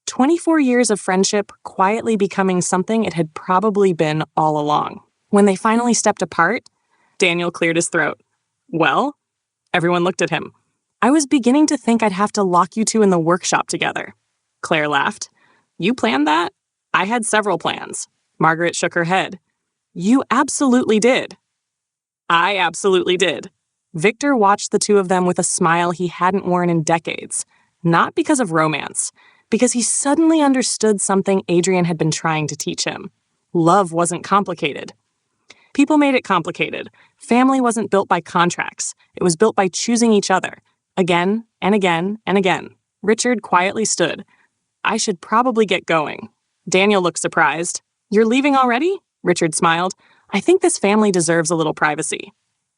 24 years of friendship quietly becoming something it had probably been all along. When they finally stepped apart, Daniel cleared his throat. Well? Everyone looked at him. I was beginning to think I'd have to lock you two in the workshop together. Claire laughed. You planned that? I had several plans. Margaret shook her head. You absolutely did. I absolutely did. Victor watched the two of them with a smile he hadn't worn in decades. Not because of romance, because he suddenly understood something Adrian had been trying to teach him. Love wasn't complicated. People made it complicated. Family wasn't built by contracts. It was built by choosing each other. Again and again and again. Richard quietly stood. I should probably get going. Daniel looked surprised. You're leaving already? Richard smiled. I think this family deserves a little privacy.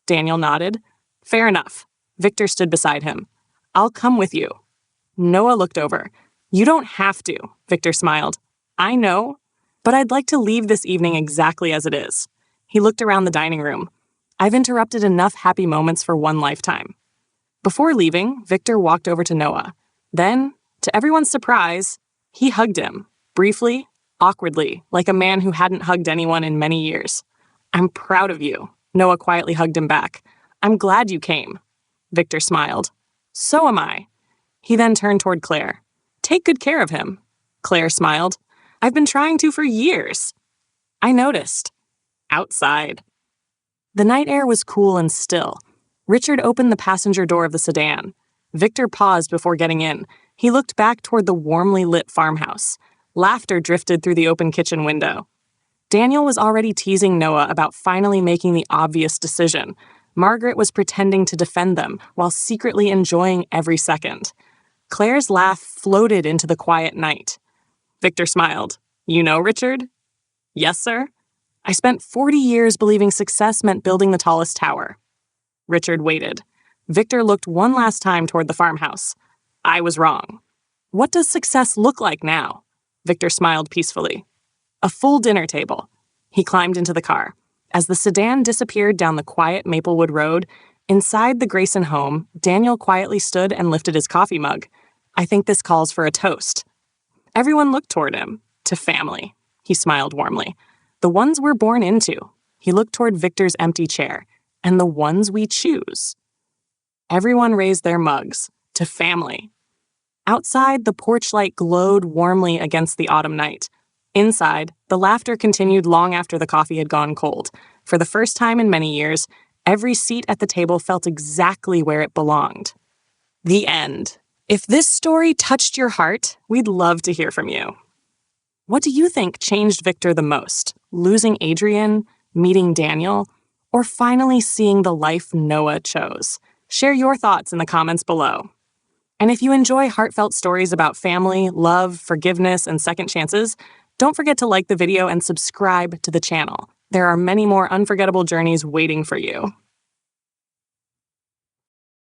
Daniel nodded. Fair enough. Victor stood beside him. I'll come with you. Noah looked over. You don't have to, Victor smiled. I know, but I'd like to leave this evening exactly as it is. He looked around the dining room. I've interrupted enough happy moments for one lifetime. Before leaving, Victor walked over to Noah. Then, to everyone's surprise, he hugged him, briefly, awkwardly, like a man who hadn't hugged anyone in many years. I'm proud of you. Noah quietly hugged him back. I'm glad you came. Victor smiled. So am I. He then turned toward Claire. Take good care of him. Claire smiled. I've been trying to for years. I noticed. Outside. The night air was cool and still. Richard opened the passenger door of the sedan. Victor paused before getting in. He looked back toward the warmly lit farmhouse. Laughter drifted through the open kitchen window. Daniel was already teasing Noah about finally making the obvious decision. Margaret was pretending to defend them while secretly enjoying every second. Claire's laugh floated into the quiet night. Victor smiled. You know, Richard? Yes, sir. I spent 40 years believing success meant building the tallest tower. Richard waited. Victor looked one last time toward the farmhouse. I was wrong. What does success look like now? Victor smiled peacefully. A full dinner table. He climbed into the car. As the sedan disappeared down the quiet Maplewood Road, inside the Grayson home, Daniel quietly stood and lifted his coffee mug. I think this calls for a toast. Everyone looked toward him. To family. He smiled warmly. The ones we're born into. He looked toward Victor's empty chair. And the ones we choose. Everyone raised their mugs. To family. Outside, the porch light glowed warmly against the autumn night. Inside, the laughter continued long after the coffee had gone cold. For the first time in many years, every seat at the table felt exactly where it belonged. The end. If this story touched your heart, we'd love to hear from you. What do you think changed Victor the most? Losing Adrian, meeting Daniel, or finally seeing the life Noah chose? Share your thoughts in the comments below. And if you enjoy heartfelt stories about family, love, forgiveness, and second chances, don't forget to like the video and subscribe to the channel. There are many more unforgettable journeys waiting for you.